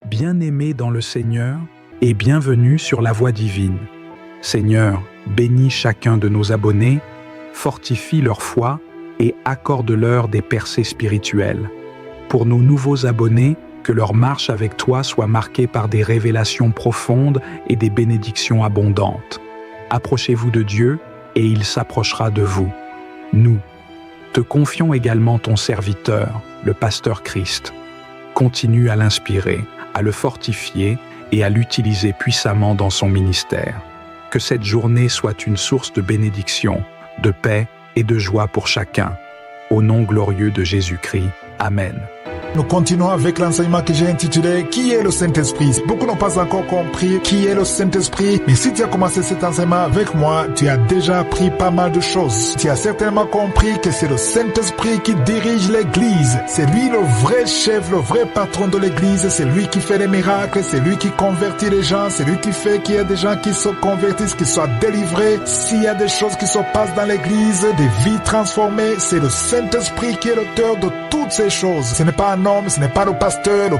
bien-aimés dans le Seigneur et bienvenue sur la voie divine. Seigneur, bénis chacun de nos abonnés, fortifie leur foi et accorde-leur des percées spirituelles. Pour nos nouveaux abonnés, que leur marche avec toi soit marquée par des révélations profondes et des bénédictions abondantes. Approchez-vous de Dieu et il s'approchera de vous. Nous te confions également ton serviteur, le pasteur Christ. Continue à l'inspirer, à le fortifier et à l'utiliser puissamment dans son ministère. Que cette journée soit une source de bénédiction, de paix et de joie pour chacun. Au nom glorieux de Jésus-Christ. Amen. Nous continuons avec l'enseignement que j'ai intitulé « Qui est le Saint-Esprit ?» Beaucoup n'ont pas encore compris qui est le Saint-Esprit, mais si tu as commencé cet enseignement avec moi, tu as déjà appris pas mal de choses. Tu as certainement compris que c'est le Saint-Esprit qui dirige l'Église. C'est lui le vrai chef, le vrai patron de l'Église. C'est lui qui fait les miracles, c'est lui qui convertit les gens, c'est lui qui fait qu'il y a des gens qui se convertissent, qui soient délivrés. S'il y a des choses qui se passent dans l'Église, des vies transformées, c'est le Saint-Esprit qui est l'auteur de toutes ces choses. Ce n'est pas un homme, ce n'est pas le pasteur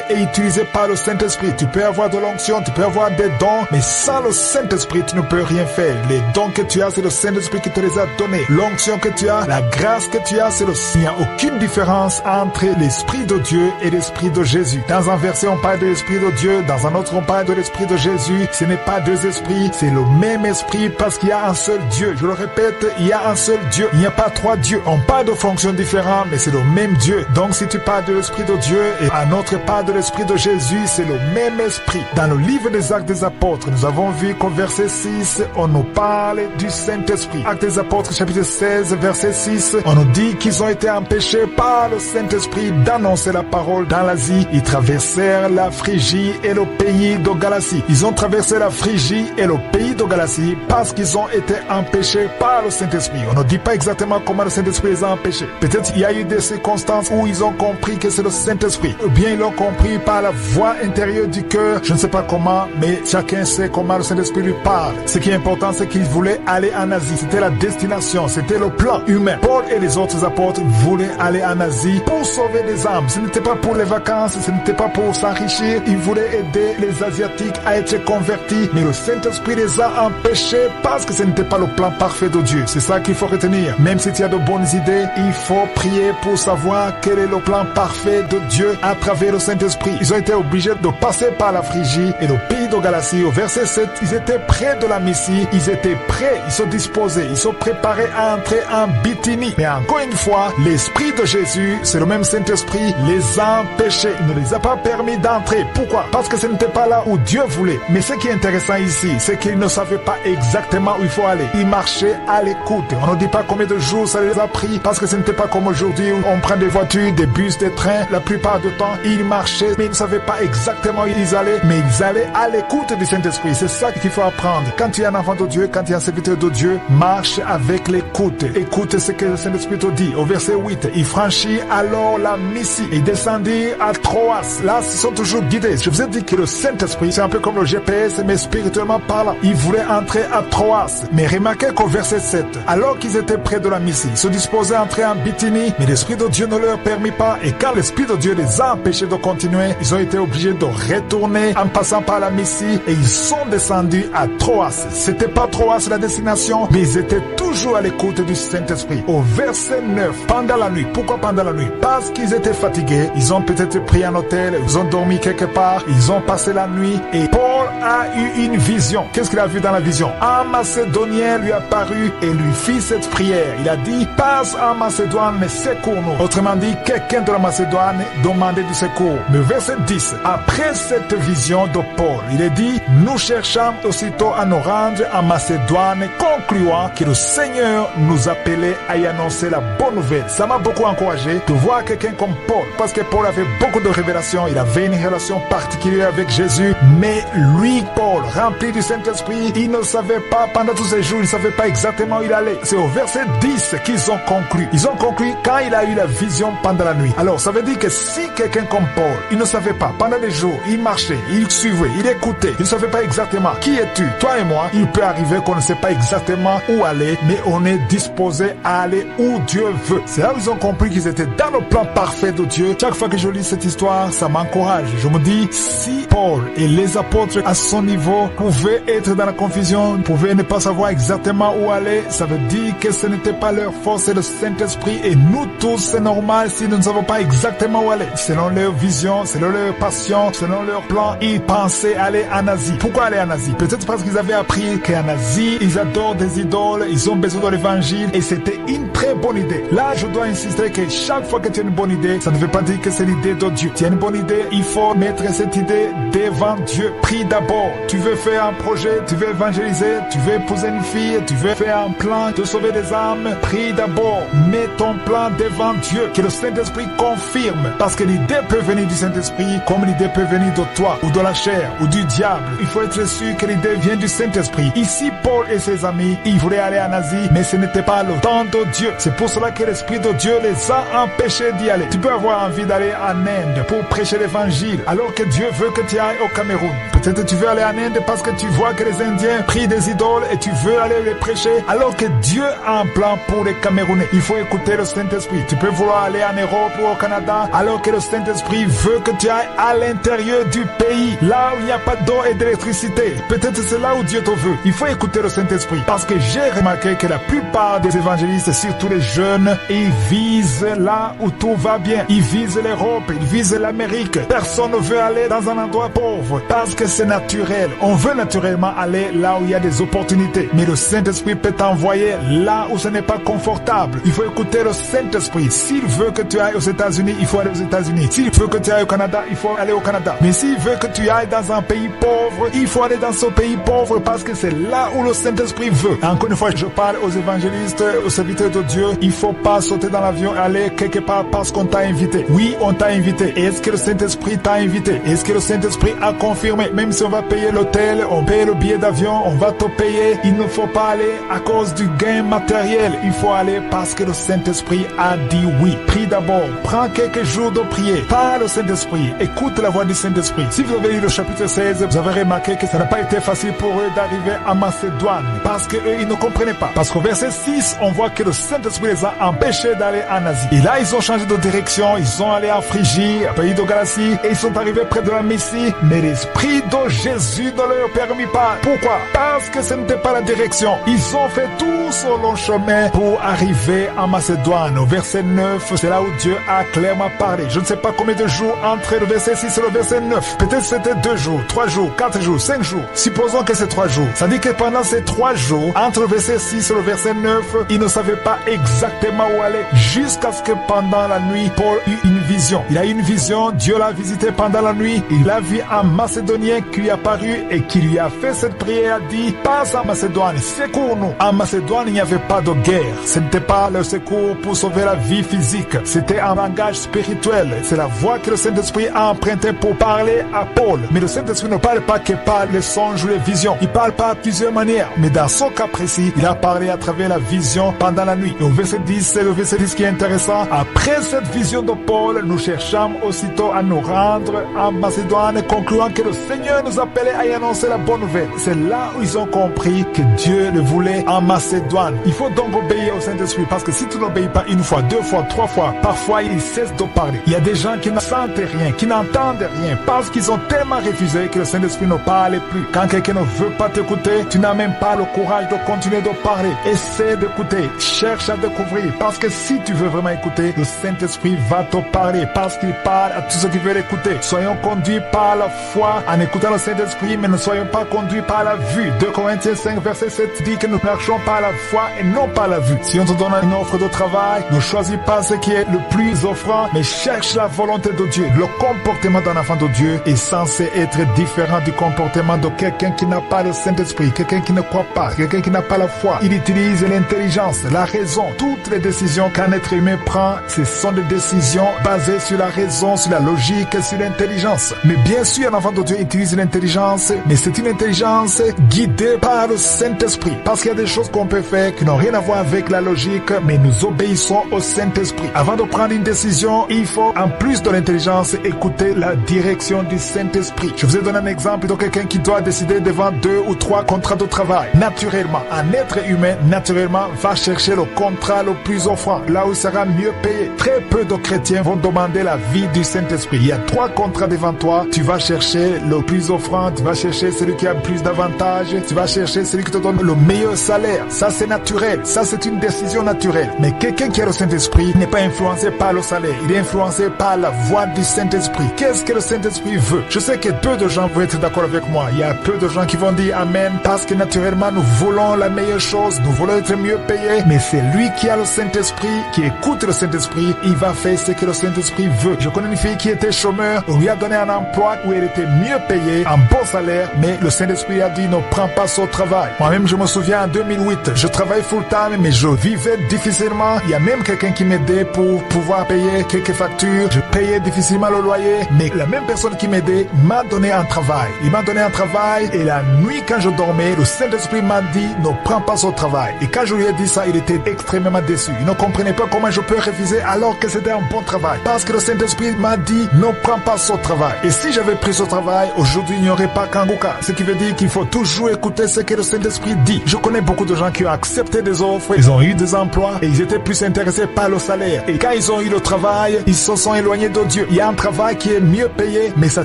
est utilisé par le Saint-Esprit. Tu peux avoir de l'onction, tu peux avoir des dons, mais sans le Saint-Esprit, tu ne peux rien faire. Les dons que tu as, c'est le Saint-Esprit qui te les a donnés. L'onction que tu as, la grâce que tu as, c'est le Saint. Il n'y a aucune différence entre l'Esprit de Dieu et l'Esprit de Jésus. Dans un verset, on parle de l'Esprit de Dieu, dans un autre, on parle de l'Esprit de Jésus. Ce n'est pas deux esprits, c'est le même Esprit parce qu'il y a un seul Dieu. Je le répète, il y a un seul Dieu. Il n'y a pas trois dieux. On parle de fonctions différentes, mais c'est le même Dieu. Donc si tu parles de l'Esprit de Dieu et un autre part de l'Esprit de Jésus, c'est le même Esprit. Dans le livre des Actes des Apôtres, nous avons vu qu'au verset 6, on nous parle du Saint-Esprit. Actes des Apôtres, chapitre 16, verset 6, on nous dit qu'ils ont été empêchés par le Saint-Esprit d'annoncer la parole dans l'Asie. Ils traversèrent la Phrygie et le pays de Galatie. Ils ont traversé la Phrygie et le pays de Galatie parce qu'ils ont été empêchés par le Saint-Esprit. On ne dit pas exactement comment le Saint-Esprit les a empêchés. Peut-être il y a eu des circonstances où ils ont compris que c'est le Saint-Esprit. Ou bien ils l'ont compris par la voix intérieure du cœur. Je ne sais pas comment, mais chacun sait comment le Saint-Esprit lui parle. Ce qui est important, c'est qu'ils voulaient aller en Asie. C'était la destination, c'était le plan humain. Paul et les autres apôtres voulaient aller en Asie pour sauver des âmes. Ce n'était pas pour les vacances, ce n'était pas pour s'enrichir. Ils voulaient aider les Asiatiques à être convertis. Mais le Saint-Esprit les a empêchés parce que ce n'était pas le plan parfait de Dieu. C'est ça qu'il faut retenir. Même si tu as de bonnes idées, il faut prier pour savoir quel est le plan parfait de Dieu à travers le Saint-Esprit. Ils ont été obligés de passer par la Phrygie et le pays de Galatie. Au verset 7, ils étaient près de la Messie, ils étaient prêts, ils se disposaient, ils se préparaient à entrer en Bithynie. Mais encore une fois, l'Esprit de Jésus, c'est le même Saint-Esprit, les a empêchés. Il ne les a pas permis d'entrer. Pourquoi? Parce que ce n'était pas là où Dieu voulait. Mais ce qui est intéressant ici, c'est qu'ils ne savaient pas exactement où il faut aller. Ils marchaient à l'écoute. On ne dit pas combien de jours ça les a pris, parce que ce n'était pas comme aujourd'hui où on prend des voitures, des bus, des trains. La plupart du temps, ils marchaient, mais ils ne savaient pas exactement où ils allaient, mais ils allaient à l'écoute du Saint-Esprit. C'est ça qu'il faut apprendre. Quand tu es un enfant de Dieu, quand tu es un serviteur de Dieu, marche avec l'écoute. Écoute ce que le Saint-Esprit te dit. Au verset 8, il franchit alors la Mysie et descendit à Troas. Là, ils sont toujours guidés. Je vous ai dit que le Saint-Esprit, c'est un peu comme le GPS, mais spirituellement parlant. Ils voulaient entrer à Troas. Mais remarquez qu'au verset 7, alors qu'ils étaient près de la Mysie, ils se disposaient à entrer en Bithynie, mais l'Esprit de Dieu ne leur permit pas. Et quand l'Esprit de Dieu les a empêchés de continuer, ils ont été obligés de retourner en passant par la Mysie et ils sont descendus à Troas. C'était pas Troas la destination, mais ils étaient toujours à l'écoute du Saint-Esprit. Au verset 9, pendant la nuit. Pourquoi pendant la nuit? Parce qu'ils étaient fatigués. Ils ont peut-être pris un hôtel, ils ont dormi quelque part, ils ont passé la nuit et Paul a eu une vision. Qu'est-ce qu'il a vu dans la vision? Un Macédonien lui apparut et lui fit cette prière. Il a dit, passe en Macédoine, mais secours-nous. Autrement dit, quelqu'un de la Macédoine demandait du secours. Mais verset 10, après cette vision de Paul, il est dit, nous cherchons aussitôt à nous rendre en Macédoine, concluant que le Seigneur nous appelait à y annoncer la bonne nouvelle. Ça m'a beaucoup encouragé de voir quelqu'un comme Paul, parce que Paul avait beaucoup de révélations, il avait une relation particulière avec Jésus, mais lui, Paul, rempli du Saint-Esprit, il ne savait pas, pendant tous ces jours, il ne savait pas exactement où il allait. C'est au verset 10 qu'ils ont conclu. Ils ont conclu quand il a eu la vision pendant la nuit. Alors, ça Ça veut dire que si quelqu'un comme Paul, il ne savait pas, pendant des jours, il marchait, il suivait, il écoutait, il ne savait pas exactement qui es-tu, toi et moi, il peut arriver qu'on ne sait pas exactement où aller, mais on est disposé à aller où Dieu veut. C'est là où ils ont compris qu'ils étaient dans le plan parfait de Dieu. Chaque fois que je lis cette histoire, ça m'encourage. Je me dis, si Paul et les apôtres à son niveau pouvaient être dans la confusion, pouvaient ne pas savoir exactement où aller, ça veut dire que ce n'était pas leur force, c'est le Saint-Esprit. Et nous tous, c'est normal si nous ne savons pas exactement où aller. Selon leur vision, selon leur passion, selon leur plan, ils pensaient aller en Asie. Pourquoi aller en Asie? Peut-être parce qu'ils avaient appris qu'en Asie, ils adorent des idoles, ils ont besoin de l'évangile et c'était une très bonne idée. Là, je dois insister que chaque fois que tu as une bonne idée, ça ne veut pas dire que c'est l'idée de Dieu. Tu as une bonne idée, il faut mettre cette idée devant Dieu. Prie d'abord. Tu veux faire un projet, tu veux évangéliser, tu veux épouser une fille, tu veux faire un plan de sauver des âmes. Prie d'abord. Mets ton plan devant Dieu. Que le Saint-Esprit confirme. Parce que l'idée peut venir du Saint-Esprit comme l'idée peut venir de toi ou de la chair ou du diable. Il faut être sûr que l'idée vient du Saint-Esprit. Ici, Paul et ses amis, ils voulaient aller en Asie, mais ce n'était pas le temps de Dieu. C'est pour cela que l'Esprit de Dieu les a empêchés d'y aller. Tu peux avoir envie d'aller en Inde pour prêcher l'évangile, alors que Dieu veut que tu ailles au Cameroun. Peut-être tu veux aller en Inde parce que tu vois que les Indiens prient des idoles et tu veux aller les prêcher, alors que Dieu a un plan pour les Camerounais. Il faut écouter le Saint-Esprit. Tu peux vouloir aller en Europe ou au Canada, alors que le Saint-Esprit veut que tu ailles à l'intérieur du pays, là où il n'y a pas d'eau et d'électricité. Peut-être c'est là où Dieu te veut. Il faut écouter le Saint-Esprit. Parce que j'ai remarqué que la plupart des évangélistes, surtout les jeunes, ils visent là où tout va bien. Ils visent l'Europe, ils visent l'Amérique. Personne ne veut aller dans un endroit pauvre parce que c'est naturel. On veut naturellement aller là où il y a des opportunités. Mais le Saint-Esprit peut t'envoyer là où ce n'est pas confortable. Il faut écouter le Saint-Esprit. S'il veut que tu ailles aux États-Unis, il faut aller aux États-Unis. S'il veut que tu ailles au Canada, il faut aller au Canada. Mais s'il veut que tu ailles dans un pays pauvre, il faut aller dans ce pays pauvre parce que c'est là où le Saint-Esprit veut. Encore une fois, je parle aux évangélistes, aux serviteurs de Dieu. Il ne faut pas sauter dans l'avion et aller quelque part parce qu'on t'a invité. Oui, on t'a invité. Est-ce que le Saint-Esprit t'a invité? Est-ce que le Saint-Esprit a confirmé? Même si on va payer l'hôtel, on paye le billet d'avion, on va te payer. Il ne faut pas aller à cause du gain matériel. Il faut aller parce que le Saint-Esprit a dit oui. Prie d'abord. Prends quelques jours de prier. Parle au Saint-Esprit. Écoute la voix du Saint-Esprit. Si vous avez lu le chapitre 16, vous avez remarqué que ça n'a pas été facile pour eux d'arriver à Macédoine. Parce que eux, ils ne comprenaient pas. Parce qu'au verset 6, on voit que le Saint-Esprit les a empêchés d'aller en Asie. Et là, ils ont changé de direction. Ils sont allés en Phrygie, au pays de Galatie, et ils sont arrivés près de la Messie. Mais l'Esprit de Jésus ne leur permit pas. Pourquoi? Parce que ce n'était pas la direction. Ils ont fait tout sur le chemin pour arriver en Macédoine. Au verset 9, c'est là où Dieu a clairement parlé. Je ne sais pas combien de jours entre le verset 6 et le verset 9. Peut-être c'était 2 jours, 3 jours, 4 jours, 5 jours. Supposons que c'est 3 jours. Ça dit que pendant ces 3 jours, entre le verset 6 et le verset 9, ils ne savaient pas exactement où aller. Jusqu'à ce que pendant la nuit, Paul eut une vision. Il a eu une vision, Dieu l'a visité pendant la nuit. Il a vu un Macédonien qui lui est apparu et qui lui a fait cette prière, a dit, passe en Macédoine, secours-nous. En Macédoine, il n'y avait pas de guerre. Ce n'était pas le secours pour sauver la vie physique. C'était un langage spirituel. C'est la voix que le Saint-Esprit a empruntée pour parler à Paul. Mais le Saint-Esprit ne parle pas que par les songes ou les visions. Il parle par plusieurs manières. Mais dans son cas précis, il a parlé à travers la vision pendant la nuit. Et au verset 10, c'est le verset 10 qui est intéressant. Après cette vision de Paul, nous cherchâmes aussitôt à nous rendre en Macédoine, concluant que le Seigneur nous appelait à y annoncer la bonne nouvelle. C'est là où ils ont compris que Dieu le voulait en Macédoine. Il faut donc obéir au Saint-Esprit, parce que si tu n'obéis pas une fois, 2 fois, 3 fois, parfois il cesse de parler. Il y a des gens qui ne sentent rien, qui n'entendent rien, parce qu'ils ont tellement refusé que le Saint-Esprit ne parle plus. Quand quelqu'un ne veut pas t'écouter, tu n'as même pas le courage de continuer de parler. Essaie d'écouter, cherche à découvrir, parce que si tu veux vraiment écouter, le Saint-Esprit va te parler, parce qu'il parle à tous ceux qui veulent écouter. Soyons conduits par la foi en écoutant le Saint-Esprit, mais ne soyons pas conduits par la vue. 2 Corinthiens 5, verset 7 dit que nous marchons par la foi et non par la vue. Si on te donne une offre de travail, ne choisis pas ce qui est le plus offrant, mais cherche la volonté de Dieu. Le comportement d'un enfant de Dieu est censé être différent du comportement de quelqu'un qui n'a pas le Saint-Esprit, quelqu'un qui ne croit pas, quelqu'un qui n'a pas la foi. Il utilise l'intelligence, la raison. Toutes les décisions qu'un être humain prend, ce sont des décisions basées sur la raison, sur la logique, sur l'intelligence. Mais bien sûr, un enfant de Dieu utilise l'intelligence, mais c'est une intelligence guidée par le Saint-Esprit. Parce qu'il y a des choses qu'on peut faire qui n'ont rien à voir avec la logique, mais nous obéissons au Saint-Esprit. Avant de prendre une décision, décision, il faut, en plus de l'intelligence, écouter la direction du Saint-Esprit. Je vous ai donné un exemple de quelqu'un qui doit décider devant 2 ou 3 contrats de travail. Naturellement, un être humain, naturellement, va chercher le contrat le plus offrant, là où il sera mieux payé. Très peu de chrétiens vont demander la vie du Saint-Esprit. Il y a 3 contrats devant toi, tu vas chercher le plus offrant, tu vas chercher celui qui a plus d'avantages, tu vas chercher celui qui te donne le meilleur salaire. Ça, c'est naturel. Ça, c'est une décision naturelle. Mais quelqu'un qui a le Saint-Esprit n'est pas influencé par le salaire. Il est influencé par la voix du Saint-Esprit. Qu'est-ce que le Saint-Esprit veut? Je sais que peu de gens vont être d'accord avec moi. Il y a peu de gens qui vont dire Amen parce que naturellement, nous voulons la meilleure chose, nous voulons être mieux payés. Mais c'est lui qui a le Saint-Esprit, qui écoute le Saint-Esprit. Il va faire ce que le Saint-Esprit veut. Je connais une fille qui était chômeur. On lui a donné un emploi où elle était mieux payée, un bon salaire, mais le Saint-Esprit a dit ne prends pas ce travail. Moi-même, je me souviens en 2008, je travaillais full-time, mais je vivais difficilement. Il y a même quelqu'un qui m'aidait pour pouvoir payer quelques factures. Je payais difficilement le loyer, mais la même personne qui m'aidait m'a donné un travail. Il m'a donné un travail et la nuit, quand je dormais, le Saint-Esprit m'a dit ne prends pas ce travail. Et quand je lui ai dit ça, il était extrêmement déçu. Il ne comprenait pas comment je peux refuser alors que c'était un bon travail. Parce que le Saint-Esprit m'a dit ne prends pas ce travail. Et si j'avais pris ce travail, aujourd'hui, il n'y aurait pas Kanguka. Ce qui veut dire qu'il faut toujours écouter ce que le Saint-Esprit dit. Je connais beaucoup de gens qui ont accepté des offres, ils ont eu des emplois et ils étaient plus intéressés par le salaire. Et quand ils ont eu le travail, ils se sont éloignés de Dieu. Il y a un travail qui est mieux payé, mais ça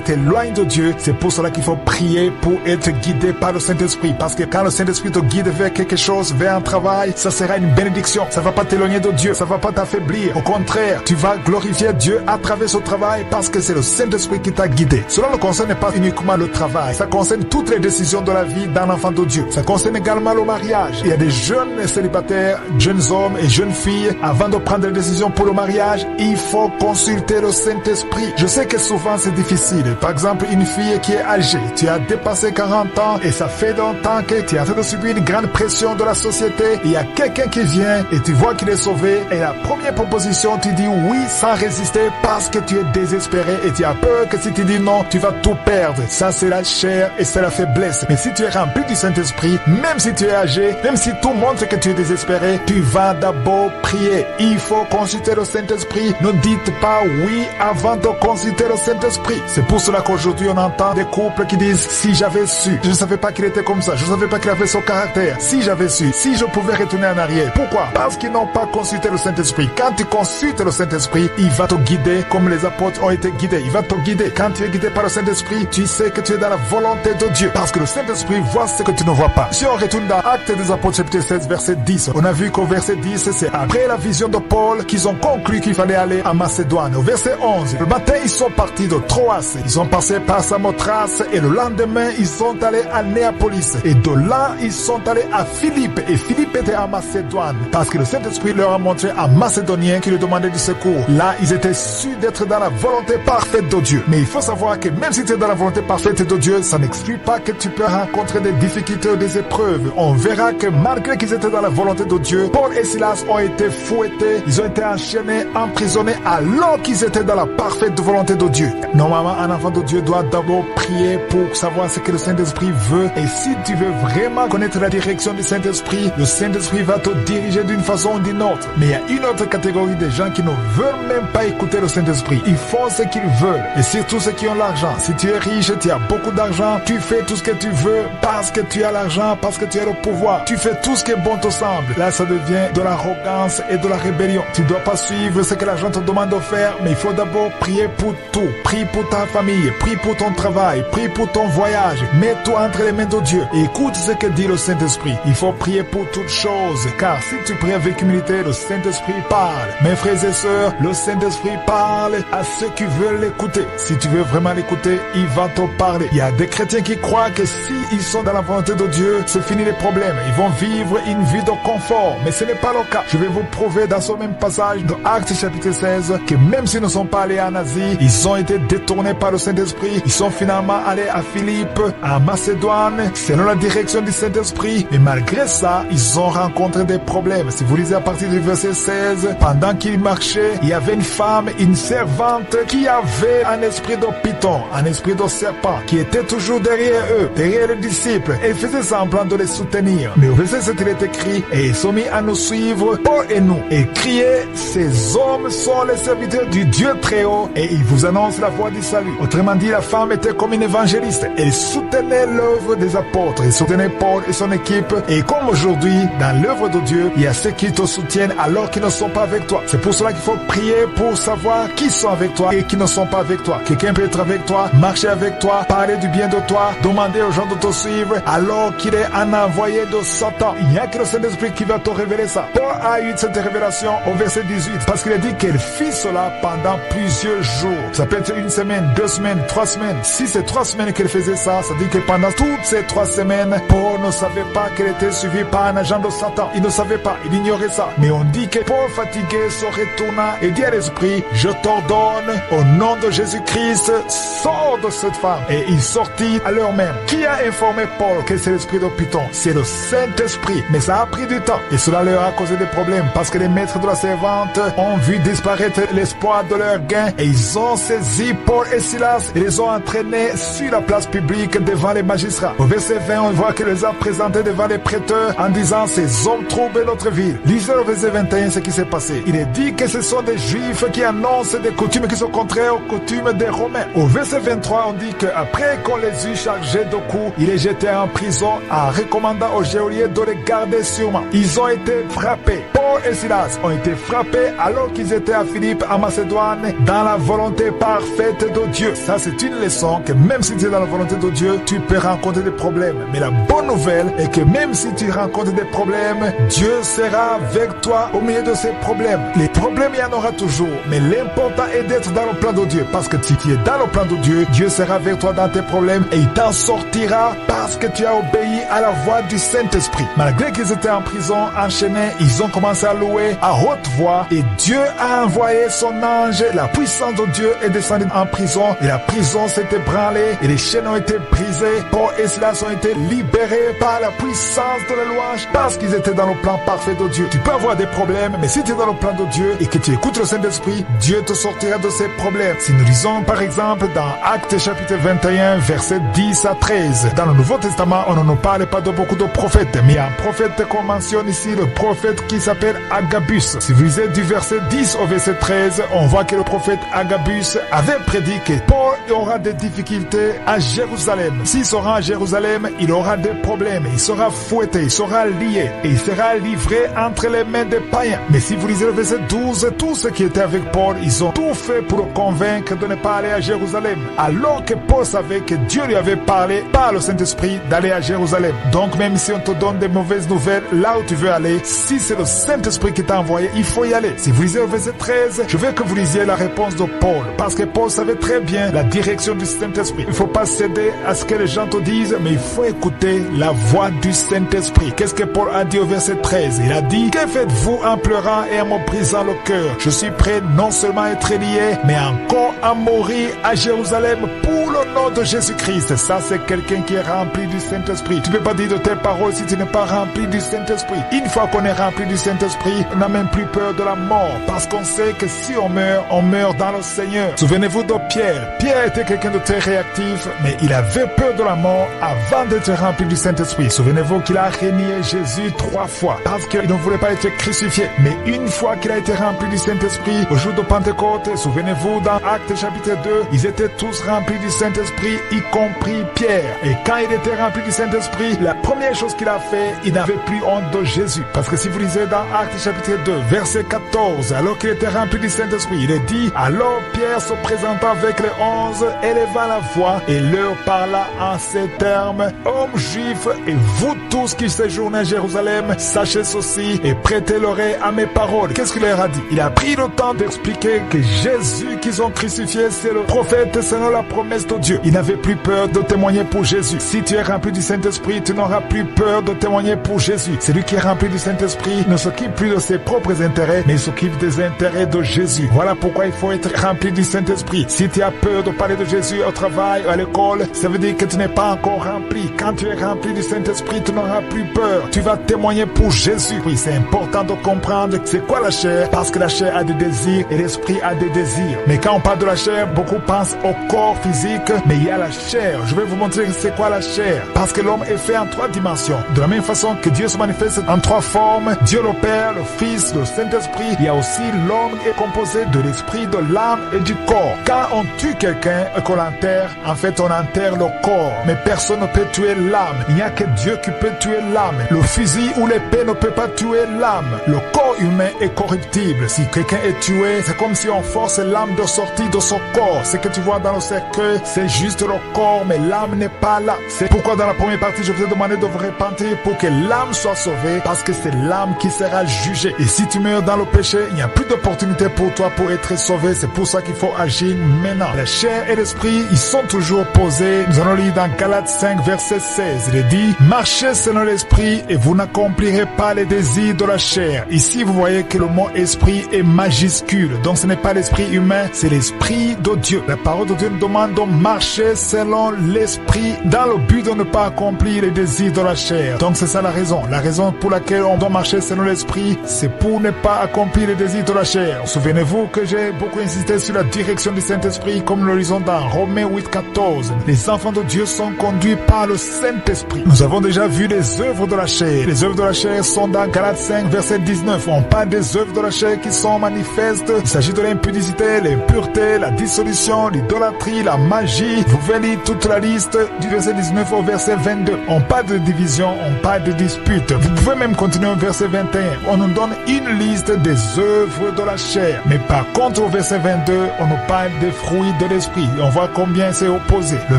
t'éloigne de Dieu. C'est pour cela qu'il faut prier pour être guidé par le Saint-Esprit. Parce que quand le Saint-Esprit te guide vers quelque chose, vers un travail, ça sera une bénédiction. Ça va pas t'éloigner de Dieu, ça va pas t'affaiblir. Au contraire, tu vas glorifier Dieu à travers ce travail parce que c'est le Saint-Esprit qui t'a guidé. Cela ne concerne pas uniquement le travail, ça concerne toutes les décisions de la vie d'un enfant de Dieu. Ça concerne également le mariage. Il y a des jeunes célibataires, jeunes hommes et jeunes filles, avant de prendre des décisions pour le mariage, il faut consulter le Saint-Esprit. Je sais que souvent c'est difficile. Par exemple, une fille qui est âgée, tu as dépassé 40 ans et ça fait longtemps que tu es en train de subir une grande pression de la société. Il y a quelqu'un qui vient et tu vois qu'il est sauvé et la première proposition, tu dis oui sans résister parce que tu es désespéré et tu as peur que si tu dis non, tu vas tout perdre. Ça, c'est la chair et c'est la faiblesse. Mais si tu es rempli du Saint-Esprit, même si tu es âgé, même si tout montre que tu es désespéré, tu vas d'abord prier. Il faut consulter le Saint-Esprit. Ne dites pas oui avant de consulter le Saint-Esprit. C'est pour cela qu'aujourd'hui, on entend des couples qui disent si j'avais su, je ne savais pas qu'il était comme ça, je ne savais pas qu'il avait ce caractère. Si j'avais su, si je pouvais retourner en arrière. Pourquoi? Parce qu'ils n'ont pas consulté le Saint-Esprit. Quand tu consultes le Saint-Esprit, il va te guider comme les apôtres ont été guidés. Il va te guider. Quand tu es guidé par le Saint-Esprit, tu sais que tu es dans la volonté de Dieu. Parce que le Saint-Esprit voit ce que tu ne vois pas. Si on retourne dans Actes des Apôtres chapitre 16 verset 10, on a vu qu'au verset 10, c'est après la vision de Paul qu'ils ont conclu qu'il fallait aller à Macédoine. Au verset 11, le matin ils sont partis de Troas. Ils ont passé par Samothrace et le lendemain ils sont allés à Néapolis. Et de là ils sont allés à Philippe. Et Philippe était à Macédoine. Parce que le Saint-Esprit leur a montré un Macédonien qui lui demandait du secours. Là ils étaient sûrs d'être dans la volonté parfaite de Dieu. Mais il faut savoir que même si tu es dans la volonté parfaite de Dieu, ça n'exclut pas que tu peux rencontrer des difficultés ou des épreuves. On verra que malgré qu'ils étaient dans la volonté de Dieu, Paul et Silas ont été fouettés, ils ont été enchaînés, emprisonnés alors qu'ils étaient dans la parfaite volonté de Dieu. Normalement, un enfant de Dieu doit d'abord prier pour savoir ce que le Saint-Esprit veut. Et si tu veux vraiment connaître la direction du Saint-Esprit, le Saint-Esprit va te diriger d'une façon ou d'une autre. Mais il y a une autre catégorie de gens qui ne veulent même pas écouter le Saint-Esprit. Ils font ce qu'ils veulent. Et surtout ceux qui ont l'argent. Si tu es riche, tu as beaucoup d'argent, tu fais tout ce que tu veux parce que tu as l'argent, parce que tu as le pouvoir. Tu fais tout ce qui est bon te semble. Là, ça devient de l'arrogance et de la rébellion. Tu ne dois pas suivre ce que l'argent te demande de faire, mais il faut d'abord prier pour tout. Prie pour ta famille, prie pour ton travail, prie pour ton voyage. Mets-toi entre les mains de Dieu et écoute ce que dit le Saint-Esprit. Il faut prier pour toutes choses, car si tu pries avec humilité, le Saint-Esprit parle. Mes frères et sœurs, le Saint-Esprit parle à ceux qui veulent l'écouter. Si tu veux vraiment l'écouter, il va te parler. Il y a des chrétiens qui croient que si ils sont dans la volonté de Dieu, c'est fini les problèmes. Ils vont vivre une vie de confort. Mais ce n'est pas le cas. Je vais vous prouver dans ce même passage de Actes chapitre 16 que même s'ils ne sont pas allés en Asie, ils ont été détournés par le Saint-Esprit. Ils sont finalement allés à Philippe, à Macédoine, selon la direction du Saint-Esprit. Mais malgré ça, ils ont rencontré des problèmes. Si vous lisez à partir du verset 16, pendant qu'ils marchaient, il y avait une femme, une servante qui avait un esprit de python, un esprit de serpent, qui était toujours derrière eux, derrière les disciples, et faisait semblant de les soutenir. Mais au verset 7, il est écrit, et ils sont mis à nous suivre, Paul et nous, et criaient, ces hommes sont les serviteurs du Dieu très haut et ils vous annoncent la voie du salut. Autrement dit, la femme était comme une évangéliste. Elle soutenait l'œuvre des apôtres, elle soutenait Paul et son équipe. Et comme aujourd'hui, dans l'œuvre de Dieu, il y a ceux qui te soutiennent alors qu'ils ne sont pas avec toi. C'est pour cela qu'il faut prier pour savoir qui sont avec toi et qui ne sont pas avec toi. Quelqu'un peut être avec toi, marcher avec toi, parler du bien de toi, demander aux gens de te suivre alors qu'il est un envoyé de Satan. Il n'y a que le Saint-Esprit qui va te révéler ça. Paul a eu cette révélation au verset 18 parce qu'il a dit qu'elle fit cela pendant plusieurs jours. Ça peut être une semaine, 2 semaines, 3 semaines. Si c'est 3 semaines qu'elle faisait ça, ça dit que pendant toutes ces 3 semaines, Paul ne savait pas qu'elle était suivie par un agent de Satan. Il ne savait pas, il ignorait ça. Mais on dit que Paul fatigué se retourna et dit à l'esprit, je t'ordonne au nom de Jésus-Christ, sors de cette femme. Et il sortit à l'heure même. Qui a informé Paul que c'est l'esprit de Python? C'est le Saint-Esprit. Mais ça a pris du temps. Et cela leur a causé des problèmes parce que les maîtres de la servante ont vu disparaître l'espoir de leur gain et ils ont saisi Paul et Silas et les ont entraînés sur la place publique devant les magistrats. Au verset 20, on voit qu'il les a présentés devant les prêteurs en disant ces hommes troublent notre ville. Lisez au verset 21 ce qui s'est passé. Il est dit que ce sont des Juifs qui annoncent des coutumes qui sont contraires aux coutumes des Romains. Au verset 23, on dit qu'après qu'on les eut chargés de coups, il est jeté en prison en recommandant aux geôliers de les garder sûrement. Ils ont été frappés. Paul et Silas ont été frappés alors qu'ils étaient à Philippe en Macédoine dans la volonté parfaite de Dieu. Ça, c'est une leçon que même si tu es dans la volonté de Dieu, tu peux rencontrer des problèmes. Mais la bonne nouvelle est que même si tu rencontres des problèmes, Dieu sera avec toi au milieu de ces problèmes. Les problèmes, il y en aura toujours. Mais l'important est d'être dans le plan de Dieu. Parce que si tu es dans le plan de Dieu, Dieu sera avec toi dans tes problèmes et il t'en sortira parce que tu as obéi à la voix du Saint-Esprit. Malgré qu'ils étaient en prison, enchaînés, ils ont commencé à louer à haute voix et Dieu a envoyé son ange. La puissance de Dieu est descendue en prison et la prison s'est ébranlée et les chaînes ont été brisées. Paul et Silas ont été libérés par la puissance de la louange parce qu'ils étaient dans le plan parfait de Dieu. Tu peux avoir des problèmes, mais si tu es dans le plan de Dieu et que tu écoutes le Saint-Esprit, Dieu te sortira de ces problèmes. Si nous lisons par exemple dans Actes chapitre 21, versets 10 à 13, dans le Nouveau Testament, on ne nous parle pas de beaucoup de prophètes, mais il y a un prophète qu'on mentionne ici, le prophète qui s'appelle Agabus. Si vous lisez du verset 10 au verset 13, on voit que le prophète Agabus avait prédit que Paul aura des difficultés à Jérusalem. S'il sera à Jérusalem, il aura des problèmes, il sera fouetté, il sera lié et il sera livré entre les mains des païens. Mais si vous lisez le verset 12, tous ceux qui étaient avec Paul, ils ont tout fait pour le convaincre de ne pas aller à Jérusalem. Alors que Paul savait que Dieu lui avait parlé par le Saint-Esprit d'aller à Jérusalem. Donc même si on te donne des mauvaises nouvelles là où tu veux aller, si c'est le Saint-Esprit qui t'a envoyé, il faut y aller. Si vous lisez le verset 13, je veux que vous lisiez la réponse de Paul. Parce que Paul savait très bien la direction du Saint-Esprit. Il ne faut pas céder à ce que les gens te disent, mais il faut écouter la voix du Saint-Esprit. Qu'est-ce que Paul a dit au verset 13? Il a dit, que faites-vous en pleurant et en me brisant le cœur? Je suis prêt non seulement à être lié, mais encore à mourir à Jérusalem pour le nom de Jésus-Christ. Ça, c'est quelqu'un qui est rempli du Saint-Esprit. Tu ne peux pas dire de telles paroles si tu n'es pas rempli du Saint-Esprit. Une fois qu'on est rempli du Saint-Esprit, on n'a même plus peur de la mort. Parce qu'on sait que si on meurt dans le Seigneur. Souvenez-vous de Pierre. Pierre était quelqu'un de très réactif, mais il avait peur de la mort avant d'être rempli du Saint-Esprit. Souvenez-vous qu'il a renié Jésus 3 fois parce qu'il ne voulait pas être crucifié. Mais une fois qu'il a été rempli du Saint-Esprit, au jour de Pentecôte, souvenez-vous dans Actes chapitre 2, ils étaient tous remplis du Saint-Esprit, y compris Pierre. Et quand il était rempli du Saint-Esprit, la première chose qu'il a fait, il n'avait plus honte de Jésus. Parce que si vous lisez dans Actes chapitre 2, verset 14, alors qu'il était rempli du Saint-Esprit, il est dit, alors Pierre se présenta avec les 11, éleva la voix et leur parla en ces termes, hommes juifs et vous tous qui séjournez à Jérusalem, sachez ceci et prêtez l'oreille à mes paroles. Qu'est-ce qu'il leur a dit? Il a pris le temps d'expliquer que Jésus qu'ils ont crucifié, c'est le prophète selon la promesse de Dieu. Il n'avait plus peur de témoigner pour Jésus. Si tu es rempli du Saint-Esprit, tu n'auras plus peur de témoigner pour Jésus. Celui qui est rempli du Saint-Esprit ne s'occupe plus de ses propres intérêts, mais il s'occupe des intérêts de Jésus. Voilà pourquoi il faut être rempli du Saint-Esprit. Si tu as peur de parler de Jésus au travail ou à l'école, ça veut dire que tu n'es pas encore rempli. Quand tu es rempli du Saint-Esprit, tu n'auras plus peur. Tu vas témoigner pour Jésus. Oui, c'est important de comprendre c'est quoi la chair, parce que la chair a des désirs et l'esprit a des désirs. Mais quand on parle de la chair, beaucoup pensent au corps physique, mais il y a la chair. Je vais vous montrer c'est quoi la chair. Parce que l'homme est fait en 3 dimensions. De la même façon que Dieu se manifeste en 3 formes, Dieu le Père, le Fils, le Saint-Esprit, il y a aussi l'homme est composé de l'esprit, de l'âme et du corps. Quand on tue quelqu'un et qu'on l'enterre, en fait on enterre le corps. Mais personne ne peut tuer l'âme. Il n'y a que Dieu qui peut tuer l'âme. Le fusil ou l'épée ne peut pas tuer l'âme. Le corps humain est corruptible. Si quelqu'un est tué, c'est comme si on force l'âme de sortir de son corps. Ce que tu vois dans le cercueil, c'est juste le corps, mais l'âme n'est pas là. C'est pourquoi dans la première partie, je vous ai demandé de vous repentir pour que l'âme soit sauvée, parce que c'est l'âme qui sera jugée. Et si tu meurs dans le péché, il n'y a plus d'opportunité pour toi pour être sauvé. C'est pour ça qu'il faut agir maintenant. La chair et l'esprit, ils sont toujours opposés. Nous allons lire dans Galates 5, verset 16. Il est dit, marchez selon l'esprit et vous n'accomplirez pas les désirs de la chair. Ici, vous voyez que le mot esprit est majuscule. Donc ce n'est pas l'esprit humain, c'est l'esprit de Dieu. La parole de Dieu nous demande de marcher selon l'esprit dans le but de ne pas accomplir les désirs de la chair. Donc c'est ça la raison. La raison pour laquelle on doit marcher selon l'esprit, c'est pour ne pas accomplir les désirs de la chair. Souvenez-vous que j'ai beaucoup insisté sur la direction du Saint-Esprit comme nous le lisons dans Romains 8, 14. Les enfants de Dieu sont conduits par le Saint-Esprit. Nous avons déjà vu les œuvres de la chair. Les œuvres de la chair sont dans Galates 5, verset 19. On parle des œuvres de la chair qui sont manifestes. Il s'agit de l'impudicité, l'impureté, la dissolution, l'idolâtrie, la magie. Vous pouvez lire toute la liste du verset 19 au verset 22. On parle de division, on parle de dispute. Vous pouvez même continuer au verset 21. On nous donne une liste des œuvres de la chair. Mais par contre, au verset 22, on nous parle des fruits de l'esprit. On voit combien c'est opposé. Les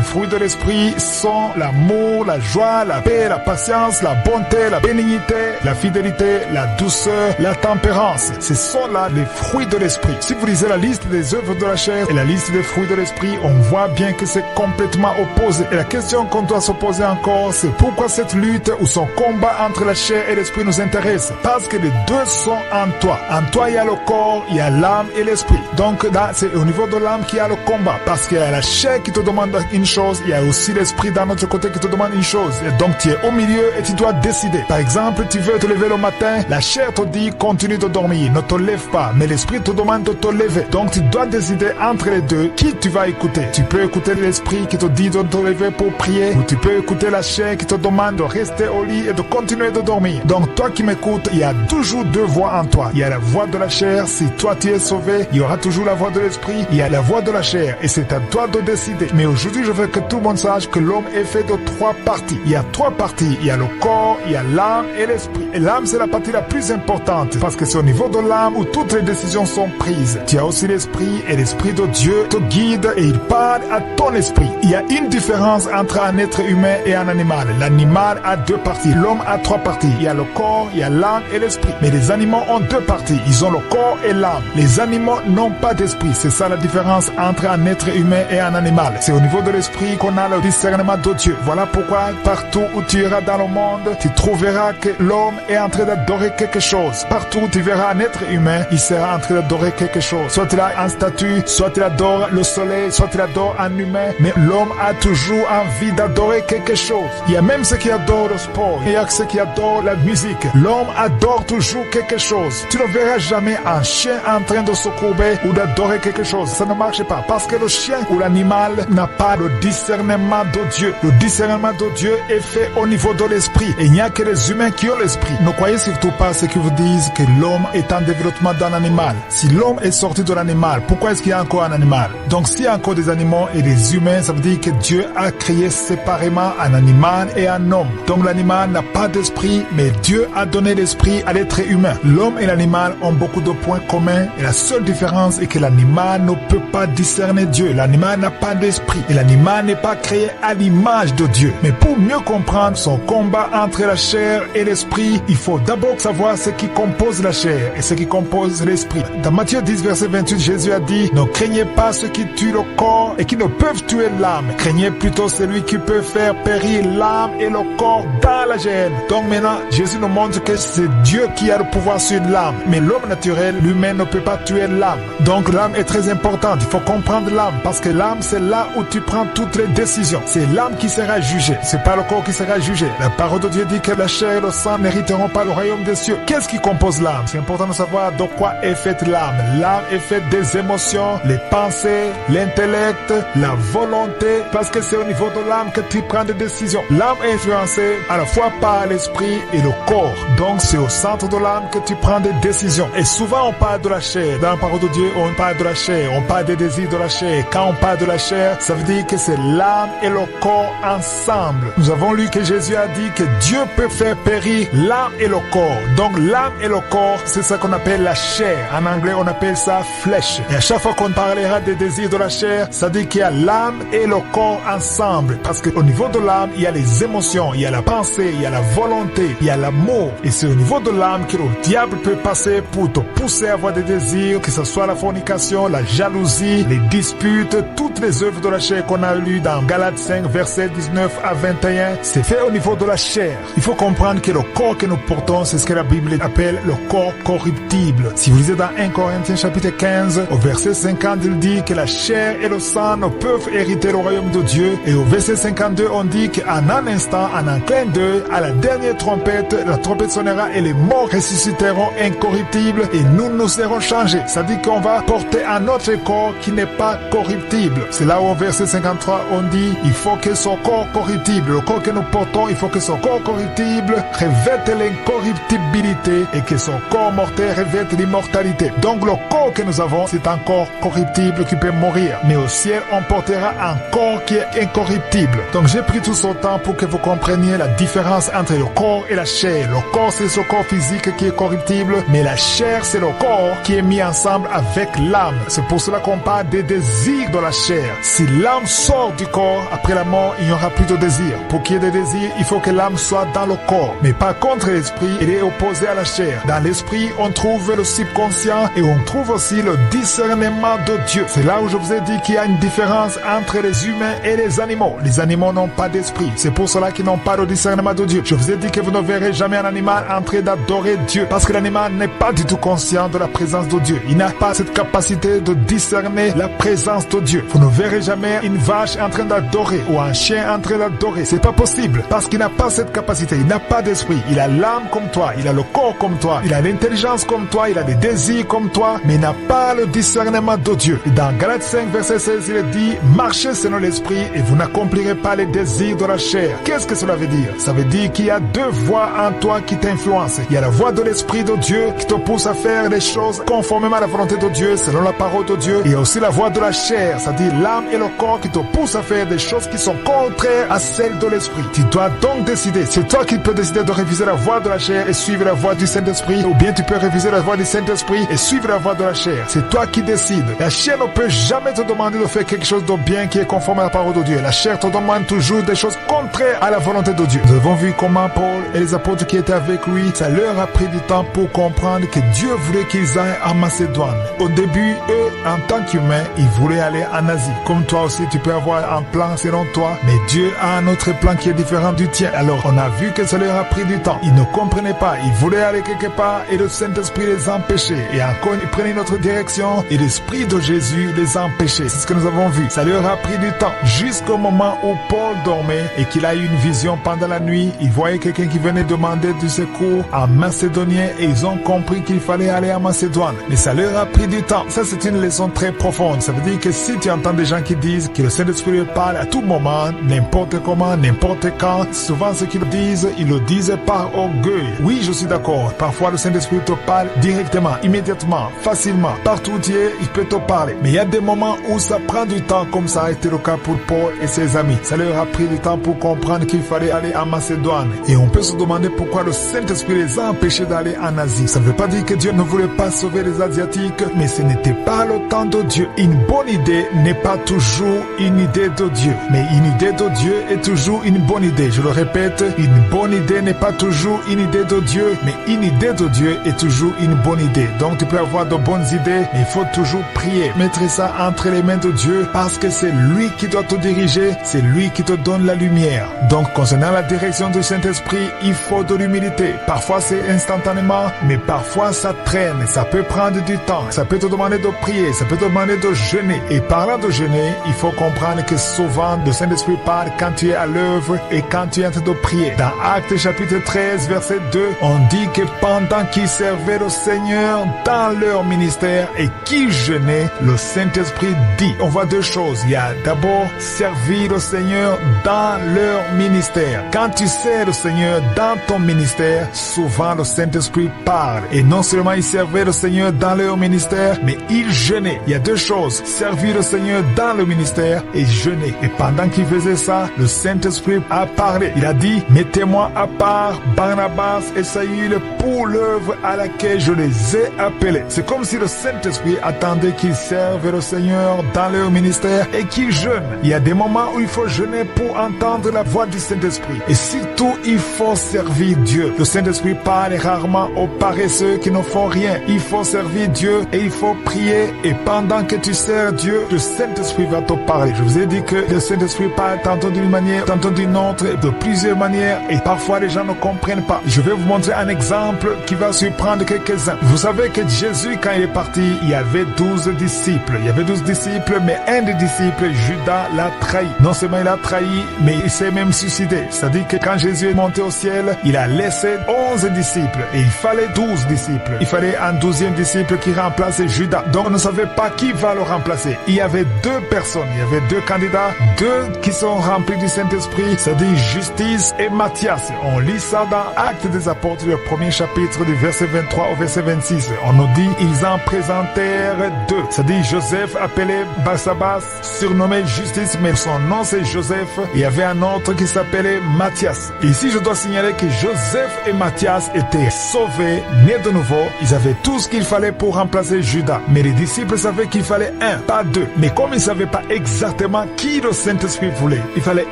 fruits de l'esprit sont l'amour, la joie, la paix, la patience, la bonté, la bénignité, la fidélité, la douceur, la tempérance. Ce sont là les fruits de l'esprit. Si vous lisez la liste des œuvres de la chair et la liste des fruits de l'esprit, on voit bien que c'est complètement opposé. Et la question qu'on doit se poser encore, c'est pourquoi cette lutte ou son combat entre la chair et l'esprit nous intéresse. Parce que les deux sont en toi. En toi, il y a le corps, il y a l'âme et l'esprit. Donc là, c'est au niveau de l'âme qu'il y a le combat. Parce qu'il y a la chair qui te demande une chose, il y a aussi l'esprit d'un autre côté qui te demande une chose. Et donc tu es au milieu et tu dois décider. Par exemple, tu veux te lever le matin, la chair te dit continue de dormir, ne te lève pas. Mais l'esprit te demande de te lever. Donc tu dois décider entre les deux qui tu vas écouter. Tu peux écouter l'esprit qui te dit de te lever pour prier, ou tu peux écouter la chair qui te demande de rester au lit et de continuer de dormir. Donc toi qui m'écoutes, il y a toujours deux voix en toi. Il y a la voix de la chair, si toi tu es sauvé, il y aura toujours la voix de l'esprit, il y a la voix de la chair et c'est à toi de décider. Mais aujourd'hui je veux que tout le monde sache que l'homme est fait de 3 parties. Il y a 3 parties, il y a le corps, il y a l'âme et l'esprit. Et l'âme c'est la partie la plus importante parce que c'est au niveau de l'âme où toutes les décisions sont prises. Tu as aussi l'esprit et l'esprit de Dieu te guide et il parle à ton esprit. Il y a une différence entre un être humain et un animal. L'animal a 2 parties, l'homme a 3 parties. Il y a le corps, il y a l'âme et l'esprit. Mais les animaux ont 2 parties, ils ont le corps et l'âme. Les animaux n'ont pas d'esprit, c'est ça la différence entre un être humain et un animal. C'est au niveau de l'esprit qu'on a le discernement de Dieu. Voilà pourquoi partout où tu iras dans le monde, tu trouveras que l'homme est en train d'adorer quelque chose. Partout où tu verras un être humain, il sera en train d'adorer quelque chose. Soit il a une statue, soit il adore le soleil, soit il adore un humain. Mais l'homme a toujours envie d'adorer quelque chose. Il y a même ceux qui adorent le sport, il y a ceux qui adorent la musique. L'homme adore toujours quelque chose. Tu ne verras jamais un chien en train de se courber ou d'adorer quelque chose. Ça ne marche pas parce que le chien ou l'animal n'a pas le discernement de Dieu. Le discernement de Dieu est fait au niveau de l'esprit. Et il n'y a que les humains qui ont l'esprit. Ne croyez surtout pas ceux qui vous disent que l'homme est en développement d'un animal. Si l'homme est sorti de l'animal, pourquoi est-ce qu'il y a encore un animal? Donc s'il y a encore des animaux et des humains, ça veut dire que Dieu a créé séparément un animal et un homme. Donc l'animal n'a pas d'esprit, mais Dieu a donné l'esprit à l'être humain. L'homme et l'animal ont beaucoup de points communs et la seule différence est que l'animal ne peut pas discerner Dieu. L'animal n'a pas d'esprit et l'animal n'est pas créé à l'image de Dieu. Mais pour mieux comprendre son combat entre la chair et l'esprit, il faut d'abord savoir ce qui compose la chair et ce qui compose l'esprit. Dans Matthieu 10, verset 28, Jésus a dit « Ne craignez pas ceux qui tuent le corps et qui ne peuvent tuer l'âme. Craignez plutôt celui qui peut faire périr l'âme et le corps dans la géhenne. » Donc maintenant, Jésus nous montre que c'est Dieu qui a le pouvoir sur l'âme. Mais l'homme naturel, l'humain, ne peut pas tuer l'âme. Donc l'âme est très importante. Il faut comprendre l'âme parce que l'âme, c'est là où tu prends toutes les décisions. C'est l'âme qui sera jugée. C'est pas le corps qui sera jugé. La parole de Dieu dit que la chair et le sang n'hériteront pas le royaume des cieux. Qu'est-ce qui compose l'âme? C'est important de savoir de quoi est faite l'âme. L'âme est faite des émotions, les pensées, l'intellect, la volonté, parce que c'est au niveau de l'âme que tu prends des décisions. L'âme est influencée à la fois par l'esprit et le corps. Donc c'est au centre de l'âme que tu prends des décisions. Et souvent on parle de la chair. Dans la parole de Dieu, on parle de la chair, on parle des désirs de la chair. Quand on parle de la chair, ça veut dire que c'est l'âme et le corps ensemble. Nous avons lu que Jésus a dit que Dieu peut faire périr l'âme et le corps. Donc l'âme et le corps, c'est ça qu'on appelle la chair. En anglais, on appelle ça flèche. Et à chaque fois qu'on parlera des désirs de la chair, ça dit qu'il y a l'âme et le corps ensemble. Parce qu'au niveau de l'âme, il y a les émotions, il y a la pensée, il y a la volonté, il y a l'amour. Et c'est au niveau de l'âme que le diable peut passer pour te pousser à avoir des désirs, que ce soit la fornication, la jalousie, les disputes, toutes les œuvres de la chair qu'on a lues dans Galates 5, versets 19 à 21. C'est fait au niveau de la chair. Il faut comprendre que le corps que nous portons, c'est ce que la Bible appelle le corps corruptible. Si vous lisez dans 1 Corinthiens chapitre 15, au verset 50, il dit que la chair et le sang ne peuvent hériter le royaume de Dieu. Et au verset 52, on dit qu'en un instant, en un clin d'œil, à la dernière trompette, la trompette sonnera et les morts ressusciteront incorruptibles et nous serons changés. Ça dit qu'on va porter un autre corps qui n'est pas corruptible. C'est là où au verset 53, on dit il faut que son corps corruptible, le corps que nous portons, il faut que son corps corruptible revête l'incorruptibilité et que son corps mortel revête l'immortalité. Donc le corps que nous avons, c'est un corps corruptible qui peut mourir. Mais au ciel, on portera un corps qui est incorruptible. Donc j'ai pris tout ce temps pour que vous compreniez la différence entre le corps et la chair. Le corps, c'est ce corps physique qui est corruptible, mais la chair, c'est le corps qui est mis ensemble avec l'âme. C'est pour cela qu'on parle des désirs de la chair. Si l'âme sort du corps, après la mort, il n'y aura plus de désir. Pour qu'il y ait des désirs, il faut que l'âme soit dans le corps. Mais par contre, l'esprit, il est opposé à la chair. Dans l'esprit, on trouve le subconscient et on trouve aussi le discernement de Dieu. C'est là où je vous ai dit qu'il y a une différence entre les humains et les animaux. Les animaux n'ont pas d'esprit. C'est pour cela qu'ils n'ont pas de discernement de Dieu. Je vous ai dit que vous ne verrez jamais un animal en train d'adorer Dieu parce que l'animal n'est pas du tout conscient de la présence de Dieu. Il n'a pas cette capacité de discerner la présence de Dieu. Vous ne verrez jamais une vache en train d'adorer ou un chien en train d'adorer. C'est pas possible parce qu'il n'a pas cette capacité. Il n'a pas d'esprit. Il a l'âme comme toi. Il a le corps comme toi. Il a l'intelligence comme toi. Il a des désirs comme toi. Mais il n'a pas le discernement de Dieu. Et dans Galates 5, verset 16, il est dit marchez selon l'esprit et vous n'accomplirez pas les désirs de la chair. Qu'est-ce que cela veut dire? Ça veut dire qu'il y a deux voix en toi qui t'influencent. Il y a la voix de l'esprit de Dieu qui te pousse à faire les choses conformément à la volonté de Dieu, selon la parole de Dieu. Et aussi la voix de la chair, c'est-à-dire l'âme et le corps qui te poussent à faire des choses qui sont contraires à celles de l'esprit. Tu dois donc décider. C'est toi qui peux décider de réviser la voix de la chair et suivre la voix du Saint-Esprit, ou bien tu peux réviser la voix du Saint-Esprit et suivre la voix de la chair. C'est toi qui décides. La chair ne peut jamais te demander de faire quelque chose de bien qui est conforme à la parole de Dieu. La chair te demande toujours des choses contraires à la volonté de Dieu. Nous avons vu comment Paul et les apôtres qui étaient avec lui, ça leur a pris du temps pour comprendre que Dieu voulait qu'ils aillent en Macédoine. Au début, eux, en tant qu'humains, ils voulaient aller en Asie. Comme toi aussi, tu peux avoir un plan selon toi, mais Dieu a un autre plan qui est différent du tien. Alors, on a vu que ça leur a pris du temps. Ils ne comprenaient pas. Ils voulaient aller quelque part et le Saint-Esprit les empêchait. Et encore, ils prenaient une autre direction et l'Esprit de Jésus les empêchait. C'est ce que nous avons vu. Ça leur a pris du temps jusqu'au moment où Paul dormait et qu'il a eu une vision pendant la nuit. Il voyait quelqu'un qui venait demander du secours en macédonien et ils ont compris qu'il fallait aller en Macédoine. Mais ça leur a pris du temps. Ça, c'est une leçon très profonde. Ça veut dire que si tu entends des gens qui disent que le Saint-Esprit leur parle à tout moment, n'importe comment, n'importe quand, souvent ce qu'ils disent, ils le disent par orgueil. Oui, je suis d'accord. Parfois, le Saint-Esprit te parle directement, immédiatement, facilement. Partout où tu es, il peut te parler. Mais il y a des moments où ça prend du temps, comme ça a été le cas pour Paul et ses amis. Ça leur a pris du temps pour comprendre qu'il fallait aller en Macédoine. Et on peut se demander pourquoi le Saint-Esprit les a empêchés d'aller en Asie. Ça ne veut pas dire que Dieu ne voulait pas sauver les Asiatiques, mais ce n'était pas le temps de Dieu. Une bonne idée n'est pas toujours une idée de Dieu. Mais une idée de Dieu est toujours une bonne idée. Je le répète, une bonne idée n'est pas toujours une idée de Dieu, mais une idée de Dieu est toujours une bonne idée. Donc tu peux avoir de bonnes idées, mais il faut toujours prier. Mettre ça entre les mains de Dieu parce que c'est lui qui doit te diriger, c'est lui qui te donne la lumière. Donc concernant la direction du Saint-Esprit, il faut de l'humilité. Parfois c'est instantanément, mais parfois ça traîne, ça peut prendre du temps, ça peut te demander de prier, ça peut te demander de jeûner. Et parlant de jeûner, il faut comprendre que souvent le Saint-Esprit parle quand tu es à l'œuvre et quand tu es en train de prier. Dans Actes chapitre 13, verset 2, on dit que pendant qu'ils servaient le Seigneur dans leur ministère et qu'ils jeûnaient, le Saint-Esprit dit, on voit deux choses. choses. Il y a d'abord servir le Seigneur dans leur ministère. Quand tu sers le Seigneur dans ton ministère, souvent le Saint-Esprit parle. Et non seulement ils servaient le Seigneur dans leur ministère, mais ils jeûnaient. Il y a deux choses, servir le Seigneur dans le ministère et jeûner. Et pendant qu'ils faisaient ça, le Saint-Esprit a parlé. Il a dit, mettez-moi à part Barnabas et Saül pour l'œuvre à laquelle je les ai appelés. C'est comme si le Saint-Esprit attendait qu'ils servent le Seigneur dans leur ministère et qu'ils jeûnent. Il y a des moments où il faut jeûner pour entendre la voix du Saint-Esprit. Et surtout, il faut servir Dieu. Le Saint-Esprit parle rarement aux paresseux qui ne font rien. Il faut servir Dieu et il faut prier. Et pendant que tu sers Dieu, le Saint-Esprit va te parler. Je vous ai dit que le Saint-Esprit parle tantôt d'une manière, tantôt d'une autre, de plusieurs manières. Et parfois, les gens ne comprennent pas. Je vais vous montrer un exemple qui va surprendre quelques-uns. Vous savez que Jésus, quand il est parti, il y avait 12 disciples. Il y avait 12 disciples, mais un des disciples, Judas, l'a trahi. Non seulement il a trahi, mais il s'est même suicidé. C'est-à-dire que quand Jésus est monté au ciel, il a laissé 11 disciples. Et il fallait 12 disciples. Il fallait un 12e disciple qui remplace Judas. Donc on ne savait pas qui va le remplacer. Il y avait deux personnes. Il y avait deux candidats, deux qui sont remplis du Saint-Esprit, c'est-à-dire Justice et Matthias. On lit ça dans Actes des Apôtres, le premier chapitre du verset 23 au verset 26. On nous dit, ils en présentèrent deux. C'est-à-dire Joseph appelé Barsabas, surnommé Justice, mais son nom c'est Joseph. Il y avait un autre qui s'appelait Matthias. Et ici je dois signaler que Joseph et Matthias étaient sauvés, nés de nouveau. Ils avaient tout ce qu'il fallait pour remplacer Judas. Mais les disciples savaient qu'il fallait un, pas deux. Mais comme ils ne savaient pas exactement qui le Saint-Esprit voulait, il fallait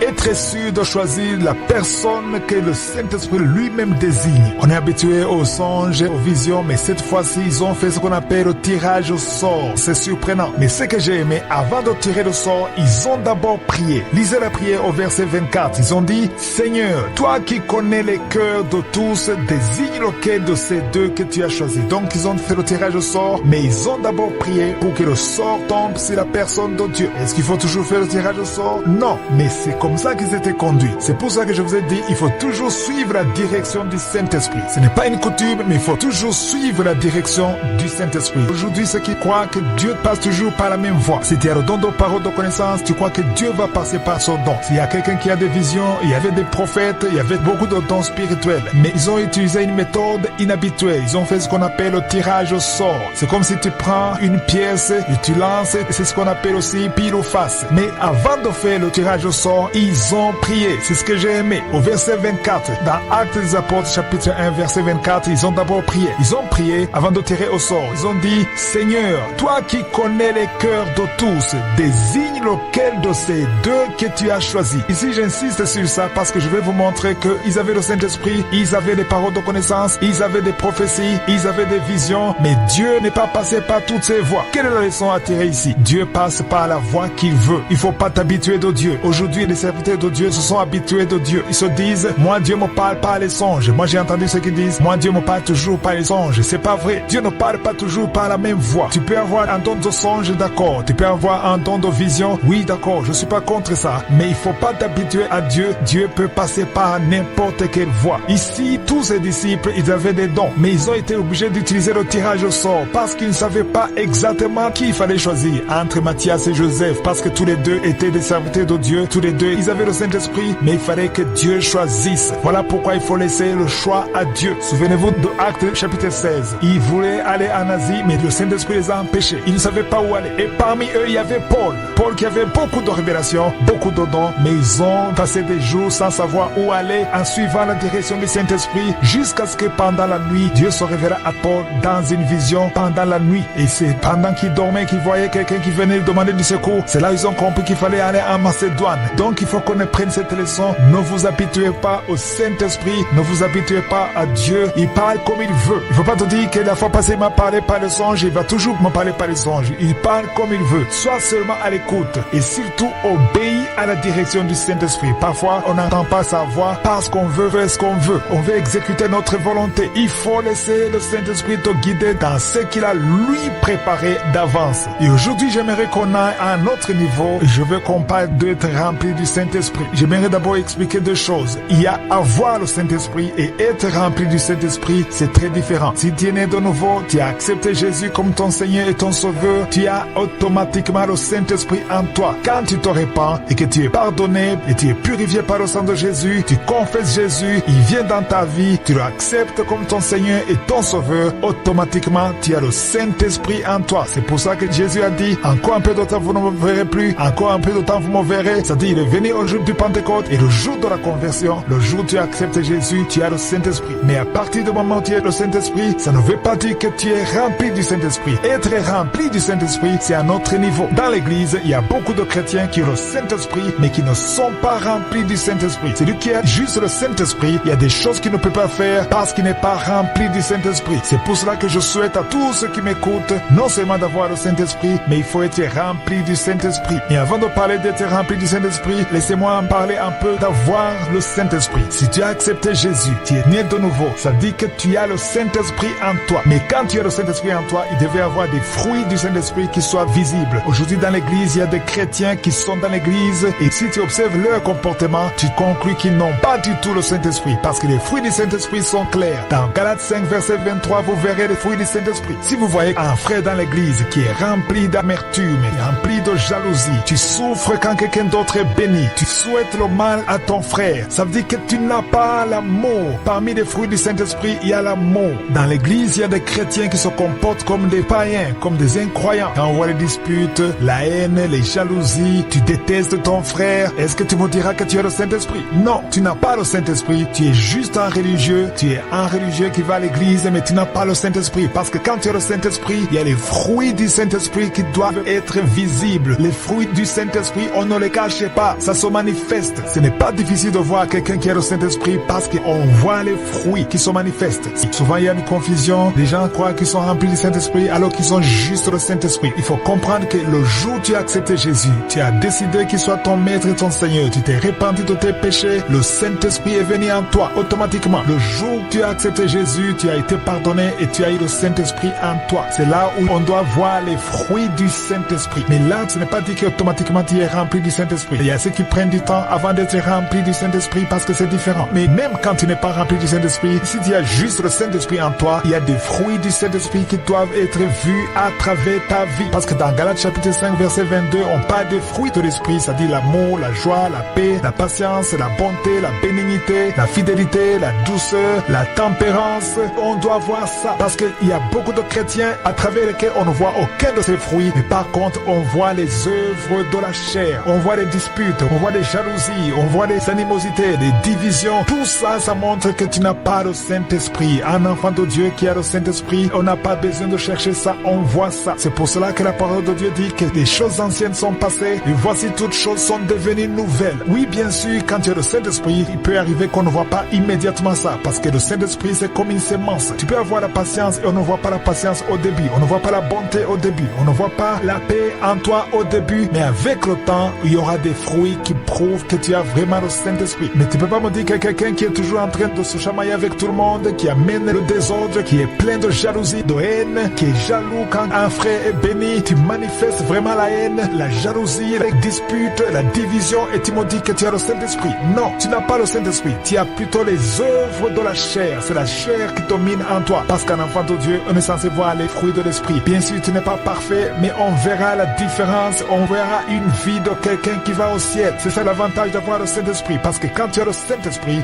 être sûr de choisir la personne que le Saint-Esprit lui-même désigne. On est habitué aux songes, aux visions, mais cette fois-ci, ils ont fait ce qu'on appelle le tirage au sort. C'est surprenant. Mais ce que j'ai aimé, avant de tirer le sort, ils ont d'abord prié. Lisez la prière au verset 24. Ils ont dit, Seigneur, toi qui connais les cœurs de tous, désigne lequel de ces deux que tu as choisi. Donc, ils ont fait le tirage au sort, mais ils ont d'abord prié pour que le sort tombe sur la personne de Dieu. Est-ce qu'il faut toujours faire le tirage au sort? Non, mais c'est comme ça qu'ils étaient conduits. C'est pour ça que je vous ai dit, il faut toujours suivre la direction du Saint-Esprit. Ce n'est pas une coutume, mais il faut toujours suivre la direction du Saint-Esprit. Aujourd'hui, ceux qui croient que Dieu passe toujours par la même voie. Si tu as le don de parole de connaissance, tu crois que Dieu va passer par son don. S'il y a quelqu'un qui a des visions, il y avait des prophètes, il y avait beaucoup de dons spirituels. Mais ils ont utilisé une méthode inhabituelle. Ils ont fait ce qu'on appelle le tirage au sort. C'est comme si tu prends une pièce et tu lances, c'est ce qu'on appelle aussi pile ou face. Mais avant de faire le tirage au sort, ils ont prié. C'est ce que j'ai aimé. Au verset 24, dans Actes des Apôtres, chapitre 1, verset 24, ils ont d'abord prié. Ils ont prié avant de tirer au sort. Ils ont dit, Seigneur, toi qui connais les cœurs de tous, désigne lequel de ces deux que tu as choisi. Ici, j'insiste sur ça parce que je vais vous montrer qu'ils avaient le Saint-Esprit, ils avaient des paroles de connaissance, ils avaient des prophéties, ils avaient des visions, mais Dieu n'est pas passé par toutes ces voies. Quelle est la leçon à tirer ici? Dieu passe par la voie qu'il veut. Il faut pas t'habituer de Dieu. Aujourd'hui, les serviteurs de Dieu se sont habitués de Dieu. Ils se disent, moi, Dieu me parle par les songes. Moi, j'ai entendu ceux qui disent, moi, Dieu me parle toujours par les songes. C'est pas vrai. Dieu ne parle pas toujours par la même voie. Tu peux avoir un don de songe, d'accord. Tu peux avoir un don de vision, oui, d'accord. Je suis pas contre ça. Mais il faut pas t'habituer à Dieu. Dieu peut passer par n'importe quelle voie. Ici, tous ces disciples, ils avaient des dons. Mais ils ont été obligés d'utiliser le tirage au sort parce qu'ils ne savaient pas exactement qui il fallait choisir entre Matthias et Joseph, parce que tous les deux étaient des serviteurs de Dieu. Tous les deux, ils avaient le Saint-Esprit, mais il fallait que Dieu choisisse. Voilà pourquoi il faut laisser le choix à Dieu. Souvenez-vous de Actes chapitre 16. Ils voulaient aller en Asie, mais le Saint-Esprit les a empêchés. Ils ne savaient pas où aller. Et parmi eux, il y avait Paul. Paul qui avait beaucoup de révélations, beaucoup de dons, mais ils ont passé des jours sans savoir où aller en suivant la direction du Saint-Esprit jusqu'à ce que pendant la nuit, Dieu se révéla à Paul dans une vision pendant la nuit. Et c'est pendant qu'il dormait qu'il voyait quelqu'un qui venait lui demander du secours. C'est là ils ont compris qu'il fallait aller en Macédoine. Donc il faut qu'on prenne cette leçon. Ne vous habituez pas au Saint-Esprit. Ne vous habituez pas à Dieu. Il parle comme il veut. Il ne faut pas te dire que la fois passée il m'a parlé par le songe. Il va toujours me parler par le songe. Il parle comme il veut. Sois seulement à l'écoute. Et surtout obéis à la direction du Saint-Esprit. Parfois on n'entend pas sa voix parce qu'on veut faire ce qu'on veut. On veut exécuter notre volonté. Il faut laisser le Saint-Esprit te guider dans ce qu'il a lui préparé d'avance. Et aujourd'hui j'aimerais qu'on aille à un autre niveau. Je veux qu'on parle d'être rempli du Saint-Esprit. J'aimerais d'abord expliquer deux choses. Il y a avoir le Saint-Esprit et être rempli du Saint-Esprit, c'est très différent. Si tu es né de nouveau, tu as accepté Jésus comme ton Seigneur et ton Sauveur, tu as automatiquement le Saint-Esprit Saint-Esprit en toi. Quand tu te répands et que tu es pardonné et tu es purifié par le sang de Jésus, tu confesses Jésus, il vient dans ta vie, tu l'acceptes comme ton Seigneur et ton Sauveur, automatiquement tu as le Saint-Esprit en toi. C'est pour ça que Jésus a dit, encore un peu de temps vous ne me verrez plus, encore un peu de temps vous me verrez. C'est-à-dire il est venu au jour du Pentecôte et le jour de la conversion, le jour où tu acceptes Jésus, tu as le Saint-Esprit. Mais à partir du moment où tu as le Saint-Esprit, ça ne veut pas dire que tu es rempli du Saint-Esprit. Être rempli du Saint-Esprit, c'est un autre niveau. Dans l'église, il y a beaucoup de chrétiens qui ont le Saint-Esprit, mais qui ne sont pas remplis du Saint-Esprit. Celui qui a juste le Saint-Esprit, il y a des choses qu'il ne peut pas faire parce qu'il n'est pas rempli du Saint-Esprit. C'est pour cela que je souhaite à tous ceux qui m'écoutent, non seulement d'avoir le Saint-Esprit, mais il faut être rempli du Saint-Esprit. Et avant de parler d'être rempli du Saint-Esprit, laissez-moi en parler un peu d'avoir le Saint-Esprit. Si tu as accepté Jésus, tu es né de nouveau. Ça dit que tu as le Saint-Esprit en toi. Mais quand tu as le Saint-Esprit en toi, il devait y avoir des fruits du Saint-Esprit qui soient visibles. Aujourd'hui, dans l'église, il y a des chrétiens qui sont dans l'église et si tu observes leur comportement, tu conclus qu'ils n'ont pas du tout le Saint-Esprit parce que les fruits du Saint-Esprit sont clairs. Dans Galates 5, verset 23, vous verrez les fruits du Saint-Esprit. Si vous voyez un frère dans l'église qui est rempli d'amertume, rempli de jalousie, tu souffres quand quelqu'un d'autre est béni, tu souhaites le mal à ton frère, ça veut dire que tu n'as pas l'amour. Parmi les fruits du Saint-Esprit, il y a l'amour. Dans l'église, il y a des chrétiens qui se comportent comme des païens, comme des incroyants. Quand on voit les disputes, la haine, les jalousies, tu détestes ton frère, est-ce que tu me diras que tu as le Saint-Esprit? Non, tu n'as pas le Saint-Esprit, tu es juste un religieux, tu es un religieux qui va à l'église, mais tu n'as pas le Saint-Esprit. Parce que quand tu as le Saint-Esprit, il y a les fruits du Saint-Esprit qui doivent être visibles. Les fruits du Saint-Esprit, on ne les cache pas, ça se manifeste. Ce n'est pas difficile de voir quelqu'un qui a le Saint-Esprit parce qu'on voit les fruits qui se manifestent. Souvent, il y a une confusion, les gens croient qu'ils sont remplis du Saint-Esprit alors qu'ils ont juste le Saint-Esprit. Il faut comprendre que le jour où tu as accepté Jésus, tu as décidé qu'il soit ton maître et ton Seigneur, tu t'es repenti de tes péchés, le Saint-Esprit est venu en toi automatiquement. Le jour où tu as accepté Jésus, tu as été pardonné et tu as eu le Saint-Esprit en toi. C'est là où on doit voir les fruits du Saint-Esprit. Mais là, ce n'est pas dit qu'automatiquement tu es rempli du Saint-Esprit. Il y a ceux qui prennent du temps avant d'être rempli du Saint-Esprit parce que c'est différent. Mais même quand tu n'es pas rempli du Saint-Esprit, si tu as juste le Saint-Esprit en toi, il y a des fruits du Saint-Esprit qui doivent être vus à travers ta vie. Parce que dans Galates chapitre 5 verset 22, on parle des fruits de l'Esprit, c'est-à-dire l'amour, la joie, la paix, la patience, la bonté, la bénignité, la fidélité, la douceur, la tempérance. On doit voir ça parce qu'il y a beaucoup de chrétiens à travers lesquels on ne voit aucun de ces fruits. Mais par contre, on voit les œuvres de la chair. On voit les disputes, on voit les jalousies, on voit les animosités, les divisions. Tout ça, ça montre que tu n'as pas le Saint-Esprit. Un enfant de Dieu qui a le Saint-Esprit, on n'a pas besoin de chercher ça, on voit ça. C'est pour cela que la parole de Dieu dit que les choses anciennes sont passées et voici toutes choses sont devenues nouvelles. Oui, bien sûr, quand tu as le Saint-Esprit, il peut arriver qu'on ne voit pas immédiatement ça parce que le Saint-Esprit, c'est comme une sémence. Tu peux avoir la patience et on ne voit pas la patience au début. On ne voit pas la bonté au début. On ne voit pas la paix en toi au début. Mais avec le temps, il y aura des fruits qui prouvent que tu as vraiment le Saint-Esprit. Mais tu ne peux pas me dire que quelqu'un qui est toujours en train de se chamailler avec tout le monde, qui amène le désordre, qui est plein de jalousie, de haine, qui est jaloux quand un frère est béni, tu manifestes vraiment la haine, la jalousie, les disputes, la division et tu me dis que tu as le Saint-Esprit. Non, tu n'as pas le Saint-Esprit. Tu as plutôt les œuvres de la chair. C'est la chair qui domine en toi. Parce qu'un enfant de Dieu, on est censé voir les fruits de l'Esprit. Bien sûr, tu n'es pas parfait, mais on verra la différence. On verra une vie de quelqu'un qui va au ciel. C'est ça l'avantage d'avoir le Saint-Esprit. Parce que quand tu as le Saint-Esprit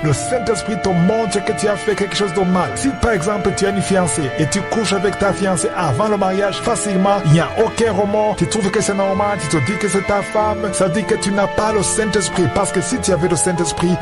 te montre que tu as fait quelque chose de mal. Si par exemple tu as une fiancée et tu couches avec ta fiancée avant le mariage facilement, il n'y a aucun remords, tu trouves que c'est normal, tu te dis que c'est ta femme, ça dit que tu n'as pas le Saint-Esprit. Parce que si tu avais le Saint-Esprit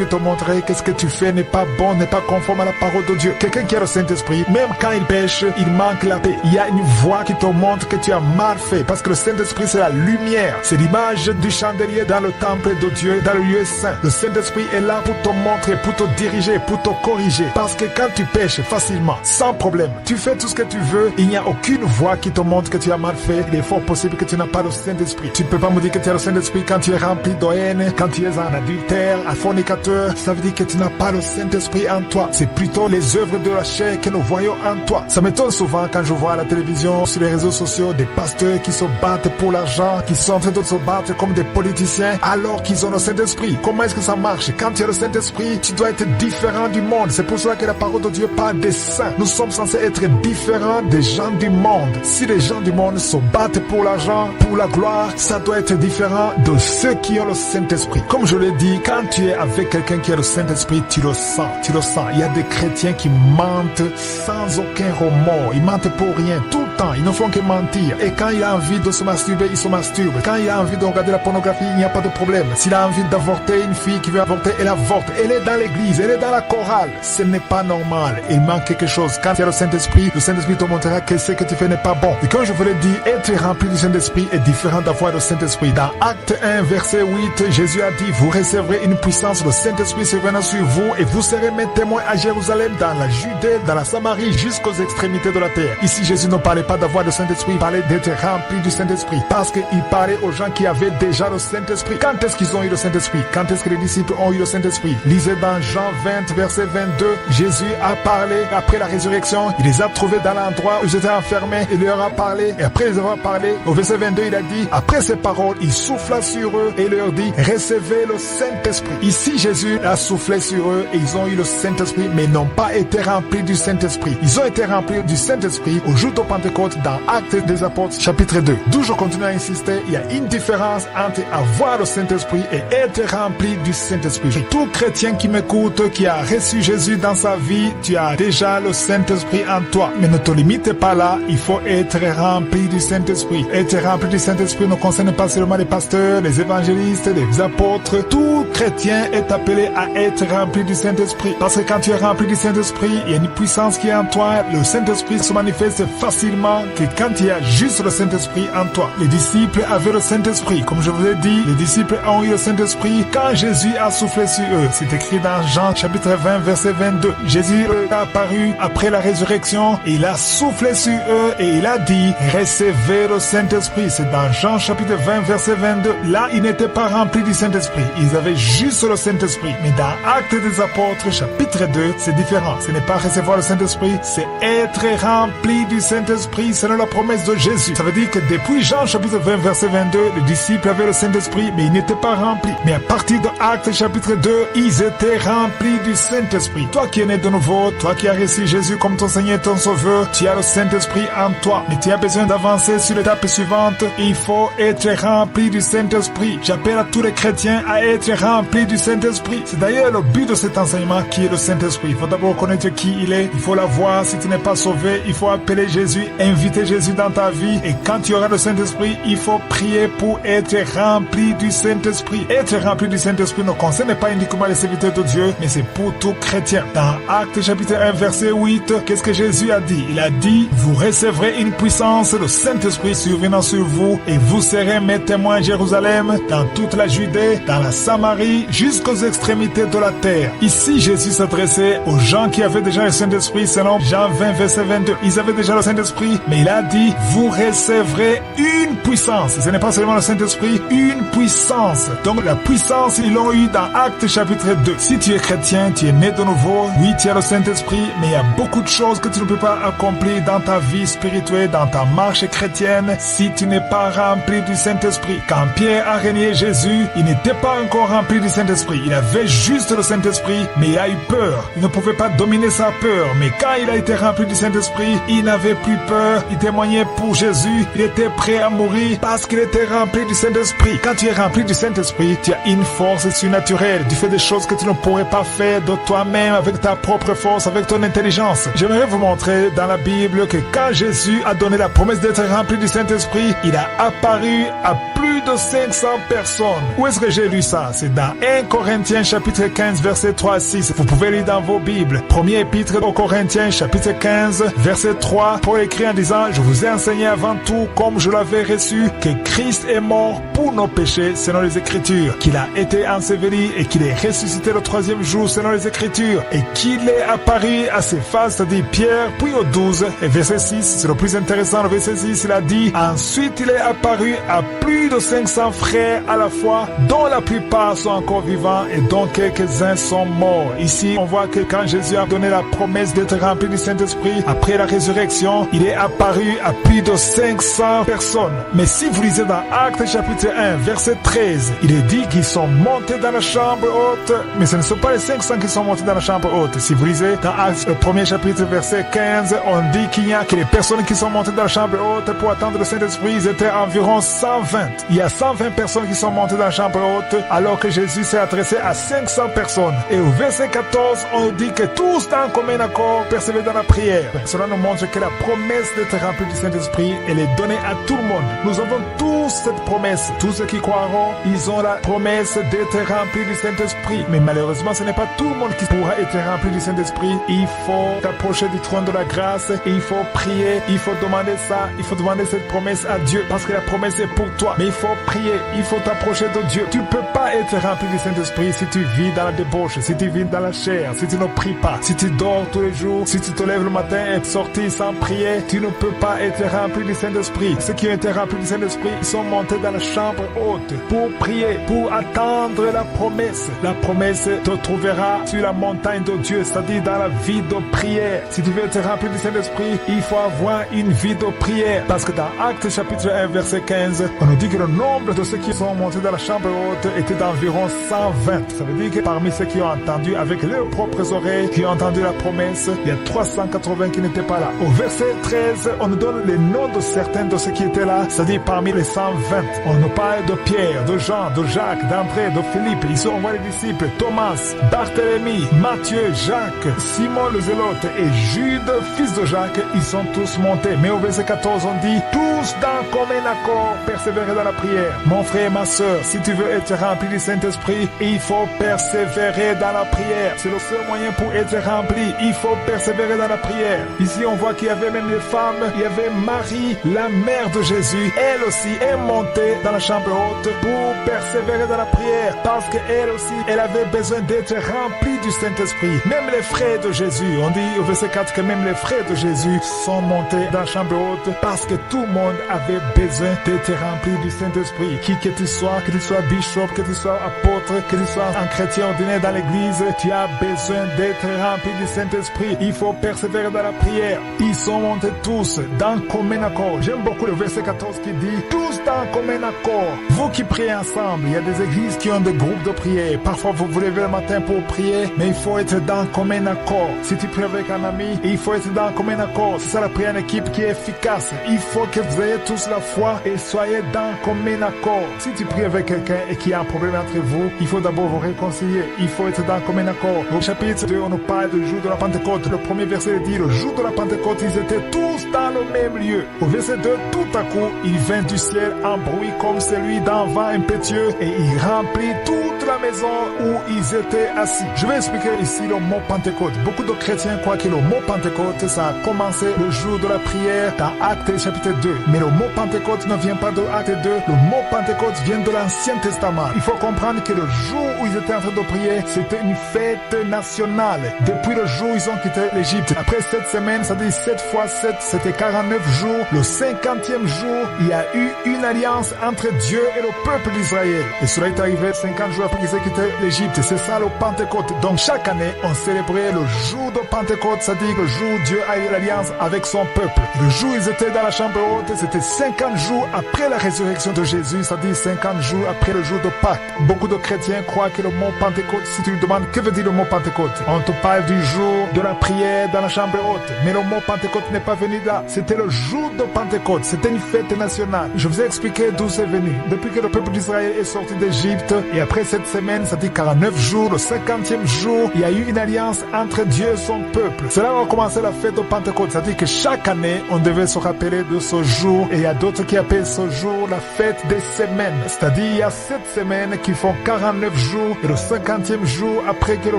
te montrerait que ce que tu fais n'est pas bon, n'est pas conforme à la parole de Dieu. Quelqu'un qui a le Saint-Esprit, même quand il pêche, il manque la paix. Il y a une voix qui te montre que tu as mal fait. Parce que le Saint-Esprit, c'est la lumière. C'est l'image du chandelier dans le temple de Dieu, dans le lieu saint. Le Saint-Esprit est là pour te montrer, pour te diriger, pour te corriger. Parce que quand tu pêches facilement, sans problème, tu fais tout ce que tu veux, il n'y a aucune voix qui te montre que tu as mal fait. Il est fort possible que tu n'as pas le Saint-Esprit. Tu ne peux pas me dire que tu as le Saint-Esprit quand tu es rempli de haine, quand tu es un adultère, un fornicateur. Ça veut dire que tu n'as pas le Saint-Esprit en toi. C'est plutôt les œuvres de la chair que nous voyons en toi. Ça m'étonne souvent quand je vois à la télévision, sur les réseaux sociaux, des pasteurs qui se battent pour l'argent, qui sont en train de se battre comme des politiciens alors qu'ils ont le Saint-Esprit. Comment est-ce que ça marche? Quand tu as le Saint-Esprit, tu dois être différent du monde. C'est pour cela que la parole de Dieu parle des saints. Nous sommes censés être différents des gens du monde. Si les gens du monde se battent pour l'argent, différent pour la gloire, ça doit être différent de ceux qui ont le Saint-Esprit. Comme je l'ai dit, quand tu es avec quelqu'un qui a le Saint-Esprit, tu le sens, tu le sens. Il y a des chrétiens qui mentent sans aucun remords, ils mentent pour rien, tout le temps, ils ne font que mentir. Et quand il a envie de se masturber, il se masturbe. Quand il a envie de regarder la pornographie, il n'y a pas de problème. S'il a envie d'avorter, une fille qui veut avorter, elle avorte. Elle est dans l'église, elle est dans la chorale. Ce n'est pas normal. Il manque quelque chose. Quand il y a le Saint-Esprit te montrera que ce que tu fais n'est pas bon. Et comme je vous l'ai dit, être rempli du Saint-Esprit est différent d'avoir le Saint-Esprit. Dans Acte 1, verset 8, Jésus a dit, vous recevrez une puissance, le Saint-Esprit survenant sur vous, et vous serez mes témoins à Jérusalem, dans la Judée, dans la Samarie, jusqu'aux extrémités de la terre. Ici, Jésus ne parlait pas d'avoir le Saint-Esprit, il parlait d'être rempli du Saint-Esprit. Parce qu'il parlait aux gens qui avaient déjà le Saint-Esprit. Quand est-ce qu'ils ont eu le Saint-Esprit? Quand est-ce que les disciples ont eu le Saint-Esprit? Lisez dans Jean 20, verset 22, Jésus a parlé après la résurrection, il les a trouvés dans l'endroit où ils étaient enfermés, il leur a parlé, et après les avoir parlé, au verset 22, il a dit, après ces paroles, il souffla sur eux et leur dit, recevez le Saint-Esprit. Ici, Jésus a soufflé sur eux et ils ont eu le Saint-Esprit, mais n'ont pas été remplis du Saint-Esprit. Ils ont été remplis du Saint-Esprit au jour de Pentecôte dans Actes des Apôtres, chapitre 2. D'où je continue à insister, il y a une différence entre avoir le Saint-Esprit et être rempli du Saint-Esprit. Tout chrétien qui m'écoute, qui a reçu Jésus dans sa vie, tu as déjà le Saint-Esprit en toi. Mais ne te limite pas là, il faut être rempli du Saint-Esprit. Être rempli du Saint-Esprit ne concerne pas seulement les pasteurs, les évangélistes, les apôtres. Tout chrétien est appelé à être rempli du Saint-Esprit. Parce que quand tu es rempli du Saint-Esprit, il y a une puissance qui est en toi. Le Saint-Esprit se manifeste facilement que quand il y a juste le Saint-Esprit en toi. Les disciples avaient le Saint-Esprit. Comme je vous ai dit, les disciples ont eu le Saint-Esprit quand Jésus a soufflé sur eux. C'est écrit dans Jean chapitre 20, verset 22. Jésus est apparu après la résurrection. Il a soufflé sur eux et il a dit, recevez le Saint-Esprit. C'est dans Jean chapitre 20, verset 22. Là, ils n'étaient pas remplis du Saint-Esprit. Ils avaient juste le Saint-Esprit. Mais dans Actes des Apôtres, chapitre 2, c'est différent. Ce n'est pas recevoir le Saint-Esprit, c'est être rempli du Saint-Esprit selon la promesse de Jésus. Ça veut dire que depuis Jean chapitre 20, verset 22, les disciples avaient le Saint-Esprit, mais ils n'étaient pas remplis. Mais à partir de Actes chapitre 2, ils étaient remplis du Saint-Esprit. Toi qui es né de nouveau, toi qui as reçu Jésus comme ton Seigneur et ton Sauveur, tu as le Saint-Esprit en toi. Mais tu as besoin d'avancer sur l'étape suivante. Il faut être rempli du Saint-Esprit. J'appelle à tous les chrétiens à être remplis du Saint-Esprit. C'est d'ailleurs le but de cet enseignement qui est le Saint-Esprit. Il faut d'abord connaître qui il est. Il faut l'avoir. Si tu n'es pas sauvé, il faut appeler Jésus, inviter Jésus dans ta vie. Et quand tu auras le Saint-Esprit, il faut prier pour être rempli du Saint-Esprit. Être rempli du Saint-Esprit ne concerne pas uniquement les serviteurs de Dieu, mais c'est pour tout chrétien. Dans Actes chapitre 1, verset 8, qu'est-ce que Jésus a dit? Il a dit, vous recevrez une puissance, le Saint-Esprit survenant sur vous, et vous serez mes témoins à Jérusalem, dans toute la Judée, dans la Samarie, jusqu'aux extrémités de la terre. Ici, Jésus s'adressait aux gens qui avaient déjà le Saint-Esprit, selon Jean 20, verset 22. Ils avaient déjà le Saint-Esprit, mais il a dit, vous recevrez une puissance. Ce n'est pas seulement le Saint-Esprit, une puissance. Donc la puissance, ils l'ont eu dans Actes chapitre 2. Si tu es chrétien, tu es né de nouveau, oui, tu as le Saint-Esprit, mais il y a beaucoup de choses que tu ne peux pas accomplir dans ta vie spirituelle, dans ta marche chrétienne, si tu n'es pas rempli du Saint-Esprit. Quand Pierre a régné Jésus, il n'était pas encore rempli du Saint-Esprit. Il avait juste le Saint-Esprit, mais il a eu peur. Il ne pouvait pas dominer sa peur. Mais quand il a été rempli du Saint-Esprit, il n'avait plus peur. Il témoignait pour Jésus. Il était prêt à mourir parce qu'il était rempli du Saint-Esprit. Quand tu es rempli du Saint-Esprit, tu as une force surnaturelle. Tu fais des choses que tu ne pourrais pas faire de toi-même avec ta propre force, avec ton intelligence. J'aimerais vous montrer dans la Bible que quand Jésus a donné la promesse d'être rempli du Saint-Esprit, il a apparu à plus de 500 personnes. Où est-ce que j'ai lu ça? C'est dans 1 Corinthiens chapitre 15 verset 3 à 6. Vous pouvez lire dans vos Bibles. Premier épître aux Corinthiens chapitre 15 verset 3. Paul écrit en disant, je vous ai enseigné avant tout, comme je l'avais reçu, que Christ est mort pour nos péchés selon les Écritures, qu'il a été enseveli et qu'il est ressuscité le troisième jour selon les Écritures, et qu'il est apparu à ses faces, c'est-à-dire Pierre, puis aux 12. Et verset 6, c'est le plus intéressant, le verset 6, il a dit, ensuite il est apparu à plus de 500 frères à la fois, dont la plupart sont encore vivants et dont quelques-uns sont morts. Ici, on voit que quand Jésus a donné la promesse d'être rempli du Saint-Esprit, après la résurrection, il est apparu à plus de 500 personnes. Mais si vous lisez dans Actes chapitre 1, verset 13, il est dit qu'ils sont montés dans la chambre haute, mais ce ne sont pas les 500 qui sont montés dans la chambre haute. Si vous lisez dans Actes, le premier chapitre, verset 15, on dit qu'il n'y a que les personnes qui sont montées dans la chambre haute pour attendre le Saint-Esprit. Saint-Esprit, ils étaient environ 120. Il y a 120 personnes qui sont montées dans la chambre haute, alors que Jésus s'est adressé à 500 personnes. Et au verset 14, on nous dit que tous d'un commun accord persévèrent dans la prière. Cela nous montre que la promesse d'être rempli du Saint-Esprit, elle est donnée à tout le monde. Nous avons tous cette promesse. Tous ceux qui croiront, ils ont la promesse d'être remplis du Saint-Esprit. Mais malheureusement, ce n'est pas tout le monde qui pourra être rempli du Saint-Esprit. Il faut t'approcher du trône de la grâce et il faut prier, il faut demander ça, il faut demander cette promesse à Dieu parce que la promesse est pour toi. Mais il faut prier, il faut t'approcher de Dieu. Tu ne peux pas être rempli du Saint-Esprit si tu vis dans la débauche, si tu vis dans la chair, si tu ne pries pas, si tu dors tous les jours, si tu te lèves le matin et sortis sans prier, tu ne peux pas être rempli du Saint-Esprit. Ceux qui ont été remplis du Saint-Esprit, ils sont montés dans la chambre haute pour prier, pour attendre la promesse. La promesse te trouvera sur la montagne de Dieu, c'est-à-dire dans la vie de prière. Si tu veux être rempli du Saint-Esprit, il faut avoir une vie de prière. Parce que dans Actes chapitre 1, verset 15, on nous dit que le nombre de ceux qui sont montés dans la chambre haute était d'environ 120. Ça veut dire que parmi ceux qui ont entendu avec leurs propres oreilles, qui ont entendu la promesse, il y a 380 qui n'étaient pas là. Au verset 13, on nous donne les noms de certains de ceux qui étaient là, c'est-à-dire parmi les 120. On nous parle de Pierre, de Jean, de Jacques, d'André, de Philippe. Ici, on voit les disciples, Thomas, Barthélemy, Matthieu, Jacques, Simon le Zélote et Jude, fils de Jacques. Ils sont tous montés. Mais au verset 14, on dit, tous d'un commun accord, persévérer dans la prière. Mon frère et ma soeur, si tu veux être rempli du Saint-Esprit, il faut persévérer dans la prière. C'est le seul moyen pour être rempli. Il faut persévérer dans la prière. Ici, on voit qu'il y avait même des femmes. Il y avait Marie, la mère de Jésus. Elle aussi est montée dans la chambre haute pour persévérer dans la prière. Parce qu'elle aussi, elle avait besoin d'être remplie du Saint-Esprit. Même les frères de Jésus, on dit au verset 4 que même les frères de Jésus sont montés dans la chambre haute parce que tout le monde avait besoin d'être rempli du Saint-Esprit. Qui que tu sois bishop, que tu sois apôtre, que tu sois un chrétien ordinaire dans l'église, tu as besoin d'être rempli du Saint-Esprit. Il faut persévérer dans la prière. Ils sont montés tous d'un commun accord. J'aime beaucoup le verset 14 qui dit tous d'un commun accord. Vous qui priez ensemble, il y a des églises qui ont des groupes de prière. Parfois vous vous levez le matin pour prier, mais il faut être dans commun accord. Si tu pries avec un ami, il faut être dans commun accord. C'est ça la prière en équipe qui est efficace. Il faut que vous ayez tous la foi et soyez dans commun accord. Si tu pries avec quelqu'un et qu'il y a un problème entre vous, il faut d'abord vous réconcilier. Il faut être dans commun accord. Au chapitre 2, on nous parle du jour de la Pentecôte. Le premier verset dit, le jour de la Pentecôte, ils étaient tous dans le même lieu. Au verset 2, tout à coup, il vint du ciel un bruit comme celui d'un vent impétueux et il remplit toute la maison où ils étaient assis. Je vais expliquer ici le mot Pentecôte. Beaucoup de chrétiens croient que le mot Pentecôte, ça a commencé le jour de la prière dans Actes chapitre 2. Mais le mot Pentecôte ne vient pas de Actes 2. Le mot Pentecôte vient de l'Ancien Testament. Il faut comprendre que le jour où ils étaient en train de prier, c'était une fête nationale. Depuis le jour où ils ont quitté l'Égypte. Après 7 semaines, ça dit 7 fois 7, c'était 49 jours. Le 50e jour, il y a eu une alliance entre Dieu et le peuple d'Israël. Et cela est arrivé 50 jours après qu'ils aient quitté l'Égypte. C'est ça le Pentecôte. Donc chaque année, on célébrait le jour de Pentecôte, c'est-à-dire le jour où Dieu a eu l'alliance avec son peuple. Le jour où ils étaient dans la chambre haute, c'était 50 jours après la résurrection de Jésus, c'est-à-dire 50 jours après le jour de Pâques. Beaucoup de chrétiens croient que le mot Pentecôte, si tu lui demandes que veut dire le mot Pentecôte, on te parle du jour de la prière dans la chambre haute. Mais le mot Pentecôte n'est pas venu là. C'était le jour de Pentecôte. C'était une fête nationale. Je vous ai expliqué d'où c'est venu. Depuis que le peuple d'Israël est sorti d'Égypte, et après cette semaine, ça dit 49 jours, le 50e jour, il y a eu une alliance entre Dieu et son peuple. Cela a commencé la fête de Pentecôte. C'est-à-dire que chaque année, on devait se rappeler de ce jour. Et il y a d'autres qui appellent ce jour la fête des semaines. C'est-à-dire, il y a 7 semaines qui font 49 jours. Et le 50e jour, après que le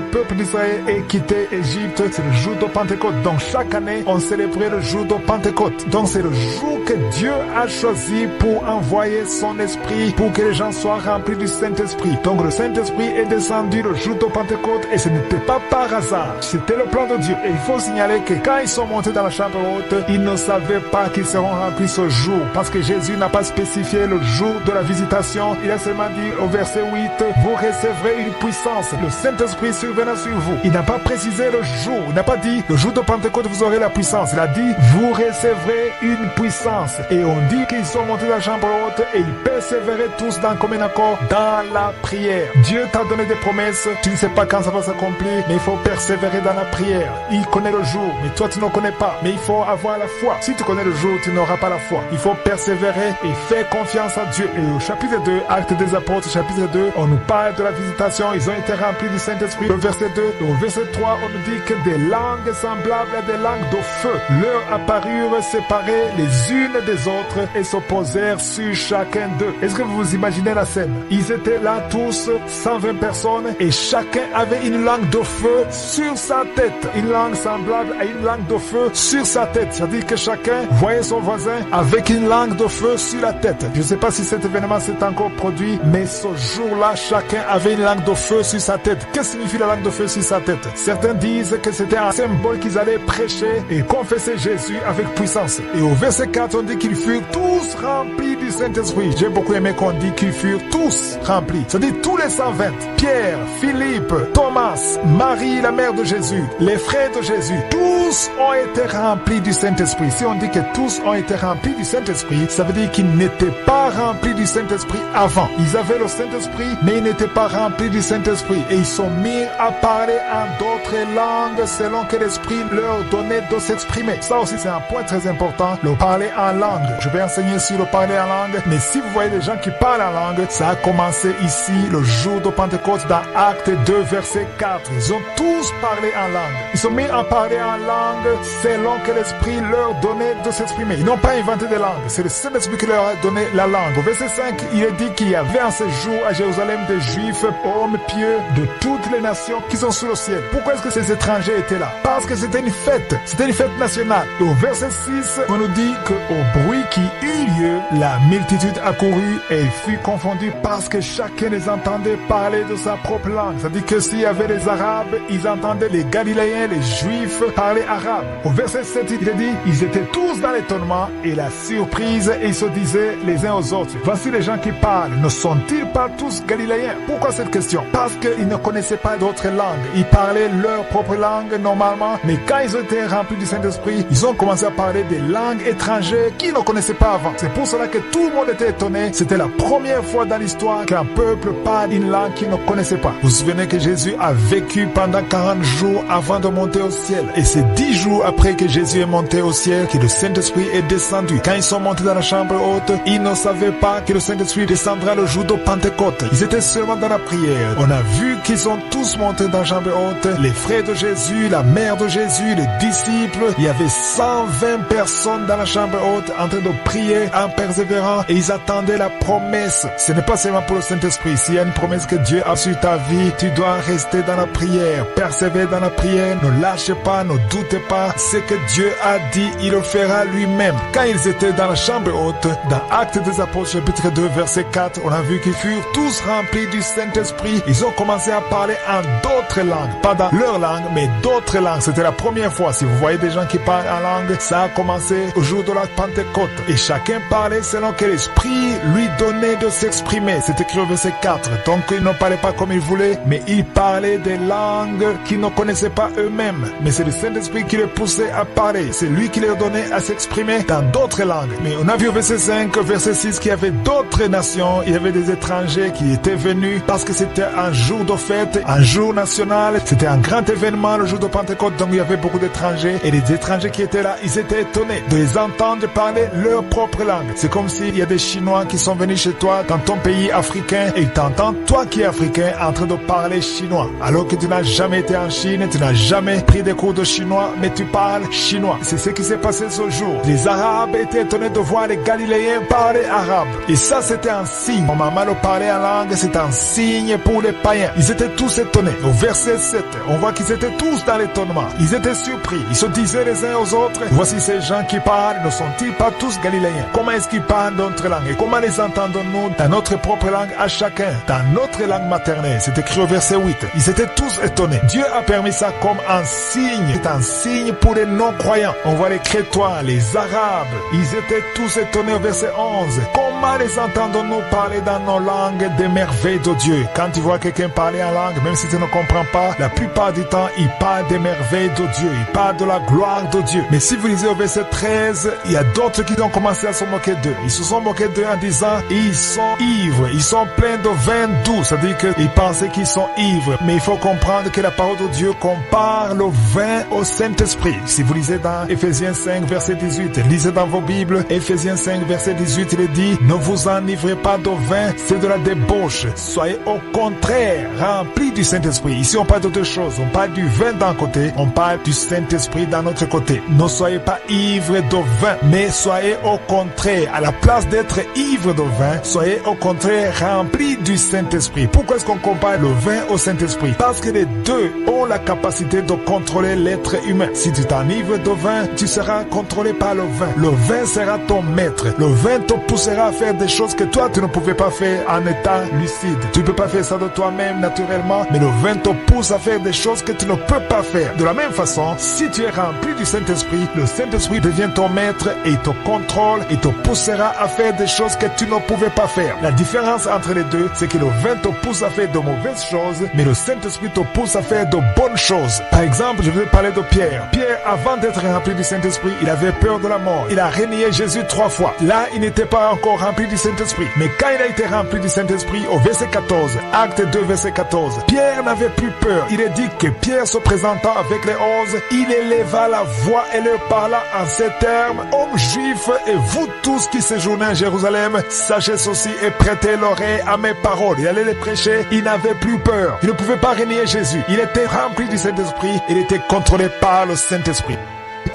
peuple d'Israël ait quitté Égypte, c'est le jour de Pentecôte. Donc chaque année, on célébrait le jour de Pentecôte. Donc c'est le jour que Dieu a choisi pour envoyer son esprit, pour que les gens soient remplis du Saint-Esprit. Donc le Saint-Esprit est descendu le jour de Pentecôte et ce n'était pas par hasard. C'était le plan de Dieu. Et il faut signaler que quand ils sont montés dans la chambre haute, ils ne savaient pas qu'ils seront remplis ce jour. Parce que Jésus n'a pas spécifié le jour de la visitation. Il a seulement dit au verset 8, vous recevrez une puissance. Le Saint-Esprit surviendra sur vous. Il n'a pas précisé le jour. Il n'a pas dit le jour de Pentecôte vous aurez la puissance. Il a dit vous recevrez une puissance. Et on dit qu'ils sont montés dans la chambre haute et ils persévéraient tous dans commun accord dans la prière. Dieu t'a donné des promesses. Tu ne sais pas quand ça va s'accomplir, mais il faut persévérer dans la prière. Il connaît le jour, mais toi tu ne connais pas. Mais il faut avoir la foi. Si tu connais le jour, tu n'auras pas la foi. Il faut persévérer et faire confiance à Dieu. Et au chapitre 2, Actes des Apôtres, chapitre 2, on nous parle de la visitation. Ils ont été remplis du Saint-Esprit. Au verset 2, au verset 3, on nous dit que des langues semblables à des langues de feu leur apparurent séparées les unes des autres et s'opposèrent sur chacun d'eux. Est-ce que vous vous imaginez la scène? Ils étaient là tous, 120 personnes, et chacun avait une langue de feu sur sa tête. Une langue semblable à une langue de feu sur sa tête. C'est-à-dire que chacun voyait son voisin avec une langue de feu sur la tête. Je ne sais pas si cet événement s'est encore produit, mais ce jour-là, chacun avait une langue de feu sur sa tête. Qu'est-ce que signifie la langue de feu sur sa tête? Certains disent que c'était un symbole qu'ils allaient prêcher et confesser Jésus avec puissance. Et au verset 4, on dit qu'ils furent tous remplis du Saint-Esprit. J'ai beaucoup aimé qu'on dit qu'ils furent tous remplis. C'est-à-dire tous les 120. Pierre, Philippe, Thomas, Marie, la mère de Jésus, les frères de Jésus, tous ont été remplis du Saint-Esprit. Si on dit que tous ont été remplis du Saint-Esprit, ça veut dire qu'ils n'étaient pas remplis du Saint-Esprit avant. Ils avaient le Saint-Esprit, mais ils n'étaient pas remplis du Saint-Esprit. Et ils sont mis à parler en d'autres langues selon que l'Esprit leur donnait de s'exprimer. Ça aussi, c'est un point très important, le parler en langue. Je vais enseigner sur le parler en langue, mais si vous voyez des gens qui parlent en langue, ça a commencé ici, le jour de Pentecôte, dans Actes 2, verset 4. Ils ont tous parlé en langue. Ils sont mis à parler en langue selon que l'Esprit leur donnait de s'exprimer. Ils n'ont pas inventé des langues. C'est le Saint-Esprit qui leur a donné la langue. Au verset 5, il est dit qu'il y avait en ce jour à Jérusalem des Juifs, hommes pieux de toutes les nations qui sont sous le ciel. Pourquoi est-ce que ces étrangers étaient là? Parce que c'était une fête. C'était une fête nationale. Et au verset 6, on nous dit qu'au bruit qui eut lieu, la multitude accourut et fut confondue parce que chacun les entendait parler de sa propre langue. C'est-à-dire que s'il y avait les Arabes, ils entendaient les Galiléens, les Juifs parler arabe. Au verset 7, il est dit, ils étaient tous dans l'étonnement et la surprise et ils se disaient les uns aux autres, voici les gens qui parlent, ne sont-ils pas tous Galiléens? Pourquoi cette question? Parce qu'ils ne connaissaient pas d'autres langues. Ils parlaient leur propre langue normalement, mais quand ils ont été remplis du Saint-Esprit, ils ont commencé à parler des langues étrangères qu'ils ne connaissaient pas avant. C'est pour cela que tout le monde était étonné. C'était la première fois dans l'histoire qu'un peuple parle une langue qu'il ne connaissait pas. Vous vous souvenez que Jésus a vécu pendant 40 jours avant de monter au ciel. Et c'est 10 jours après que Jésus est monté au ciel que le Saint-Esprit est descendu. Quand ils sont montés dans la chambre haute, ils ne savaient pas que le Saint-Esprit descendra le jour de Pentecôte. Ils étaient seulement dans la prière. On a vu qu'ils sont tous montés dans la chambre haute. Les frères de Jésus, la mère de Jésus, les disciples. Il y avait 120 personnes dans la chambre haute en train de prier en persévérant et ils attendaient la promesse. Ce n'est pas seulement pour le Saint-Esprit. S'il y a une promesse que Dieu a sur ta vie, tu dois rester dans la prière, persévérer dans la prière, ne lâche pas, ne doute pas. Ce que Dieu a dit, il le fera lui-même. Quand ils étaient dans la chambre haute, dans Actes des Apôtres, chapitre 2, verset 4, on a vu qu'ils furent tous remplis du Saint-Esprit. Ils ont commencé à parler en d'autres langues, pas dans leur langue, mais d'autres langues. C'était la première fois. Si vous voyez des gens qui parlent en langue, ça a commencé au jour de la Pentecôte. Et chacun parlait selon que l'Esprit lui donnait de s'exprimer. C'est écrit au verset 4. Donc ils ne parlaient pas comme ils voulaient, mais ils parlaient des langues qu'ils ne connaissaient pas eux-mêmes. Mais c'est le Saint-Esprit qui les poussait à parler. C'est lui qui leur donnait à s'exprimer dans d'autres langues. Mais on a vu au verset 5, verset 6 qu'il y avait d'autres nations. Il y avait des étrangers qui étaient venus parce que c'était un jour de fête, un jour national. C'était un grand événement le jour de Pentecôte. Donc il y avait beaucoup d'étrangers. Et les étrangers qui étaient là, ils étaient étonnés de les entendre parler leur propre langue. C'est comme s'il y a des Chinois qui sont venus chez toi dans ton pays africain et ils t'entendent, toi qui es africain, en train de parler chinois. Alors que tu n'as jamais été en Chine, tu n'as jamais pris des cours de chinois, mais tu parles chinois. C'est ce qui s'est passé ce jour. Les Arabes étaient étonnés de voir les Galiléens parler arabe. Et ça, c'était un signe. Mon maman le parlait en langue, c'est un signe pour les païens. Ils étaient tous étonnés. Au verset 7, on voit qu'ils étaient tous dans l'étonnement. Ils étaient surpris. Ils se disaient les uns aux autres, voici ces gens qui parlent, ne sont-ils pas tous Galiléens? Comment est-ce qu'ils parlent notre langue? Et comment les entendons-nous dans notre propre langue à chacun, dans notre langue maternelle? C'est écrit au verset 8. Ils étaient tous étonnés. Dieu a permis ça comme un signe. C'est un signe pour les non-croyants. On voit les Crétois, les Arabes. Ils étaient tous étonnés au verset 11. Comment Pourquoi les entendons-nous parler dans nos langues des merveilles de Dieu? Quand tu vois quelqu'un parler en langue, même si tu ne comprends pas, la plupart du temps, il parle des merveilles de Dieu. Il parle de la gloire de Dieu. Mais si vous lisez au verset 13, il y a d'autres qui ont commencé à se moquer d'eux. Ils se sont moqués d'eux en disant, ils sont ivres, ils sont pleins de vin doux. C'est-à-dire qu'ils pensaient qu'ils sont ivres. Mais il faut comprendre que la parole de Dieu compare le vin au Saint-Esprit. Si vous lisez dans Éphésiens 5, verset 18, lisez dans vos Bibles, Éphésiens 5, verset 18, il dit, ne vous enivrez pas de vin, c'est de la débauche. Soyez au contraire remplis du Saint-Esprit. Ici, on parle de deux choses. On parle du vin d'un côté, on parle du Saint-Esprit d'un autre côté. Ne soyez pas ivres de vin, mais soyez au contraire, à la place d'être ivre de vin, soyez au contraire remplis du Saint-Esprit. Pourquoi est-ce qu'on compare le vin au Saint-Esprit? Parce que les deux ont la capacité de contrôler l'être humain. Si tu t'enivres de vin, tu seras contrôlé par le vin. Le vin sera ton maître. Le vin te poussera à faire des choses que toi, tu ne pouvais pas faire en état lucide. Tu ne peux pas faire ça de toi-même naturellement, mais le vin te pousse à faire des choses que tu ne peux pas faire. De la même façon, si tu es rempli du Saint-Esprit, le Saint-Esprit devient ton maître et il te contrôle et te poussera à faire des choses que tu ne pouvais pas faire. La différence entre les deux, c'est que le vin te pousse à faire de mauvaises choses, mais le Saint-Esprit te pousse à faire de bonnes choses. Par exemple, je vais parler de Pierre. Pierre, avant d'être rempli du Saint-Esprit, il avait peur de la mort. Il a renié Jésus 3 fois. Là, il n'était pas encore rempli du Saint-Esprit. Mais quand il a été rempli du Saint-Esprit, au verset 14, Acte 2, verset 14, Pierre n'avait plus peur. Il est dit que Pierre, se présentant avec les 11, il éleva la voix et leur parla en ces termes, hommes juifs et vous tous qui séjournez à Jérusalem, sachez ceci et prêtez l'oreille à mes paroles. Il allait les prêcher, il n'avait plus peur. Il ne pouvait pas renier Jésus. Il était rempli du Saint-Esprit, il était contrôlé par le Saint-Esprit.